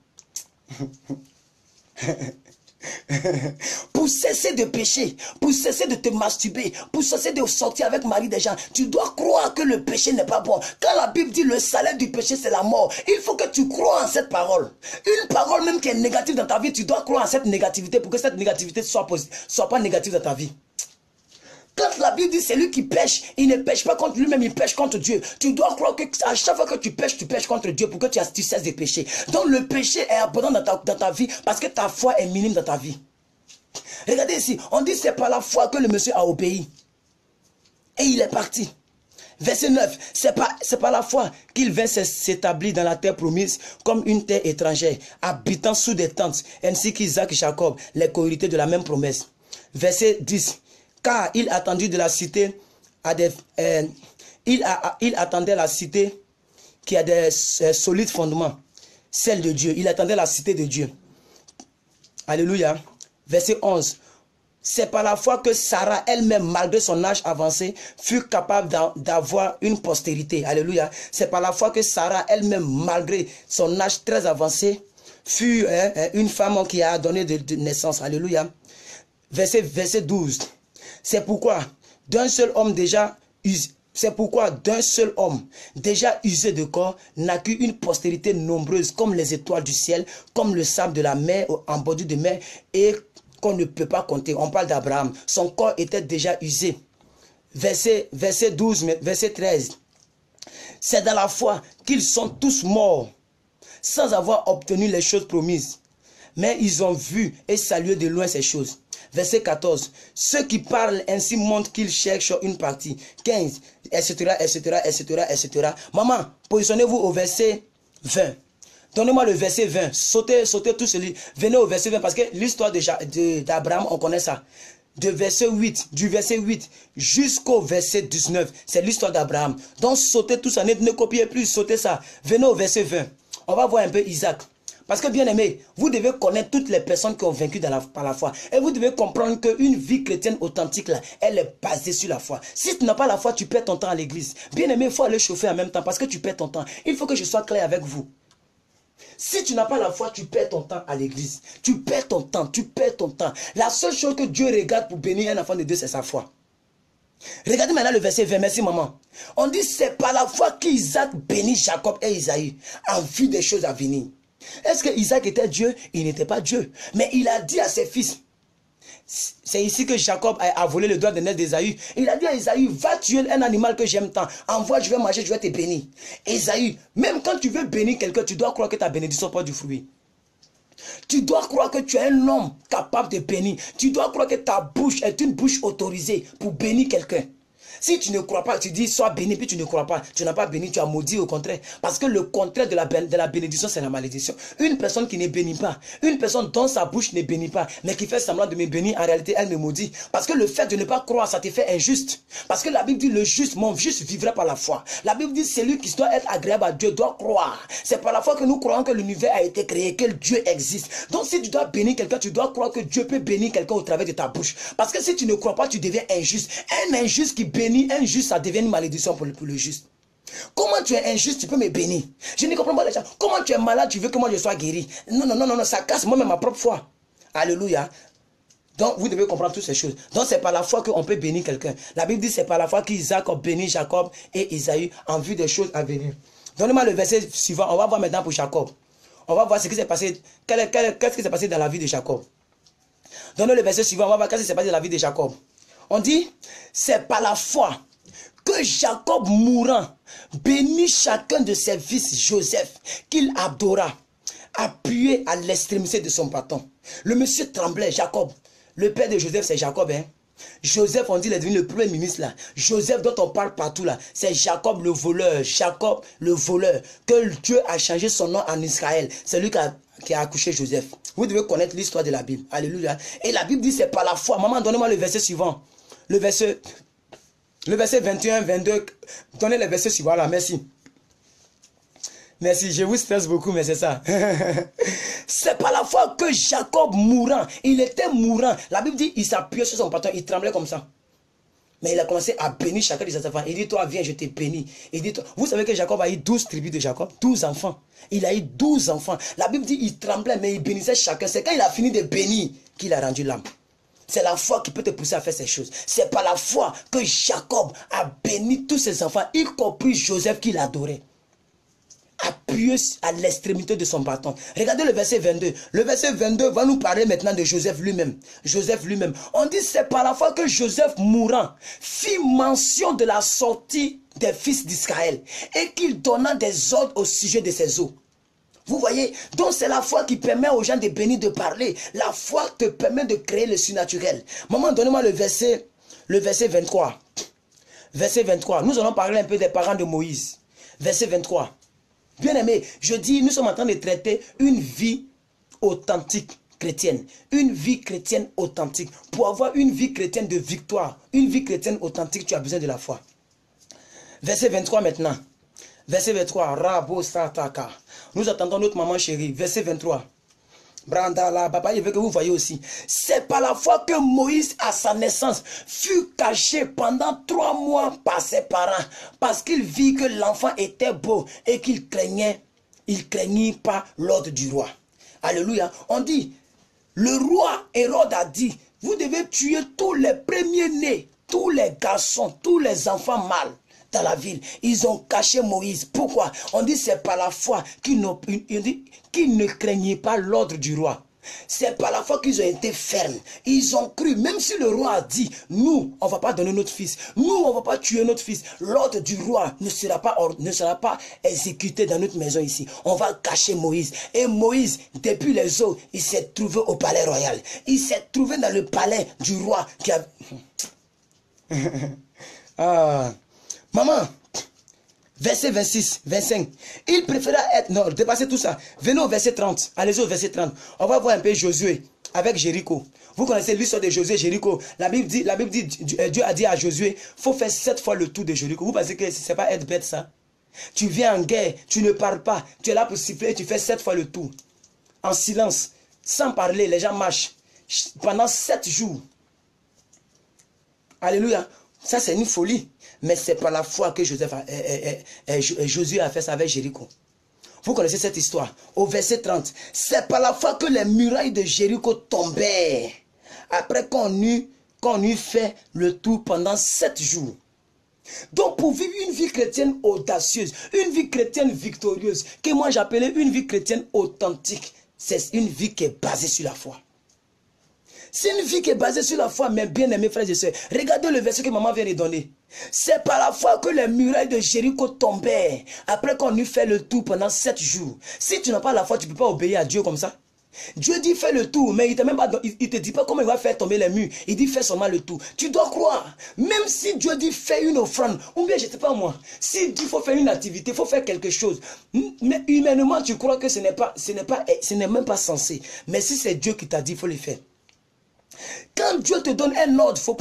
Pour cesser de pécher, pour cesser de te masturber, pour cesser de sortir avec mari des gens, tu dois croire que le péché n'est pas bon. Quand la Bible dit le salaire du péché c'est la mort, il faut que tu crois en cette parole. Une parole même qui est négative dans ta vie, tu dois croire en cette négativité pour que cette négativité soit pas négative dans ta vie. Quand la Bible dit c'est lui qui pêche, il ne pêche pas contre lui-même, il pêche contre Dieu. Tu dois croire que à chaque fois que tu pêches contre Dieu pour que tu cesses de pécher. Donc le péché est abondant dans ta vie parce que ta foi est minime dans ta vie. Regardez ici, on dit c'est par la foi que le monsieur a obéi. Et il est parti. Verset 9, c'est par la foi qu'il vint s'établir dans la terre promise comme une terre étrangère, habitant sous des tentes, ainsi qu'Isaac et Jacob, les co-héritiers de la même promesse. Verset 10. Car il attendit de la cité il attendait la cité qui a des solides fondements, celle de Dieu. Il attendait la cité de Dieu. Alléluia. Verset 11. C'est par la foi que Sarah elle-même, malgré son âge avancé, fut capable d'avoir une postérité. Alléluia. C'est par la foi que Sarah elle-même, malgré son âge très avancé, fut une femme qui a donné de naissance. Alléluia. Verset 12. C'est pourquoi d'un seul homme déjà usé de corps naquit une postérité nombreuse comme les étoiles du ciel, comme le sable de la mer en bordure de mer et qu'on ne peut pas compter. On parle d'Abraham. Son corps était déjà usé. Verset 12, verset 13. C'est dans la foi qu'ils sont tous morts sans avoir obtenu les choses promises. Mais ils ont vu et salué de loin ces choses. Verset 14. Ceux qui parlent ainsi montrent qu'ils cherchent une partie. 15, etc., etc., etc., etc. Maman, positionnez-vous au verset 20. Donnez-moi le verset 20. Sautez tout celui. Venez au verset 20 parce que l'histoire d'Abraham, on connaît ça. Du verset 8 jusqu'au verset 19, c'est l'histoire d'Abraham. Donc sautez tout ça, ne copiez plus, sautez ça. Venez au verset 20. On va voir un peu Isaac. Parce que bien aimé, vous devez connaître toutes les personnes qui ont vaincu par la foi. Et vous devez comprendre qu'une vie chrétienne authentique, là, elle est basée sur la foi. Si tu n'as pas la foi, tu perds ton temps à l'église. Bien aimé, il faut aller chauffer en même temps parce que tu perds ton temps. Il faut que je sois clair avec vous. Si tu n'as pas la foi, tu perds ton temps à l'église. Tu perds ton temps, La seule chose que Dieu regarde pour bénir un enfant de Dieu, c'est sa foi. Regardez maintenant le verset 20, merci maman. On dit c'est par la foi qu'Isaac bénit Jacob et Isaïe en vue des choses à venir. Est-ce que Isaac était Dieu? Il n'était pas Dieu. Mais il a dit à ses fils, c'est ici que Jacob a volé le doigt de naître d'Ésaü. Il a dit à Ésaü, va tuer un animal que j'aime tant. Envoie, je vais manger, je vais te bénir. Ésaü, même quand tu veux bénir quelqu'un, tu dois croire que ta bénédiction porte du fruit. Tu dois croire que tu es un homme capable de bénir. Tu dois croire que ta bouche est une bouche autorisée pour bénir quelqu'un. Si tu ne crois pas, tu dis sois béni, puis tu ne crois pas, tu n'as pas béni, tu as maudit au contraire. Parce que le contraire de la bénédiction, c'est la malédiction. Une personne qui ne bénit pas, une personne dont sa bouche ne bénit pas, mais qui fait semblant de me bénir, en réalité, elle me maudit. Parce que le fait de ne pas croire, ça te fait injuste. Parce que la Bible dit le juste, mon juste vivra par la foi. La Bible dit celui qui doit être agréable à Dieu doit croire. C'est par la foi que nous croyons que l'univers a été créé, que Dieu existe. Donc si tu dois bénir quelqu'un, tu dois croire que Dieu peut bénir quelqu'un au travers de ta bouche. Parce que si tu ne crois pas, tu deviens injuste. Un injuste qui bénit un juste, ça devient une malédiction pour le juste. Comment tu es injuste, tu peux me bénir? Je ne comprends pas les gens. Comment tu es malade, tu veux que moi je sois guéri? Non, ça casse moi-même ma propre foi. Alléluia. Donc vous devez comprendre toutes ces choses. Donc c'est par la foi qu'on peut bénir quelqu'un. La Bible dit c'est par la foi qu'Isaac a béni Jacob et Isaïe en vue des choses à venir. Donnez-moi le verset suivant. On va voir maintenant pour Jacob. On va voir ce qui s'est passé. Qu'est-ce qui s'est passé dans la vie de Jacob? Donnez le verset suivant. On va voir qu'est-ce qui s'est passé dans la vie de Jacob. On dit, c'est par la foi que Jacob mourant bénit chacun de ses fils Joseph qu'il adora, appuyé à l'extrémité de son bâton. Le monsieur tremblait, Jacob. Le père de Joseph, c'est Jacob. Hein? Joseph, on dit, il est devenu le premier ministre là. Joseph dont on parle partout là, c'est Jacob le voleur. Jacob le voleur. Que Dieu a changé son nom en Israël. C'est lui qui a accouché Joseph. Vous devez connaître l'histoire de la Bible. Alléluia. Et la Bible dit c'est par la foi. Maman, donnez-moi le verset suivant. Le verset 21, 22. Donnez le verset suivant là. Merci. Merci, je vous stresse beaucoup, mais c'est ça. C'est par la foi que Jacob mourant, il était mourant. La Bible dit, il s'appuyait sur son bâton, il tremblait comme ça. Mais il a commencé à bénir chacun de ses enfants. Il dit, toi, viens, je te bénis. Il dit, vous savez que Jacob a eu 12 tribus de Jacob, 12 enfants. Il a eu 12 enfants. La Bible dit, il tremblait, mais il bénissait chacun. C'est quand il a fini de bénir qu'il a rendu l'âme. C'est la foi qui peut te pousser à faire ces choses. C'est par la foi que Jacob a béni tous ses enfants, y compris Joseph qu'il adorait. Appuyé à l'extrémité de son bâton. Regardez le verset 22. Le verset 22 va nous parler maintenant de Joseph lui-même. Joseph lui-même. On dit c'est par la foi que Joseph mourant fit mention de la sortie des fils d'Israël et qu'il donna des ordres au sujet de ses eaux. Vous voyez, donc c'est la foi qui permet aux gens de bénir, de parler. La foi te permet de créer le surnaturel. Maman, donnez-moi le verset 23. Verset 23. Nous allons parler un peu des parents de Moïse. Verset 23. Bien aimé, je dis, nous sommes en train de traiter une vie authentique chrétienne. Une vie chrétienne authentique. Pour avoir une vie chrétienne de victoire, une vie chrétienne authentique, tu as besoin de la foi. Verset 23 maintenant. Verset 23. Rabo Sataka. Nous attendons notre maman chérie. Verset 23. Branda là, papa, il veut que vous voyez aussi. C'est par la foi que Moïse, à sa naissance, fut caché pendant 3 mois par ses parents. Parce qu'il vit que l'enfant était beau et qu'il craignait pas l'ordre du roi. Alléluia. On dit, le roi Hérode a dit, vous devez tuer tous les premiers-nés, tous les garçons, tous les enfants mâles dans la ville. Ils ont caché Moïse. Pourquoi? On dit c'est par la foi qu'ils ne craignaient pas l'ordre du roi. C'est par la foi qu'ils ont été fermes. Ils ont cru, même si le roi a dit, nous, on ne va pas donner notre fils. Nous, on ne va pas tuer notre fils. L'ordre du roi ne sera pas exécuté dans notre maison ici. On va cacher Moïse. Et Moïse, depuis les eaux, il s'est trouvé au palais royal. Il s'est trouvé dans le palais du roi qui a... Maman, verset 26, 25. Il préféra être... Non, dépassez tout ça. Venez au verset 30. Allez-y au verset 30. On va voir un peu Josué avec Jéricho. Vous connaissez l'histoire de Josué et Jéricho. La Bible dit, Dieu a dit à Josué, il faut faire 7 fois le tour de Jéricho. Vous pensez que ce n'est pas être bête ça? Tu viens en guerre, tu ne parles pas. Tu es là pour siffler et tu fais 7 fois le tour. En silence, sans parler, les gens marchent. Pendant 7 jours. Alléluia. Ça, c'est une folie. Mais c'est par la foi que Josué a fait ça avec Jéricho. Vous connaissez cette histoire. Au verset 30. C'est par la foi que les murailles de Jéricho tombèrent. Après qu'on eut fait le tour pendant 7 jours. Donc pour vivre une vie chrétienne audacieuse, une vie chrétienne victorieuse, que moi j'appelais une vie chrétienne authentique, c'est une vie qui est basée sur la foi. C'est une vie qui est basée sur la foi, mes bien-aimés frères et sœurs. Regardez le verset que maman vient de donner. C'est par la foi que les murailles de Jéricho tombèrent, après qu'on eut fait le tour pendant 7 jours. Si tu n'as pas la foi, tu ne peux pas obéir à Dieu comme ça. Dieu dit fais le tour, mais il ne te dit pas comment il va faire tomber les murs. Il dit fais seulement le tour. Tu dois croire. Même si Dieu dit fais une offrande, ou bien je ne sais pas moi, s'il dit il faut faire une activité, il faut faire quelque chose. Mais humainement tu crois que ce n'est même pas censé. Mais si c'est Dieu qui t'a dit, il faut le faire. Quand Dieu te donne un ordre, faut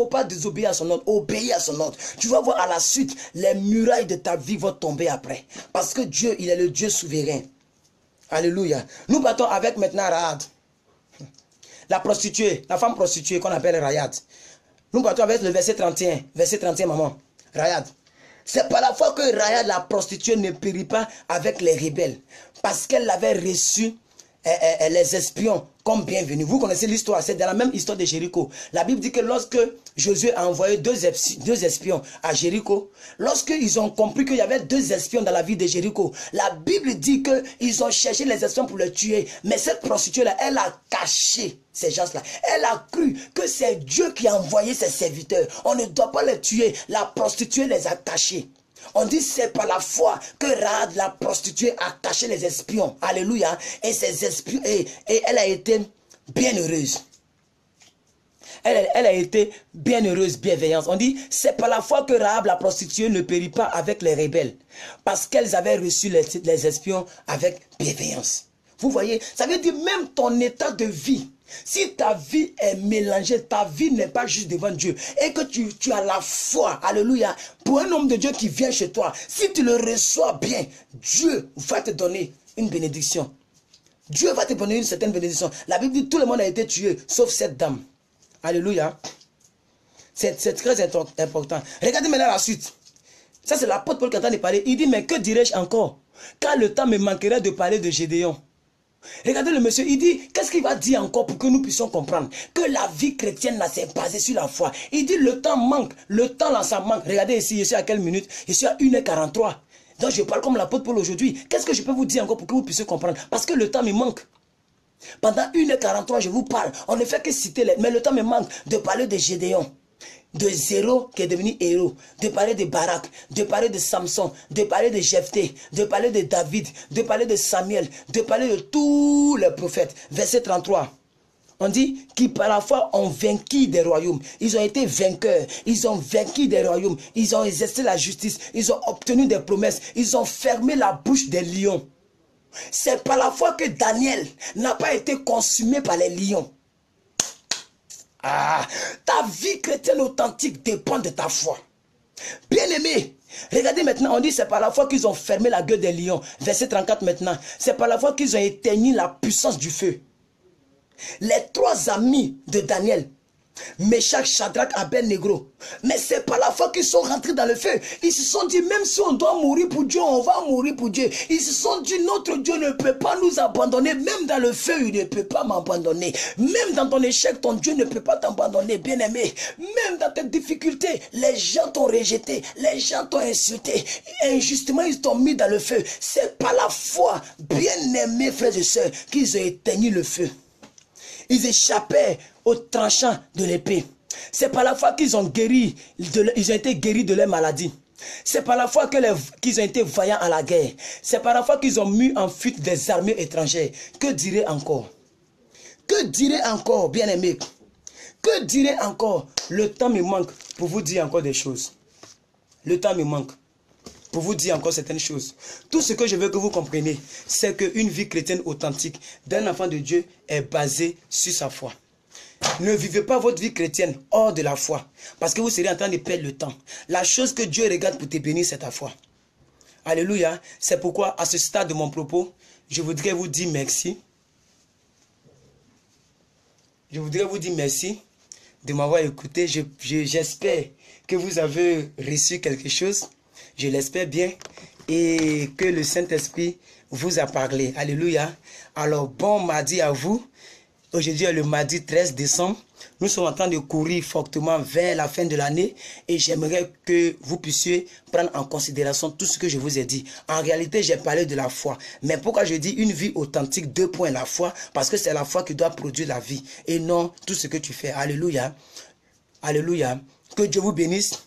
pas désobéir à son ordre, obéir à son ordre. Tu vas voir à la suite, les murailles de ta vie vont tomber après. Parce que Dieu, il est le Dieu souverain. Alléluia. Nous partons avec maintenant Rahab. La prostituée, la femme prostituée qu'on appelle Rahab. Nous partons avec le verset 31. Verset 31, maman. Rahab. C'est par la foi que Rahab, la prostituée, ne périt pas avec les rebelles. Parce qu'elle avait reçu les espions comme bienvenue. Vous connaissez l'histoire, c'est dans la même histoire de Jéricho. La Bible dit que lorsque Josué a envoyé deux espions à Jéricho, lorsqu'ils ont compris qu'il y avait 2 espions dans la ville de Jéricho, la Bible dit qu'ils ont cherché les espions pour les tuer. Mais cette prostituée-là, elle a caché ces gens-là. Elle a cru que c'est Dieu qui a envoyé ses serviteurs. On ne doit pas les tuer. La prostituée les a cachés. On dit c'est par la foi que Rahab, la prostituée, a caché les espions. Alléluia. Et ces espions, et elle a été bien heureuse. Elle a été bien heureuse, bienveillante. On dit c'est par la foi que Rahab, la prostituée, ne périt pas avec les rebelles. Parce qu'elles avaient reçu les espions avec bienveillance. Vous voyez, ça veut dire même ton état de vie. Si ta vie est mélangée, ta vie n'est pas juste devant Dieu et que tu as la foi, alléluia, pour un homme de Dieu qui vient chez toi, si tu le reçois bien, Dieu va te donner une bénédiction. Dieu va te donner une certaine bénédiction. La Bible dit tout le monde a été tué, sauf cette dame. Alléluia. C'est très important. Regardez maintenant la suite. Ça c'est l'apôtre Paul qui est en train de parler. Il dit, mais que dirais-je encore? Car le temps me manquerait de parler de Gédéon. Regardez le monsieur, il dit, qu'est-ce qu'il va dire encore pour que nous puissions comprendre que la vie chrétienne là, c'est basée sur la foi. Il dit, le temps manque, le temps là, ça manque. Regardez ici, je suis à quelle minute? Je suis à 1h43. Donc je parle comme l'apôtre Paul aujourd'hui. Qu'est-ce que je peux vous dire encore pour que vous puissiez comprendre? Parce que le temps me manque. Pendant 1h43, je vous parle. On ne fait que citer les... Mais le temps me manque de parler de Gédéon. De zéro qui est devenu héros, de parler de Barak, de parler de Samson, de parler de Jephthé, de parler de David, de parler de Samuel, de parler de tous les prophètes. Verset 33. On dit qui par la foi ont vaincu des royaumes. Ils ont été vainqueurs. Ils ont vaincu des royaumes. Ils ont exercé la justice. Ils ont obtenu des promesses. Ils ont fermé la bouche des lions. C'est par la foi que Daniel n'a pas été consumé par les lions. Ah, ta vie chrétienne authentique dépend de ta foi. Bien-aimé, regardez maintenant, on dit c'est par la foi qu'ils ont fermé la gueule des lions. Verset 34 maintenant. C'est par la foi qu'ils ont éteigné la puissance du feu. Les 3 amis de Daniel, Meshach, Shadrach, Abed-Négo. Mais c'est par la foi qu'ils sont rentrés dans le feu. Ils se sont dit, même si on doit mourir pour Dieu, on va mourir pour Dieu. Ils se sont dit, notre Dieu ne peut pas nous abandonner. Même dans le feu, il ne peut pas m'abandonner. Même dans ton échec, ton Dieu ne peut pas t'abandonner, bien-aimé. Même dans tes difficultés, les gens t'ont rejeté. Les gens t'ont insulté. Injustement, ils t'ont mis dans le feu. C'est par la foi, bien-aimés frères et sœurs, qu'ils ont éteint le feu. Ils échappaient au tranchant de l'épée. C'est par la foi qu'ils ont guéri, ils ont été guéris de leur maladie. C'est par la foi qu'ils ont été vaillants à la guerre. C'est par la foi qu'ils ont mis en fuite des armées étrangères. Que dirait encore? Que dirait encore, bien-aimé? Que dirait encore? Le temps me manque pour vous dire encore des choses. Le temps me manque pour vous dire encore certaines choses. Tout ce que je veux que vous compreniez, c'est qu'une vie chrétienne authentique d'un enfant de Dieu est basée sur sa foi. Ne vivez pas votre vie chrétienne hors de la foi, parce que vous serez en train de perdre le temps. La chose que Dieu regarde pour te bénir, c'est ta foi. Alléluia. C'est pourquoi, à ce stade de mon propos, je voudrais vous dire merci. Je voudrais vous dire merci de m'avoir écouté. J'espère que vous avez reçu quelque chose. Je l'espère bien. Et que le Saint-Esprit vous a parlé. Alléluia. Alors, bon mardi à vous. Aujourd'hui est le mardi 13 décembre. Nous sommes en train de courir fortement vers la fin de l'année. Et j'aimerais que vous puissiez prendre en considération tout ce que je vous ai dit. En réalité, j'ai parlé de la foi. Mais pourquoi je dis une vie authentique, 2 points la foi? Parce que c'est la foi qui doit produire la vie. Et non tout ce que tu fais. Alléluia. Alléluia. Que Dieu vous bénisse.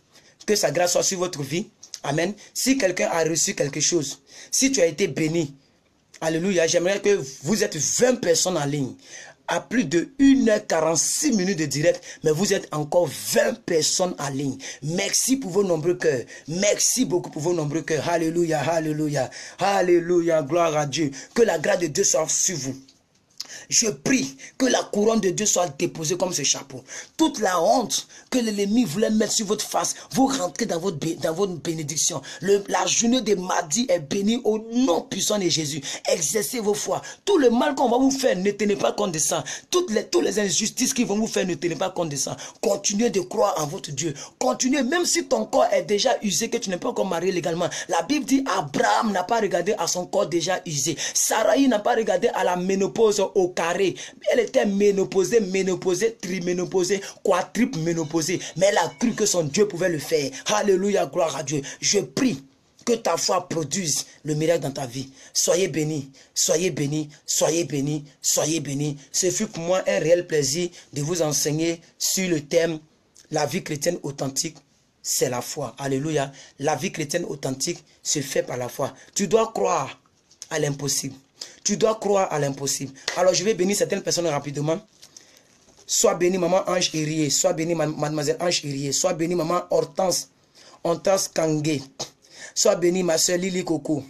Que sa grâce soit sur votre vie. Amen. Si quelqu'un a reçu quelque chose, si tu as été béni, alléluia, j'aimerais que vous êtes 20 personnes en ligne. À plus de 1h46 minutes de direct, mais vous êtes encore 20 personnes en ligne. Merci pour vos nombreux cœurs. Merci beaucoup pour vos nombreux cœurs. Alléluia, alléluia, alléluia, gloire à Dieu. Que la grâce de Dieu soit sur vous. Je prie que la couronne de Dieu soit déposée comme ce chapeau. Toute la honte que l'ennemi voulait mettre sur votre face, vous rentrez dans votre bénédiction. La journée de mardi est bénie au nom puissant de Jésus. Exercez vos foi. Tout le mal qu'on va vous faire, ne tenez pas compte de ça. Toutes les injustices qu'ils vont vous faire, ne tenez pas compte de ça. Continuez de croire en votre Dieu. Continuez, même si ton corps est déjà usé, que tu n'es pas encore marié légalement. La Bible dit, Abraham n'a pas regardé à son corps déjà usé. Sarai n'a pas regardé à la ménopause au carré. Elle était ménopausée, triménopausée, quadruple ménopausée. Mais elle a cru que son Dieu pouvait le faire. Alléluia, gloire à Dieu. Je prie que ta foi produise le miracle dans ta vie. Soyez bénis, soyez bénis, soyez bénis, soyez bénis. Ce fut pour moi un réel plaisir de vous enseigner sur le thème la vie chrétienne authentique. C'est la foi. Alléluia. La vie chrétienne authentique se fait par la foi. Tu dois croire à l'impossible. Tu dois croire à l'impossible. Alors je vais bénir certaines personnes rapidement. Sois béni maman Ange Irié. Sois béni mademoiselle Ange Irié. Sois béni maman Hortense Kangé. Sois béni ma soeur Lily Coco.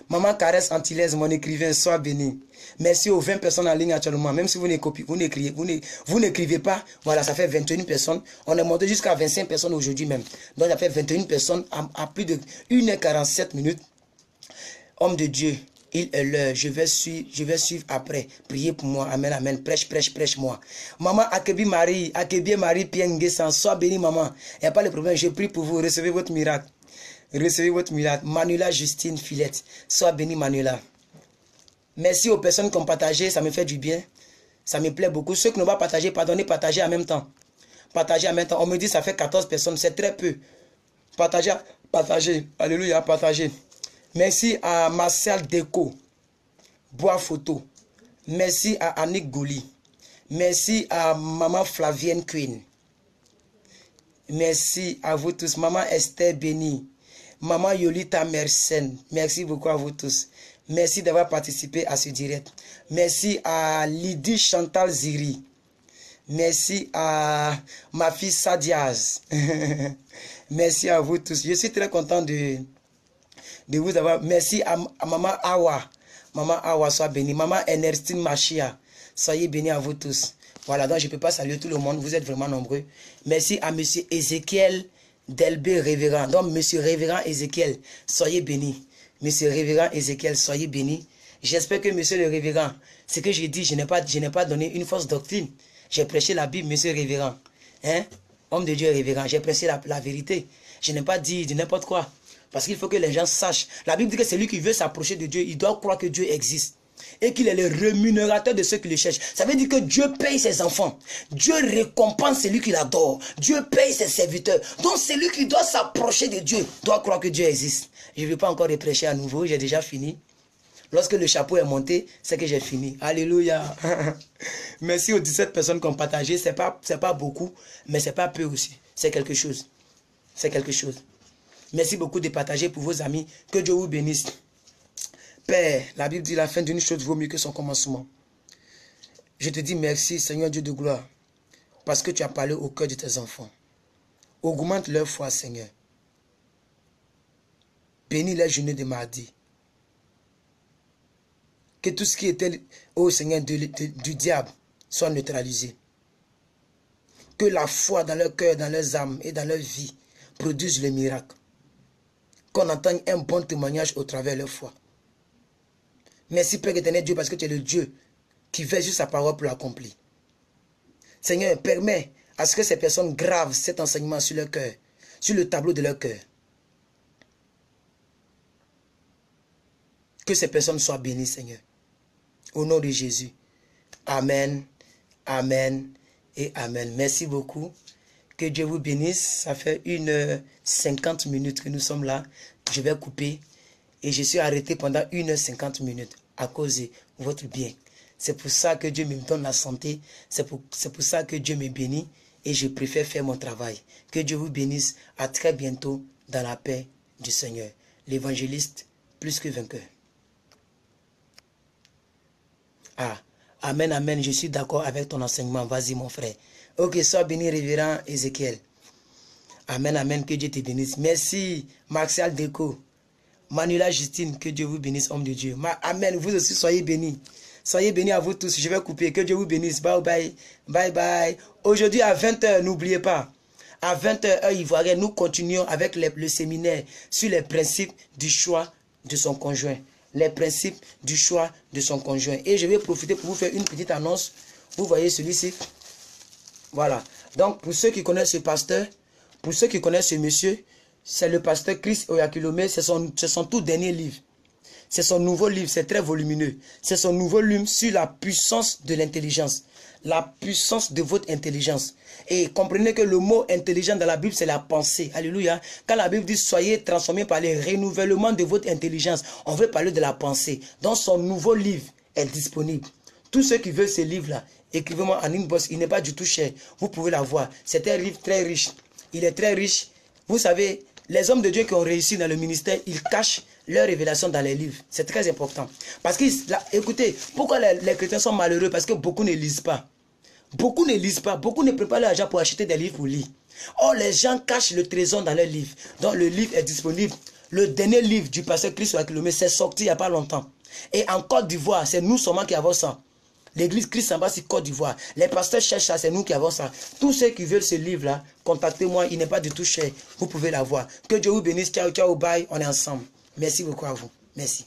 Maman Caresse Antillaise, mon écrivain, sois béni. Merci aux 20 personnes en ligne actuellement. Même si vous n'écrivez pas, voilà, ça fait 21 personnes. On est monté jusqu'à 25 personnes aujourd'hui même. Donc ça fait 21 personnes à plus de 1h47 minutes. Homme de Dieu, il est l'heure. Je vais suivre après. Priez pour moi. Amen, amen. Prêche moi. Maman Akebi Marie, Pienguessan, sois béni maman. Il n'y a pas de problème. Je prie pour vous. Recevez votre miracle. Recevez votre miracle. Manuela Justine Filette. Sois béni Manuela. Merci aux personnes qui ont partagé. Ça me fait du bien. Ça me plaît beaucoup. Ceux qui n'ont pas partagé, pardonnez, partagez en même temps. Partagez en même temps. On me dit que ça fait 14 personnes. C'est très peu. Partagez. Alléluia. Partagez. Merci à Marcel Deco. Bois Photo. Merci à Annick Gouli. Merci à Maman Flavienne Queen. Merci à vous tous. Maman Esther Béni. Maman Yolita Mersen, merci beaucoup à vous tous. Merci d'avoir participé à ce direct. Merci à Lydie Chantal Ziri. Merci à ma fille Sadiaz. Merci à vous tous. Je suis très content de vous avoir. Merci à Maman Awa. Maman Awa, sois bénie. Maman Ernestine Machia, soyez bénis à vous tous. Voilà, donc je ne peux pas saluer tout le monde. Vous êtes vraiment nombreux. Merci à monsieur Ézéchiel Delbé Révérend. Donc, monsieur Révérend Ézéchiel, soyez béni. Monsieur Révérend Ézéchiel, soyez béni. J'espère que monsieur le Révérend, ce que j'ai dit, je n'ai pas donné une fausse doctrine. J'ai prêché la Bible, monsieur Révérend. Hein? Homme de Dieu Révérend, j'ai prêché la vérité. Je n'ai pas dit de n'importe quoi. Parce qu'il faut que les gens sachent. La Bible dit que celui qui veut s'approcher de Dieu, il doit croire que Dieu existe. Et qu'il est le rémunérateur de ceux qui le cherchent. Ça veut dire que Dieu paye ses enfants. Dieu récompense celui qui l'adore. Dieu paye ses serviteurs. Donc celui qui doit s'approcher de Dieu doit croire que Dieu existe. Je ne vais pas encore prêcher à nouveau, j'ai déjà fini. Lorsque le chapeau est monté, c'est que j'ai fini. Alléluia. Merci aux 17 personnes qui ont partagé. Ce n'est pas beaucoup, mais ce n'est pas peu aussi. C'est quelque chose. C'est quelque chose. Merci beaucoup de partager pour vos amis. Que Dieu vous bénisse. Père, la Bible dit la fin d'une chose vaut mieux que son commencement. Je te dis merci, Seigneur Dieu de gloire, parce que tu as parlé au cœur de tes enfants. Augmente leur foi, Seigneur. Bénis les journées de mardi. Que tout ce qui était, ô Seigneur, du diable soit neutralisé. Que la foi dans leur cœur, dans leurs âmes et dans leur vie produise le miracle. Qu'on entende un bon témoignage au travers de leur foi. Merci Père éternel Dieu parce que tu es le Dieu qui veille sur sa parole pour l'accomplir. Seigneur, permets à ce que ces personnes gravent cet enseignement sur leur cœur, sur le tableau de leur cœur. Que ces personnes soient bénies, Seigneur. Au nom de Jésus. Amen, amen et amen. Merci beaucoup. Que Dieu vous bénisse. Ça fait 1h50 minutes que nous sommes là. Je vais couper. Et je suis arrêté pendant 1h50 minutes à cause de votre bien. C'est pour ça que Dieu me donne la santé. C'est pour ça que Dieu me bénit. Et je préfère faire mon travail. Que Dieu vous bénisse. À très bientôt dans la paix du Seigneur. L'évangéliste plus que vainqueur. Ah, amen, amen. Je suis d'accord avec ton enseignement. Vas-y mon frère. Ok, sois béni, révérend Ézéchiel. Amen, amen. Que Dieu te bénisse. Merci, Martial Deco. Manuela Justine, que Dieu vous bénisse, homme de Dieu. Amen, vous aussi soyez bénis. Soyez bénis à vous tous. Je vais couper. Que Dieu vous bénisse. Bye bye. Bye bye. Aujourd'hui à 20h, n'oubliez pas. À 20h, heure ivoirienne, nous continuons avec le séminaire sur les principes du choix de son conjoint. Les principes du choix de son conjoint. Et je vais profiter pour vous faire une petite annonce. Vous voyez celui-ci. Voilà. Donc, pour ceux qui connaissent ce pasteur, pour ceux qui connaissent ce monsieur, c'est le pasteur Chris Oyakilome, c'est son tout dernier livre. C'est son nouveau livre, c'est très volumineux. C'est son nouveau livre sur la puissance de l'intelligence. La puissance de votre intelligence. Et comprenez que le mot intelligent dans la Bible, c'est la pensée. Alléluia. Quand la Bible dit soyez transformés par le renouvellement de votre intelligence, on veut parler de la pensée. Donc son nouveau livre est disponible. Tous ceux qui veulent ce livre-là, écrivez-moi en inbox, il n'est pas du tout cher. Vous pouvez l'avoir. C'est un livre très riche. Il est très riche. Vous savez, les hommes de Dieu qui ont réussi dans le ministère, ils cachent leurs révélations dans les livres. C'est très important. Parce que, écoutez, pourquoi les chrétiens sont malheureux? Parce que beaucoup ne lisent pas. Beaucoup ne lisent pas. Beaucoup ne préparent l'argent pour acheter des livres pour lire. Or, les gens cachent le trésor dans leurs livres. Donc, le livre est disponible. Le dernier livre du pasteur Christ Ouakilomé, c'est sorti il n'y a pas longtemps. Et en Côte d'Ivoire, c'est nous seulement qui avons ça. L'église Christ en bas, c'est Côte d'Ivoire. Les pasteurs cherchent ça, c'est nous qui avons ça. Tous ceux qui veulent ce livre-là, contactez-moi, il n'est pas du tout cher. Vous pouvez l'avoir. Que Dieu vous bénisse. Ciao, ciao, bye. On est ensemble. Merci beaucoup à vous. Merci.